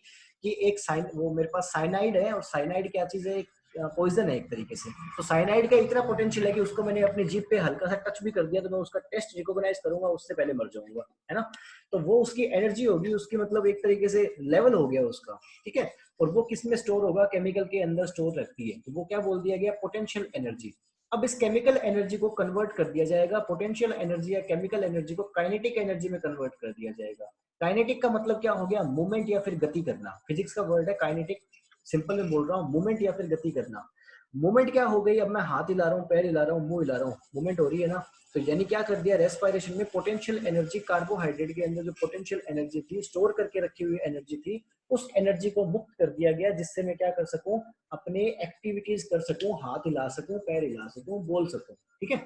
कि एक वो मेरे पास साइनाइड है, और साइनाइड क्या चीज है, पॉइजन है एक तरीके से। तो साइनाइड का इतना पोटेंशियल है कि उसको मैंने अपनी जीभ पे हल्का सा टच भी कर दिया तो मैं उसका टेस्ट रिकॉग्नाइज करूंगा, उससे पहले मर जाऊंगा, है ना। तो वो उसकी एनर्जी होगी, उसकी मतलब एक तरीके से लेवल हो गया उसका, ठीक है। और वो किस में स्टोर होगा, केमिकल के अंदर स्टोर रखती है, तो वो क्या बोल दिया गया, पोटेंशियल एनर्जी। अब इस केमिकल एनर्जी को कन्वर्ट कर दिया जाएगा, पोटेंशियल एनर्जी या केमिकल एनर्जी को काइनेटिक एनर्जी में कन्वर्ट कर दिया जाएगा। काइनेटिक का मतलब क्या हो गया, मूवमेंट या फिर गति करना, फिजिक्स का वर्ड है काइनेटिक, सिंपल में बोल रहा हूँ, मूवमेंट या फिर गति करना। मूवमेंट क्या हो गई, अब मैं हाथ हिला रहा हूँ, पैर हिला रहा हूँ, मुंह हिला रहा हूँ, मूवमेंट हो रही है ना। तो यानी क्या कर दिया, रेस्पायरेशन में पोटेंशियल एनर्जी, कार्बोहाइड्रेट के अंदर जो पोटेंशियल एनर्जी थी, स्टोर करके रखी हुई एनर्जी थी, उस एनर्जी को मुक्त कर दिया गया, जिससे मैं क्या कर सकूं, अपने एक्टिविटीज कर सकूं, हाथ हिला सकूं, पैर हिला सकूं, बोल सकूं, ठीक है।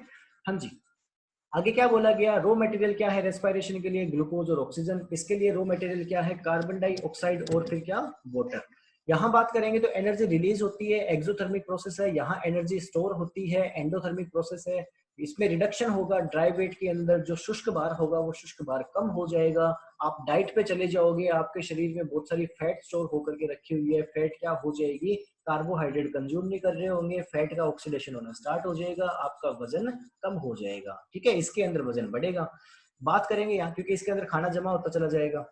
हाँ जी, आगे क्या बोला गया, रो मटेरियल क्या है रेस्पायरेशन के लिए, ग्लूकोज और ऑक्सीजन। इसके लिए रो मटेरियल क्या है, कार्बन डाइऑक्साइड और फिर क्या, वाटर। यहाँ बात करेंगे तो एनर्जी रिलीज होती है, एक्सोथर्मिक प्रोसेस है। यहाँ एनर्जी स्टोर होती है, एंडोथर्मिक प्रोसेस है। इसमें रिडक्शन होगा, ड्राई वेट के अंदर जो शुष्क भार होगा वो शुष्क भार कम हो जाएगा। आप डाइट पे चले जाओगे, आपके शरीर में बहुत सारी फैट स्टोर होकर के रखी हुई है, फैट क्या हो जाएगी, कार्बोहाइड्रेट कंज्यूम नहीं कर रहे होंगे, फैट का ऑक्सीडेशन होना स्टार्ट हो जाएगा, आपका वजन कम हो जाएगा, ठीक है। इसके अंदर वजन बढ़ेगा। बात करेंगे यहाँ, क्योंकि इसके अंदर खाना जमा होता चला जाएगा।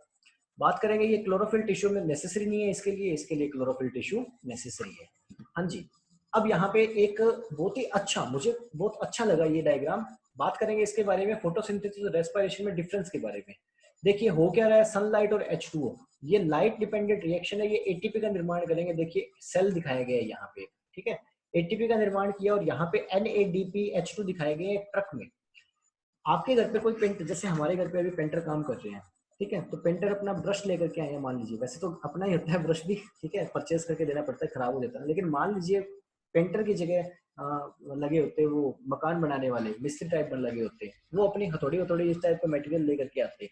बात करेंगे, ये क्लोरोफिल टिश्यू में नेसेसरी नहीं है इसके लिए क्लोरोफिल टिश्यू नेसेसरी है। हाँ जी, अब यहाँ पे एक बहुत ही अच्छा, मुझे बहुत अच्छा लगा ये डायग्राम। बात करेंगे इसके बारे में, फोटोसिंथेसिस और रेस्पिरेशन में डिफरेंस के बारे में। देखिए हो क्या रहा है, सनलाइट और H2O, ये लाइट डिपेंडेंट रिएक्शन है, ये एटीपी का निर्माण करेंगे। देखिए सेल दिखाया गया है यहाँ पे, ठीक है, एटीपी का निर्माण किया, और यहाँ पे NADPH2 दिखाए गए ट्रक में। आपके घर पे कोई पेंटर, जैसे हमारे घर पे अभी पेंटर काम कर रहे हैं, ठीक है, तो पेंटर अपना ब्रश लेकर के आए हैं मान लीजिए, वैसे तो अपना ही होता है ब्रश भी, ठीक है, परचेज करके देना पड़ता है, खराब हो जाता है, लेकिन मान लीजिए पेंटर की जगह लगे होते हैं वो मकान बनाने वाले मिस्त्री टाइप में लगे होते हैं, वो अपनी हथौड़ी हथौड़ी इस टाइप का मटेरियल लेकर के आते हैं।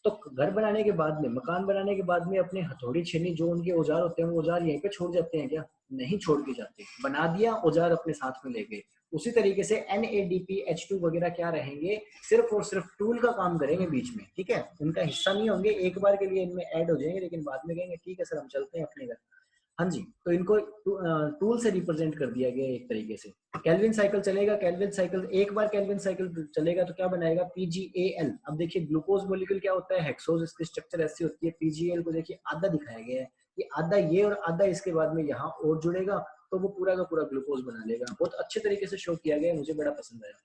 तो घर बनाने के बाद में, मकान बनाने के बाद में अपने हथौड़ी छेनी जो उनके औजार होते हैं वो औजार यहीं पे छोड़ जाते हैं क्या? नहीं छोड़ के जाते, बना दिया औजार अपने साथ में ले गए। उसी तरीके से NADP H2 वगैरह क्या रहेंगे, सिर्फ और सिर्फ टूल का काम करेंगे बीच में, ठीक है, उनका हिस्सा नहीं होंगे, एक बार के लिए इनमें ऐड हो जाएंगे, लेकिन बाद में कहेंगे ठीक है सर हम चलते हैं अपने घर। हाँ जी, तो इनको टूल से रिप्रेजेंट कर दिया गया एक तरीके से। कैल्विन साइकिल चलेगा, कैल्विन साइकिल एक बार कैल्विन साइकिल चलेगा तो क्या बनाएगा, PgAl। अब देखिए ग्लूकोज मॉलिक्यूल क्या होता है, हेक्सोज, इसकी स्ट्रक्चर ऐसी होती है। PgAl को देखिए आधा दिखाया गया है, ये आधा ये और आधा इसके बाद में यहाँ और जुड़ेगा, तो वो पूरा का पूरा ग्लूकोज बना लेगा। बहुत अच्छे तरीके से शो किया गया है, मुझे बड़ा पसंद आया।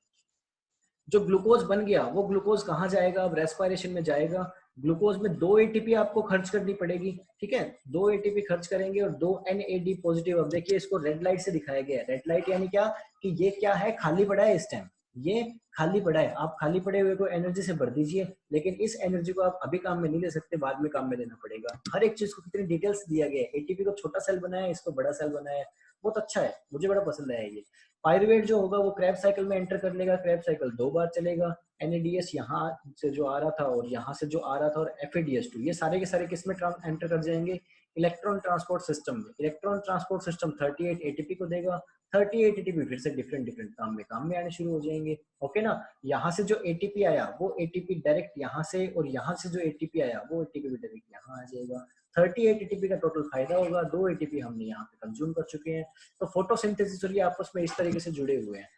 जो ग्लूकोज बन गया वो ग्लूकोज कहाँ जाएगा, अब रेस्पिरेशन में जाएगा। ग्लूकोज में 2 ATP आपको खर्च करनी पड़ेगी, ठीक है, 2 ATP खर्च करेंगे और 2 NAD पॉजिटिव। अब देखिए इसको रेड लाइट से दिखाया गया है। रेड लाइट यानी क्या, कि ये क्या है, खाली पड़ा है इस टाइम, ये खाली पड़ा है। आप खाली पड़े हुए को एनर्जी से भर दीजिए, लेकिन इस एनर्जी को आप अभी काम में नहीं ले सकते, बाद में काम में लेना पड़ेगा। हर एक चीज को कितनी डिटेल्स दिया गया है। ATP को छोटा सेल बनाया है, इसको बड़ा सेल बनाया है, बहुत अच्छा है, मुझे बड़ा पसंद आया ये। पायरुवेट जो होगा वो क्रैब साइकिल में एंटर कर लेगा, क्रैब साइकिल 2 बार चलेगा। NADS यहाँ से जो आ रहा था और यहाँ से जो आ रहा था, और FADS2, ये सारे के सारे किस में एंटर कर जाएंगे, इलेक्ट्रॉन ट्रांसपोर्ट सिस्टम में। इलेक्ट्रॉन ट्रांसपोर्ट सिस्टम 38 ATP को देगा, 38 ATP फिर से डिफरेंट डिफरेंट काम में आने शुरू हो जाएंगे। ओके ना, यहाँ से जो ATP आया वो ATP डायरेक्ट यहाँ से, और यहाँ से जो ATP आया वो ATP भी डायरेक्ट यहाँ आ जाएगा। 38 ATP का टोटल फायदा होगा, 2 ATP हमने यहाँ पे कंज्यूम कर चुके हैं। तो फोटोसिंथेसिस और ये आपस में इस तरीके से जुड़े हुए हैं।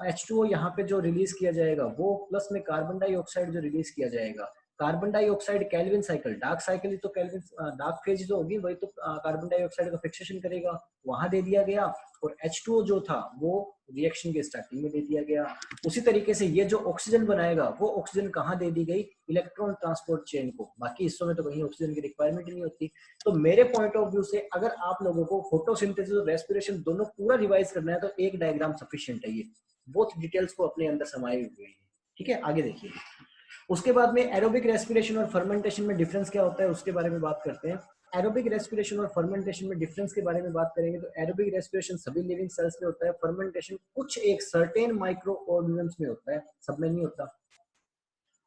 H2O यहाँ पे जो रिलीज किया जाएगा वो, प्लस में कार्बन डाइऑक्साइड जो रिलीज किया जाएगा। Carbon dioxide Calvin cycle, dark cycle तो कैल्विन डार्क फेज जो होगी वही तो कार्बन डाइऑक्साइड का फिक्सेशन करेगा, वहां दे दिया गया। और H2O जो था वो रिएक्शन के स्टार्टिंग में दे दिया गया। उसी तरीके से ये जो ऑक्सीजन बनाएगा वो ऑक्सीजन कहाँ दे दी गई, इलेक्ट्रॉन ट्रांसपोर्ट चेन को। बाकी हिस्सों में तो कहीं ऑक्सीजन की रिक्वायरमेंट नहीं होती। तो मेरे पॉइंट ऑफ व्यू से अगर आप लोगों को फोटोसिंथेसिस और रेस्पिरेशन दोनों पूरा रिवाइज करना है तो एक डायग्राम सफिशिएंट है, ये बहुत डिटेल्स को अपने अंदर समाये हुए हैं। ठीक है, आगे देखिए। उसके बाद में एरोबिक रेस्पिरेशन और फर्मेंटेशन में डिफरेंस क्या होता है उसके बारे में बात करते हैं। एरोबिक रेस्पिरेशन और फर्मेंटेशन में डिफरेंस के बारे में बात करेंगे तो एरोबिक रेस्पिरेशन सभी लिविंग सेल्स में होता है, फर्मेंटेशन कुछ एक सर्टेन माइक्रो ऑर्गेनिजम्स में होता है, सब में नहीं होता।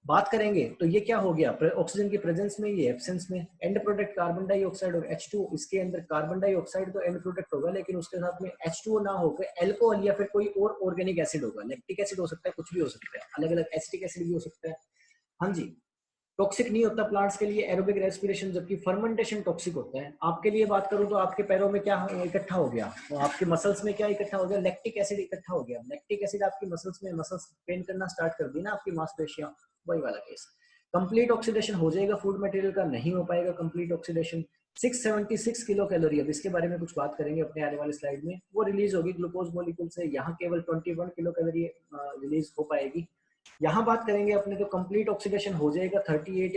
बात करेंगे तो ये क्या हो गया, ऑक्सीजन की प्रेजेंस में, ये एब्सेंस में। एंड प्रोडक्ट कार्बन डाइऑक्साइड और H2O, इसके अंदर कार्बन डाइऑक्साइड तो एंड प्रोडक्ट होगा, लेकिन उसके साथ में H2O ना होकर एल्कोहल या फिर कोई और ऑर्गेनिक एसिड होगा। लैक्टिक एसिड हो सकता है, कुछ भी हो सकता है, अलग अलग एसिटिक एसिड भी हो सकता है। हाँ जी, टॉक्सिक नहीं होता प्लांट्स के लिए एरोबिक रेस्पिरेशन, जबकि फर्मेंटेशन टॉक्सिक होता है। आपके लिए बात करूं तो आपके पैरों में क्या इकट्ठा हो गया, तो आपके मसल्स में क्या इकट्ठा हो गया, लैक्टिक एसिड इकट्ठा हो गया। लैक्टिक एसिड आपकी मसल्स में, मसल्स पेन करना स्टार्ट कर दी ना आपकी मांसपेशियां, वही वाला केस। कंप्लीट ऑक्सीडेशन हो जाएगा फूड मटेरियल का, नहीं हो पाएगा कंप्लीट ऑक्सीडेशन। 676 किलो कैलोरी, अब इसके बारे में कुछ बात करेंगे अपने आने वाले स्लाइड में, वो रिलीज होगी ग्लूकोज मॉलिक्यूल से। यहाँ केवल 21 किलो कैलोरी रिलीज हो पाएगी। यहाँ बात करेंगे अपने तो कंप्लीट ऑक्सीडेशन हो जाएगा, 38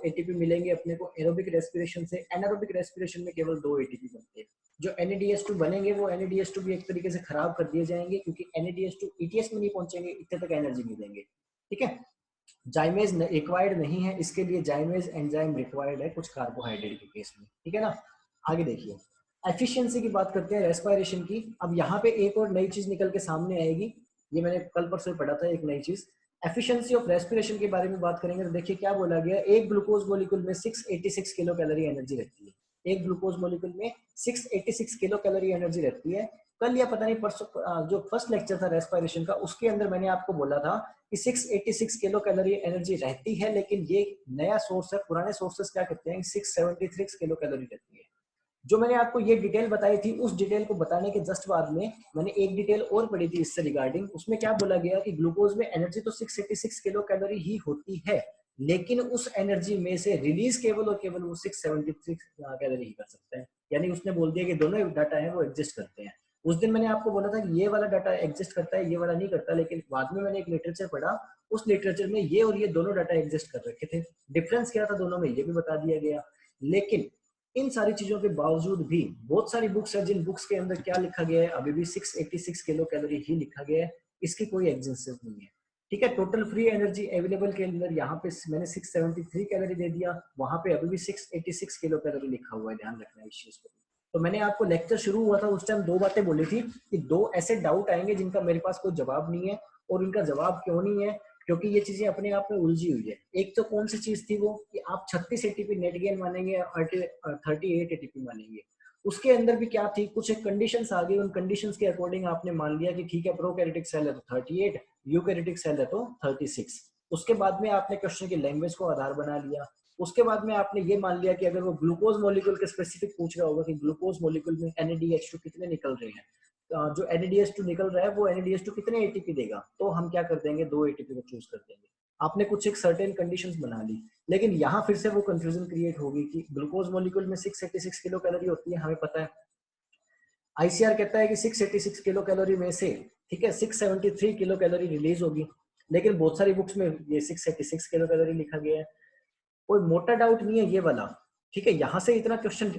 ATP मिलेंगे अपने को एरोबिक रेस्पिरेशन से। एनारोबिक रेस्पिरेशन में केवल 2 ATP बनते हैं। जो NADS2 बनेंगे वो NADS2 भी एक तरीके से खराब कर दिए जाएंगे, क्योंकि NADS2 ETS में नहीं पहुंचेंगे, इतने तक एनर्जी नहीं देंगे। ठीक है, जाइमेज रिक्वायर्ड नहीं है इसके लिए, जाइमेज एंजाइम रिक्वायर्ड है कुछ कार्बोहाइड्रेट के केस में। ठीक है ना, आगे देखिए। एफिशिएंसी की बात करते हैं रेस्पिरेशन की। अब यहाँ पे एक और नई चीज निकल के सामने आएगी, ये मैंने कल परसों पढ़ा था एक नई चीज। एफिशिएंसी ऑफ रेस्पिरेशन के बारे में बात करेंगे तो देखिए क्या बोला गया, एक ग्लूकोज मॉलिक्यूल में 686 किलो कैलोरी एनर्जी रहती है। एक ग्लूकोज मॉलिक्यूल में 686 किलो कैलोरी एनर्जी रहती है। कल या पता नहीं परसों जो फर्स्ट लेक्चर था रेस्पिरेशन का, उसके अंदर मैंने आपको बोला था कि 686 किलो कैलोरी एनर्जी रहती है, लेकिन ये नया सोर्स है, पुराने सोर्सेस क्या कहते हैं 673 किलो कैलोरी रहती है। जो मैंने आपको ये डिटेल बताई थी, उस डिटेल को बताने के जस्ट बाद में मैंने एक डिटेल और पढ़ी थी इससे रिगार्डिंग। उसमें क्या बोला गया कि ग्लूकोज में एनर्जी तो 686 किलो कैलोरी ही होती है, लेकिन उस एनर्जी में से रिलीज केवल और केवल वो 673 कैलोरी ही कर सकते हैं। यानी उसने बोल दिया कि दोनों डाटा है वो एग्जिस्ट करते हैं। उस दिन मैंने आपको बोला था कि ये वाला डाटा एग्जिस्ट करता है, ये वाला नहीं करता, लेकिन बाद में मैंने एक लिटरेचर पढ़ा, उस लिटरेचर में ये और ये दोनों डाटा एग्जिस्ट कर रखे थे। डिफरेंस क्या था दोनों में ये भी बता दिया गया। लेकिन इन सारी चीजों के बावजूद भी बहुत सारी बुक्स है, जिन बुक्स के अंदर क्या लिखा गया है, अभी भी 686 किलो कैलोरी ही लिखा गया है, इसकी कोई एग्जिस्टेंस नहीं है। ठीक है। टोटल फ्री एनर्जी अवेलेबल के अंदर यहाँ पे मैंने 673 कैलोरी दे दिया, वहां पे अभी भी 686 किलो कैलोरी लिखा हुआ है, ध्यान रखना इस चीज को। तो मैंने आपको लेक्चर शुरू हुआ था उस टाइम दो बातें बोली थी कि दो ऐसे डाउट आएंगे जिनका मेरे पास कोई जवाब नहीं है, और उनका जवाब क्यों नहीं है, क्योंकि ये चीजें अपने आप में उलझी हुई है। एक तो कौन सी चीज थी वो कि आप 36 एटीपी नेट गेन मानेंगे और 38 एटीपी मानेंगे, उसके अंदर भी क्या थी, कुछ एक कंडीशंस आ गई, उन कंडीशंस के अकॉर्डिंग आपने मान लिया कि ठीक है प्रोकैरियोटिक सेल है तो 38, यूकैरियोटिक सेल है तो 36। उसके बाद में आपने क्वेश्चन की लैंग्वेज को आधार बना लिया। उसके बाद में आपने ये मान लिया कि अगर वो ग्लूकोज मॉलिक्यूल के स्पेसिफिक पूछ रहा होगा कि ग्लूकोज मॉलिक्यूल में NADH2 कितने निकल रहे हैं, जो NADH2 निकल रहा है वो NADH2 कितने एटीपी देगा, तो हम क्या कर देंगे, 2 एटीपी को चूज कर देंगे। आपने कुछ एक सर्टेन कंडीशंस बना ली, लेकिन यहाँ फिर से वो कंफ्यूजन क्रिएट होगी कि ग्लूकोज मॉलिक्यूल में 686 किलो कैलोरी होती है, हमें पता है। ICR कहता है कि 686 किलो कैलोरी में से, ठीक है, 673 किलो कैलोरी रिलीज होगी, लेकिन बहुत सारी बुक्स में ये 686 किलो कैलोरी लिखा गया है। कोई मोटा डाउट नहीं है ये वाला, ठीक है। यहाँ से इतना क्वेश्चन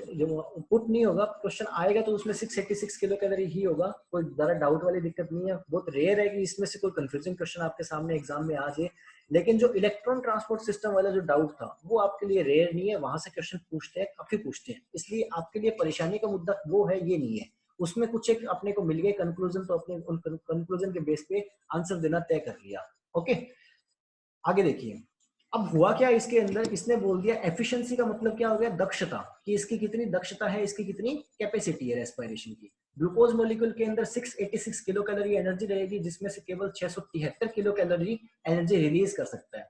पुट नहीं होगा, क्वेश्चन आएगा तो उसमें 686 किलो कैलोरी ही होगा, कोई ज्यादा डाउट वाली दिक्कत नहीं है। बहुत रेयर है कि इसमें से कोई कंफ्यूजिंग क्वेश्चन आपके सामने एग्जाम में आ जाए, लेकिन जो इलेक्ट्रॉन ट्रांसपोर्ट सिस्टम वाला जो डाउट था वो आपके लिए रेयर नहीं है, वहां से क्वेश्चन पूछते हैं, काफी पूछते हैं, इसलिए आपके लिए परेशानी का मुद्दा वो है, ये नहीं है। उसमें कुछ एक अपने को मिल गए कंक्लूजन, तो अपने उन कंक्लूजन के बेस पे आंसर देना तय कर लिया। ओके, आगे देखिए। अब हुआ क्या इसके अंदर, इसने बोल दिया एफिशिएंसी का मतलब क्या हो गया, दक्षता, कि इसकी कितनी दक्षता है, इसकी कितनी कैपेसिटी है रेस्पिरेशन की। ग्लूकोज मॉलिक्यूल के अंदर 686 किलो कैलोरी एनर्जी रहेगी, जिसमें से केवल 673 किलो कैलोरी एनर्जी रिलीज कर सकता है।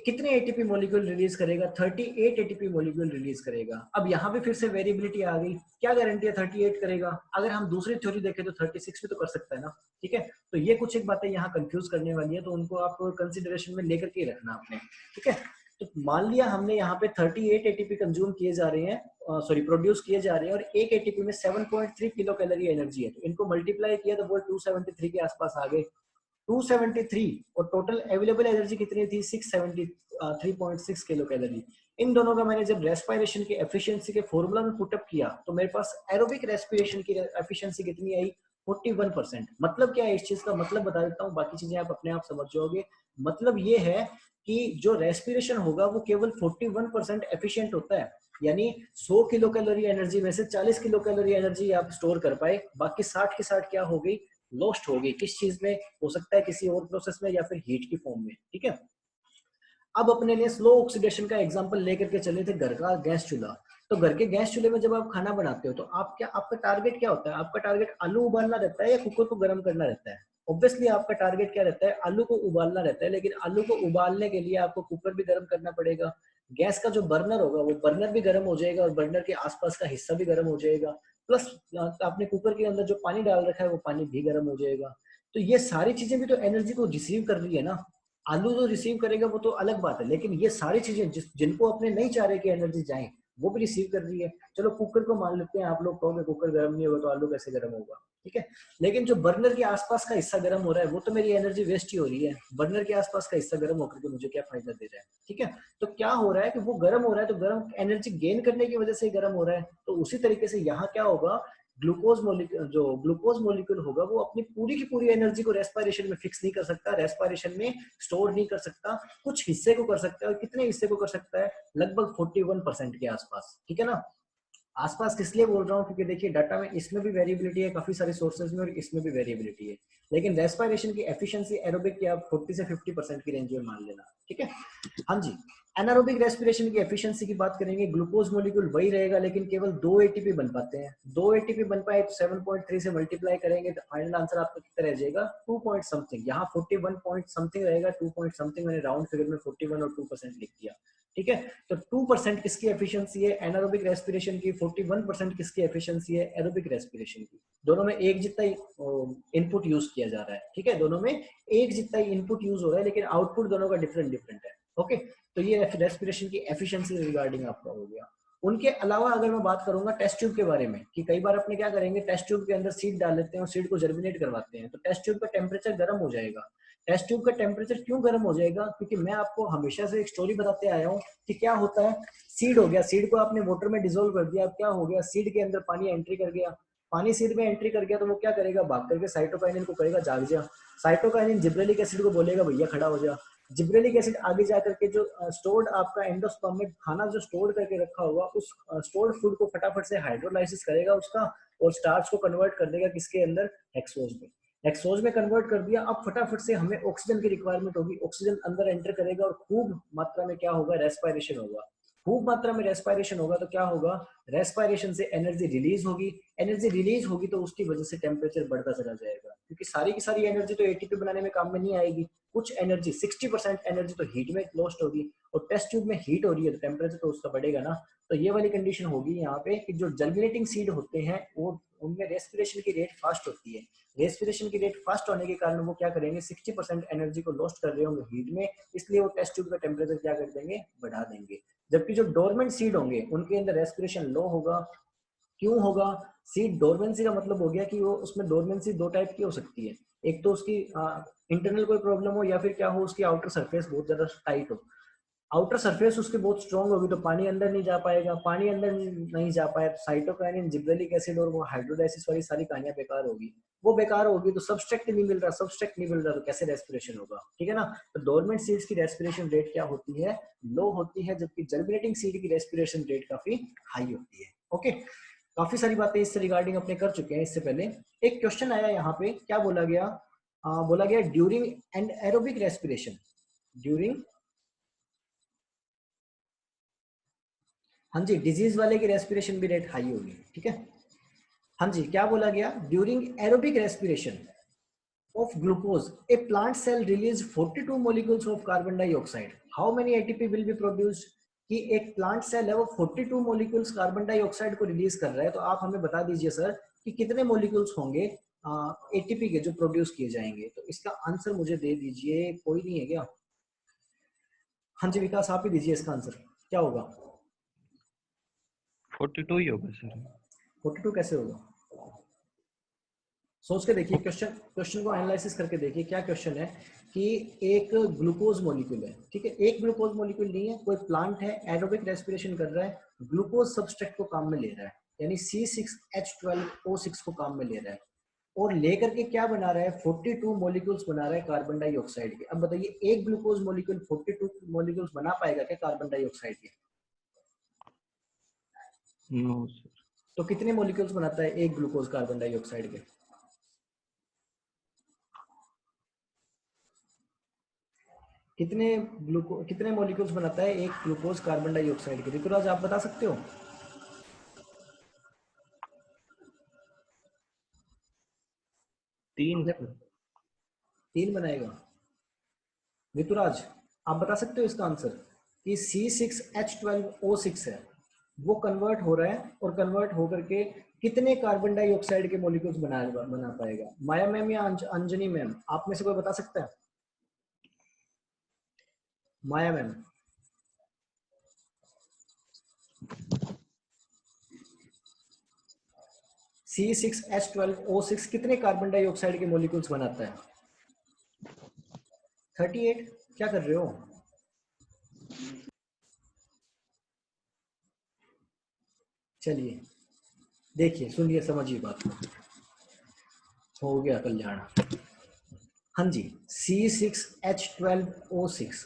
कितने एटीपी मॉलिक्यूल रिलीज करेगा, 38 एटीपी मॉलिक्यूल रिलीज करेगा। अब यहाँ पे फिर से वेरिएबिलिटी आ गई, क्या गारंटी है 38 करेगा, अगर हम दूसरी थ्योरी देखें तो 36 भी तो कर सकता है ना, ठीक है। तो ये कुछ एक बातें यहाँ कंफ्यूज करने वाली है, तो उनको आप कंसिडरेशन में लेकर के रखना आपने, ठीक है। तो मान लिया हमने यहाँ पे 38 एटीपी कंज्यूम किए जा रहे हैं, सॉरी प्रोड्यूस किए जा रहे हैं, और एक एटीपी में 7.3 किलो कैलोरी एनर्जी है, तो इनको मल्टीप्लाई किया तो वो 273 के आसपास आ गए। 273 और टोटल अवेलेबल एनर्जी कितनी थी, 673.6 किलो कैलोरी। इन दोनों का मैंने जब रेस्पिरेशन की एफिशिएंसी के फॉर्मूला में पुटअप किया तो मेरे पास एरोबिक रेस्पिरेशन की एफिशिएंसी कितनी आई, 41%। मतलब क्या है इस चीज का, मतलब बता देता हूँ, बाकी चीजें आप अपने आप समझ जाओगे। मतलब ये है कि जो रेस्पिरेशन होगा वो केवल 41% एफिशिएंट होता है, यानी 100 किलो कैलोरी एनर्जी में से 40 किलो कैलोरी एनर्जी आप स्टोर कर पाए, बाकी 60 की 60 क्या हो गई, लॉस्ट हो गई। किस चीज में हो सकता है, किसी और प्रोसेस में या फिर हीट की फॉर्म में, ठीक है। अब अपने लिए स्लो ऑक्सीडेशन का एग्जांपल लेकर के चले थे, घर का गैस चूल्हा। तो घर के गैस चूल्हे में जब आप खाना बनाते हो तो आप क्या, आपका टारगेट क्या होता है, आपका टारगेट आलू उबालना रहता है या कुकर को गर्म करना रहता है। ऑब्वियसली आपका टारगेट क्या रहता है, आलू को उबालना रहता है, लेकिन आलू को उबालने के लिए आपको कुकर भी गर्म करना पड़ेगा। गैस का जो बर्नर होगा वो बर्नर भी गर्म हो जाएगा, और बर्नर के आसपास का हिस्सा भी गर्म हो जाएगा, प्लस आपने कुकर के अंदर जो पानी डाल रखा है वो पानी भी गर्म हो जाएगा। तो ये सारी चीजें भी तो एनर्जी को रिसीव कर रही है ना। आलू जो रिसीव करेगा वो तो अलग बात है, लेकिन ये सारी चीजें जिनको अपने नहीं चाह रहे कि एनर्जी जाए, वो भी रिसीव कर रही है। चलो कुकर को मान लेते हैं, आप लोग कहोगे कुकर गर्म नहीं होगा तो आलू कैसे गर्म होगा, ठीक है। लेकिन जो बर्नर के आसपास का हिस्सा गर्म हो रहा है वो तो मेरी एनर्जी वेस्ट ही हो रही है, बर्नर के आसपास का हिस्सा गर्म होकर के मुझे क्या फायदा दे रहा है, ठीक है। तो क्या हो रहा है कि वो गर्म हो रहा है, तो गर्म एनर्जी गेन करने की वजह से ही गर्म हो रहा है। तो उसी तरीके से यहाँ क्या होगा, ग्लूकोज मॉलिक्यूल होगा वो अपनी पूरी की पूरी एनर्जी को रेस्पिरेशन में फिक्स नहीं कर सकता, रेस्पिरेशन में स्टोर नहीं कर सकता, कुछ हिस्से को कर सकता है। और कितने हिस्से को कर सकता है, लगभग 41% के आसपास, ठीक है ना। आसपास किस लिए बोल रहा हूँ, क्योंकि देखिए डाटा में इसमें भी वेरिएबिलिटी है, काफी सारे सोर्सेज में, और इसमें भी वेरिएबिलिटी है, लेकिन रेस्पिरेशन की एफिशिएंसी एरोबिक की आप 40 से 50% की रेंज में मान लेना, ठीक है। हाँ जी, एनारोबिक रेस्पिरेशन की एफिशिएंसी की बात करेंगे, ग्लूकोज मॉलिक्यूल वही रहेगा, लेकिन केवल 2 एटीपी बन पाते हैं। 2 एटीपी बन पाए तो 7.3 से मल्टीप्लाई करेंगे तो फाइनल आंसर आपका कितना रह जाएगा, 2 पॉइंट समथिंग। यहाँ 41 पॉइंट समथिंग रहेगा, 2 पॉइंट समथिंग मैंने राउंड फिगर में 41 और 2% लिख दिया, ठीक है। तो 2% किसकी एफिशिएंसी है, एनारोबिक रेस्पिरेशन की। 41% किसकी एफिशिएंसी है, एरोबिक रेस्पिरेशन की। दोनों में एक जितना ही इनपुट यूज किया जा रहा है, ठीक है। दोनों में एक जितना ही इनपुट यूज हो रहा है, लेकिन आउटपुट दोनों का डिफरेंट डिफरेंट है, ओके। तो ये रेस्पिरेशन की एफिशिएंसी रिगार्डिंग आपका हो गया। उनके अलावा अगर मैं बात करूंगा टेस्ट ट्यूब के बारे में, कि कई बार अपने क्या करेंगे, टेस्ट ट्यूब के अंदर सीड डाल लेते हैं और सीड को जर्मिनेट करवाते हैं, तो टेस्ट ट्यूब का टेम्परेचर गर्म हो जाएगा। टेस्ट ट्यूब का टेम्परेचर क्यों गर्म हो जाएगा, क्योंकि मैं आपको हमेशा से एक स्टोरी बताते आया हूँ कि क्या होता है, सीड हो गया, सीड को आपने वाटर में डिसोल्व कर दिया, अब क्या हो गया, सीड के अंदर पानी एंट्री कर गया, पानी सीध में एंट्री कर गया तो वो क्या करेगा, भाग करके साइटोकाइनिन को कहेगा जाग जा, साइटोकाइनिन जिब्रेलिक एसिड को बोलेगा भैया खड़ा हो जा, जिब्रेलिक एसिड आगे जा करके जो स्टोर्ड आपका एंडोस्पर्म में खाना जो स्टोर करके रखा होगा उस स्टोर्ड फूड को फटाफट से हाइड्रोलाइसिस करेगा उसका, और स्टार्च को कन्वर्ट कर देगा किसके अंदर, हेक्सोज में। हेक्सोज में कन्वर्ट कर दिया, अब फटाफट से हमें ऑक्सीजन की रिक्वायरमेंट होगी, ऑक्सीजन अंदर एंटर करेगा और खूब मात्रा में क्या होगा, रेस्पायरेशन होगा। खूब मात्रा में रेस्पायरेशन होगा तो क्या होगा, रेस्पायरेशन से एनर्जी रिलीज होगी, एनर्जी रिलीज होगी तो उसकी वजह से टेम्परेचर बढ़ता चला जाएगा, क्योंकि सारी की सारी एनर्जी तो एटीपी बनाने में काम में नहीं आएगी, कुछ एनर्जी 60% एनर्जी तो हीट में लॉस्ट होगी, और टेस्ट ट्यूब में हीट हो रही है तो टेम्परेचर तो उसका बढ़ेगा ना। तो ये वाली कंडीशन होगी यहाँ पे कि जो जर्मिनेटिंग सीड होते हैं वो उनमें रेस्पिरेशन की रेट फास्ट होती है, रेस्पिरेशन की रेट फास्ट होने के कारण वो क्या करेंगे, 60% एनर्जी को लॉस्ट कर रहे होंगे हीट में, इसलिए वो टेस्ट ट्यूब का टेम्परेचर क्या कर देंगे, बढ़ा देंगे। जबकि जो डोरमेंट सीड होंगे उनके अंदर रेस्पिरेशन लो होगा। क्यों होगा, सीड डोरमेंसी का मतलब हो गया कि वो उसमें डोरमेंसी दो टाइप की हो सकती है, एक तो उसकी इंटरनल कोई प्रॉब्लम हो, या फिर क्या हो उसकी आउटर सरफेस बहुत ज्यादा टाइट हो। आउटर सरफेस उसकी बहुत स्ट्रांग होगी तो पानी अंदर नहीं जा पाएगा, पानी अंदर नहीं जा पाए तो साइटोकाइनिन, जिब्रेलिक एसिड और वो हाइड्रोलाइसिस वाली सारी कहानियां बेकार होगी। वो बेकार होगी तो सबस्ट्रेक्ट नहीं मिल रहा, सबस्ट्रेक्ट नहीं मिल रहा तो कैसे रेस्पिरेशन होगा, ठीक है ना। तो डोरमेंट सीड्स की रेस्पिरेशन रेट क्या होती है, लो होती है, जबकि जर्मिनेटिंग सीड की रेस्पिरेशन रेट काफी हाई होती है। ओके, काफी सारी बातें इससे रिगार्डिंग अपने कर चुके हैं। इससे पहले एक क्वेश्चन आया यहाँ पे, क्या बोला गया, बोला गया during and aerobic respiration, during, हाँ जी, डिजीज वाले की रेस्पिरेशन भी रेट हाई होगी, ठीक है। हाँ जी, क्या बोला गया, during aerobic respiration of glucose a plant cell release 42 molecules of carbon dioxide, how many ATP will be produced. कि एक प्लांट सेल है वो 42 मॉलिक्यूल्स कार्बन डाइऑक्साइड को रिलीज कर रहा है, तो आप हमें बता दीजिए सर कि कितने मॉलिक्यूल्स होंगे एटीपी के जो प्रोड्यूस किए जाएंगे। तो इसका आंसर मुझे दे दीजिए, कोई नहीं है क्या। हाँ जी विकास, आप ही दीजिए इसका आंसर, क्या होगा। 42 ही होगा सर। 42 कैसे होगा, सोच के देखिए, क्वेश्चन को एनालिसिस करके देखिए। क्या क्वेश्चन है कि एक ग्लूकोज मॉलिक्यूल है, ठीक है, एक ग्लूकोज मॉलिक्यूल नहीं है, कोई प्लांट है एरोबिक रेस्पिरेशन कर रहा है, ग्लूकोज सबस्ट्रेट को काम में ले रहा है, यानी C6H12O6 को काम में ले रहा है, और लेकर के क्या बना रहा है, 42 मॉलिक्यूल्स बना रहा है कार्बन डाइऑक्साइड के। अब बताइए एक ग्लूकोज मॉलिक्यूल 42 मॉलिक्यूल्स बना पाएगा क्या कार्बन डाइऑक्साइड के। No sir. तो कितने मॉलिक्यूल्स बनाता है एक ग्लूकोज कार्बन डाइऑक्साइड के, कितने मॉलिक्यूल्स बनाता है एक ग्लूकोज कार्बन डाइऑक्साइड के, ऋतुराज आप बता सकते हो। 3 3 बनाएगा। ऋतुराज आप बता सकते हो इसका आंसर कि C6H12O6 है, वो कन्वर्ट हो रहा है, और कन्वर्ट होकर के कितने कार्बन डाइऑक्साइड के मॉलिक्यूल्स बना पाएगा। माया मैम या अंजनी मैम, आप में से कोई बता सकता है। माया मैम, C6H12O6 कितने कार्बन डाइऑक्साइड के मॉलिक्यूल्स बनाता है। 38, क्या कर रहे हो। चलिए देखिए, सुनिए, समझिए बात को, हो गया कल्याण। हाँ जी, C6H12O6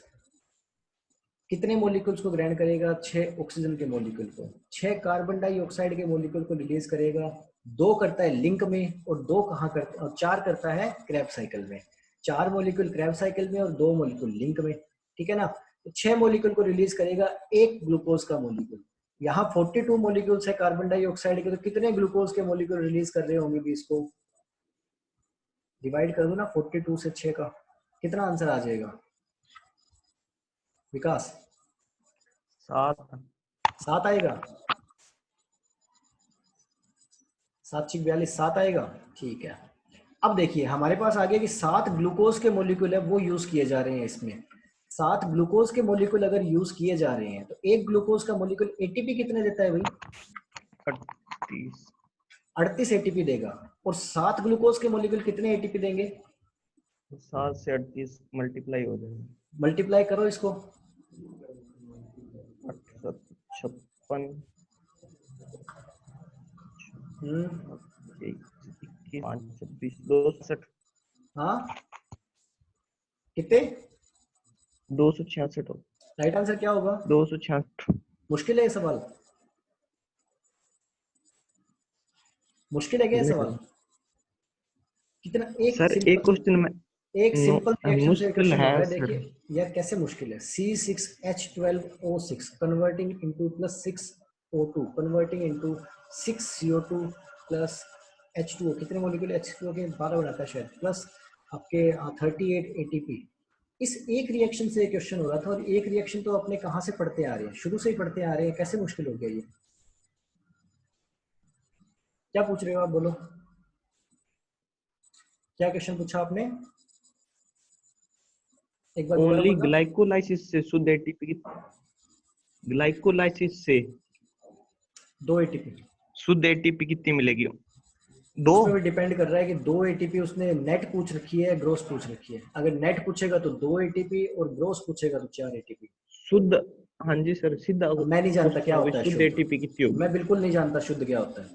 कितने मॉलिक्यूल्स को ग्रहण करेगा, 6 ऑक्सीजन के मॉलिक्यूल को, 6 कार्बन डाइऑक्साइड के मॉलिक्यूल को रिलीज करेगा, 2 करता है लिंक में, और 2 कहाँ करता, और 4 करता है क्रैब साइकिल में। 4 मॉलिक्यूल क्रैब साइकिल में और 2 मॉलिक्यूल लिंक में, ठीक है ना। तो 6 मॉलिक्यूल को रिलीज करेगा एक ग्लूकोज का मॉलिक्यूल। यहाँ 42 मॉलिक्यूल्स है कार्बन डाइऑक्साइड के, तो कितने ग्लूकोज के मॉलिक्यूल रिलीज कर रहे होंगे भी, इसको डिवाइड कर दो ना 42 से 6 का, कितना आंसर आ जाएगा विकास। 7 आएगा, 7×42 7 आएगा, ठीक है। अब देखिए हमारे पास आ गया कि 7 ग्लूकोज के मॉलिक्यूल है वो यूज किए जा रहे हैं इसमें। 7 ग्लूकोज के मॉलिक्यूल अगर यूज किए जा रहे हैं तो एक ग्लूकोज का मॉलिक्यूल एटीपी कितने देता है भाई, 38 एटीपी देगा। और 7 ग्लूकोज के मॉलिक्यूल कितने एटीपी देंगे, 7 से 38 मल्टीप्लाई हो जाएगा, मल्टीप्लाई करो इसको, 8 56 हम्म 21 5 26 266 हाँ कितने? 266 राइट आंसर क्या होगा? 266। मुश्किल है ये सवाल? मुश्किल है क्या ये सवाल? कितना एक सर एक सिंपल, क्वेश्चन में एक सिंपल रिएक्शन से मुश्किल क्वेश्चन हो है रहा है। सर। देखिए यार कैसे मुश्किल है। C6H12O6 converting into +6O2 converting into 6CO2 plus H2O, कितने मॉलिक्यूल H2O के 12 बनाता है शायद, प्लस आपके 38 ATP। इस एक रिएक्शन से क्वेश्चन हो रहा था, और एक रिएक्शन तो अपने कहाँ से पढ़ते आ रहे हैं, शुरू से ही पढ़ते आ रहे हैं, कैसे मुश्किल हो गया ये? क्या पूछ रहे हो आप, बोलो क्या क्वेश्चन पूछा आपने, एक बार दोबारा ओनली बोलना। ग्लाइकोलाइसिस से शुद्ध एटीपी, ग्लाइकोलाइसिस से 2 ATP, शुद्ध एटीपी कितनी मिलेगी? 2। उसमें भी डिपेंड कर रहा है कि 2 ATP उसने नेट पूछ रखी है, ग्रोस पूछ रखी है। अगर नेट पूछेगा तो 2 ATP, और ग्रोस पूछेगा तो 4 ATP। शुद्ध, हाँ जी सर, सीधा अब मैं नहीं जानता क्वेश्चन क्या होगा होता है शुद्ध शुद्ध, एटीपी कितनी होगी। मैं बिल्कुल नहीं जानता शुद्ध क्या होता है।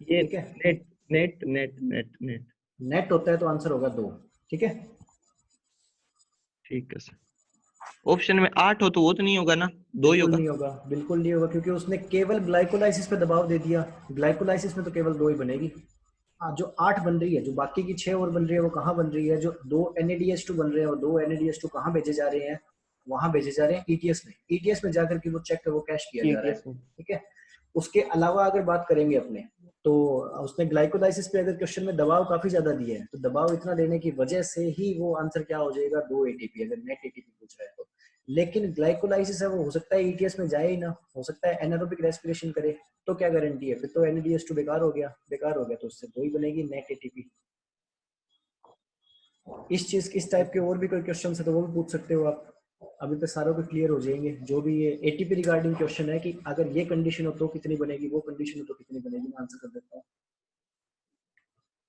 ये ठीक है, net net net net net net होता है तो आंसर होगा 2। ठीक है, ठीक है सर। ऑप्शन में 8 हो तो वो तो नहीं होगा ना, 2 ही बिल्कुल होगा। नहीं होगा, बिल्कुल नहीं होगा, क्योंकि उसने केवल ग्लाइकोलाइसिस पे दबाव दे दिया। ग्लाइकोलाइसिस में तो केवल 2 ही बनेगी। जो 8 बन रही है, जो बाकी की 6 और बन रही है, वो कहाँ बन रही है? जो 2 NADH2 बन रहे हैं, और 2 NADH2 कहाँ भेजे जा रहे हैं? वहां भेजे जा रहे हैं ETS में। ETS में जाकर के वो चेक, वो कैश किया जा रहा है। टीटीएस में। ठीक है, उसके अलावा अगर बात करेंगे अपने, तो उसने ग्लाइकोलाइसिस पे अगर क्वेश्चन में दबाव काफी ज्यादा दिया है, तो दबाव इतना देने की वजह से ही वो आंसर क्या हो जाएगा, 2 ATP, अगर नेट ATP पूछ रहा है तो। लेकिन ग्लाइकोलाइसिस है, वो हो सकता है ETS में जाए ही ना, हो सकता है एनारोबिक रेस्पिरेशन करे, तो क्या गारंटी है? फिर तो NADH2 बेकार हो गया, बेकार हो गया, तो उससे 2 ही बनेगी, नेट ATP। इस टाइप के और भी कोई क्वेश्चन है तो वो भी पूछ सकते हो आप। अभी तो सारों पे क्लियर हो जाएंगे। जो भी ये ATP रिगार्डिंग क्वेश्चन है कि अगर ये कंडीशन हो तो कितनी बनेगी, वो कंडीशन हो तो कितनी बनेगी, मैं आंसर कर देता हूँ,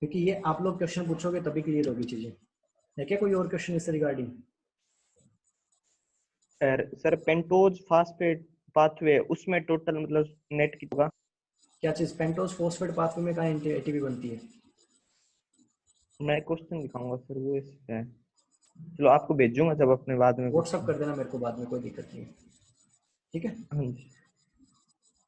क्योंकि ये आप लोग क्वेश्चन पूछोगे तभी क्लियर होगी चीजें। है क्या कोई और क्वेश्चन इससे regarding? Sir pentose phosphate pathway, उसमें टोटल मतलब नेट कितना? क्या चीज? पेंटोज फॉस्फेट पाथवे में कहाँ ATP बनती है? मैं क्वेश्चन दिखाऊंगा सर, वो इसका है। चलो आपको भेजूंगा जब अपने बाद में व्हाट्सअप क्वेश्चन। कर देना मेरे को बाद में, कोई दिक्कत नहीं है। ठीक है, हाँ जी।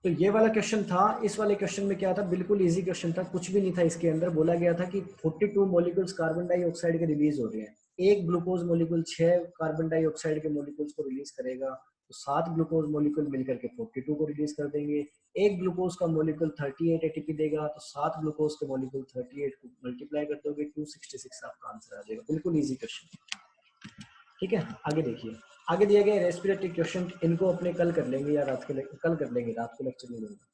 तो ये वाला क्वेश्चन था। इस वाले क्वेश्चन में क्या था, बिल्कुल इजी क्वेश्चन था, कुछ भी नहीं था इसके अंदर। बोला गया था कि 42 मॉलिक्यूल्स कार्बन डाइऑक्साइड के रिलीज हो रहे हैं। एक ग्लूकोज मॉलिक्यूल 6 कार्बन डाइऑक्साइड के मॉलिक्यूल्स को रिलीज करेगा, तो 7 ग्लूकोज मॉलिक्यूल मिलकर के 42 को रिलीज कर देंगे। एक ग्लूकोज का मॉलिक्यूल 38 ATP देगा, तो 7 ग्लूकोज के मॉलिक्यूल 38 को मल्टीप्लाई कर दोगे, 266 आपका आंसर आ जाएगा। बिल्कुल ईजी क्वेश्चन। ठीक है, आगे देखिए। आगे दिया गया रेस्पिरेटरी क्वेश्चन, इनको अपने कल कर लेंगे, या रात के कल कर लेंगे, रात को लेक्चर नहीं लूंगा।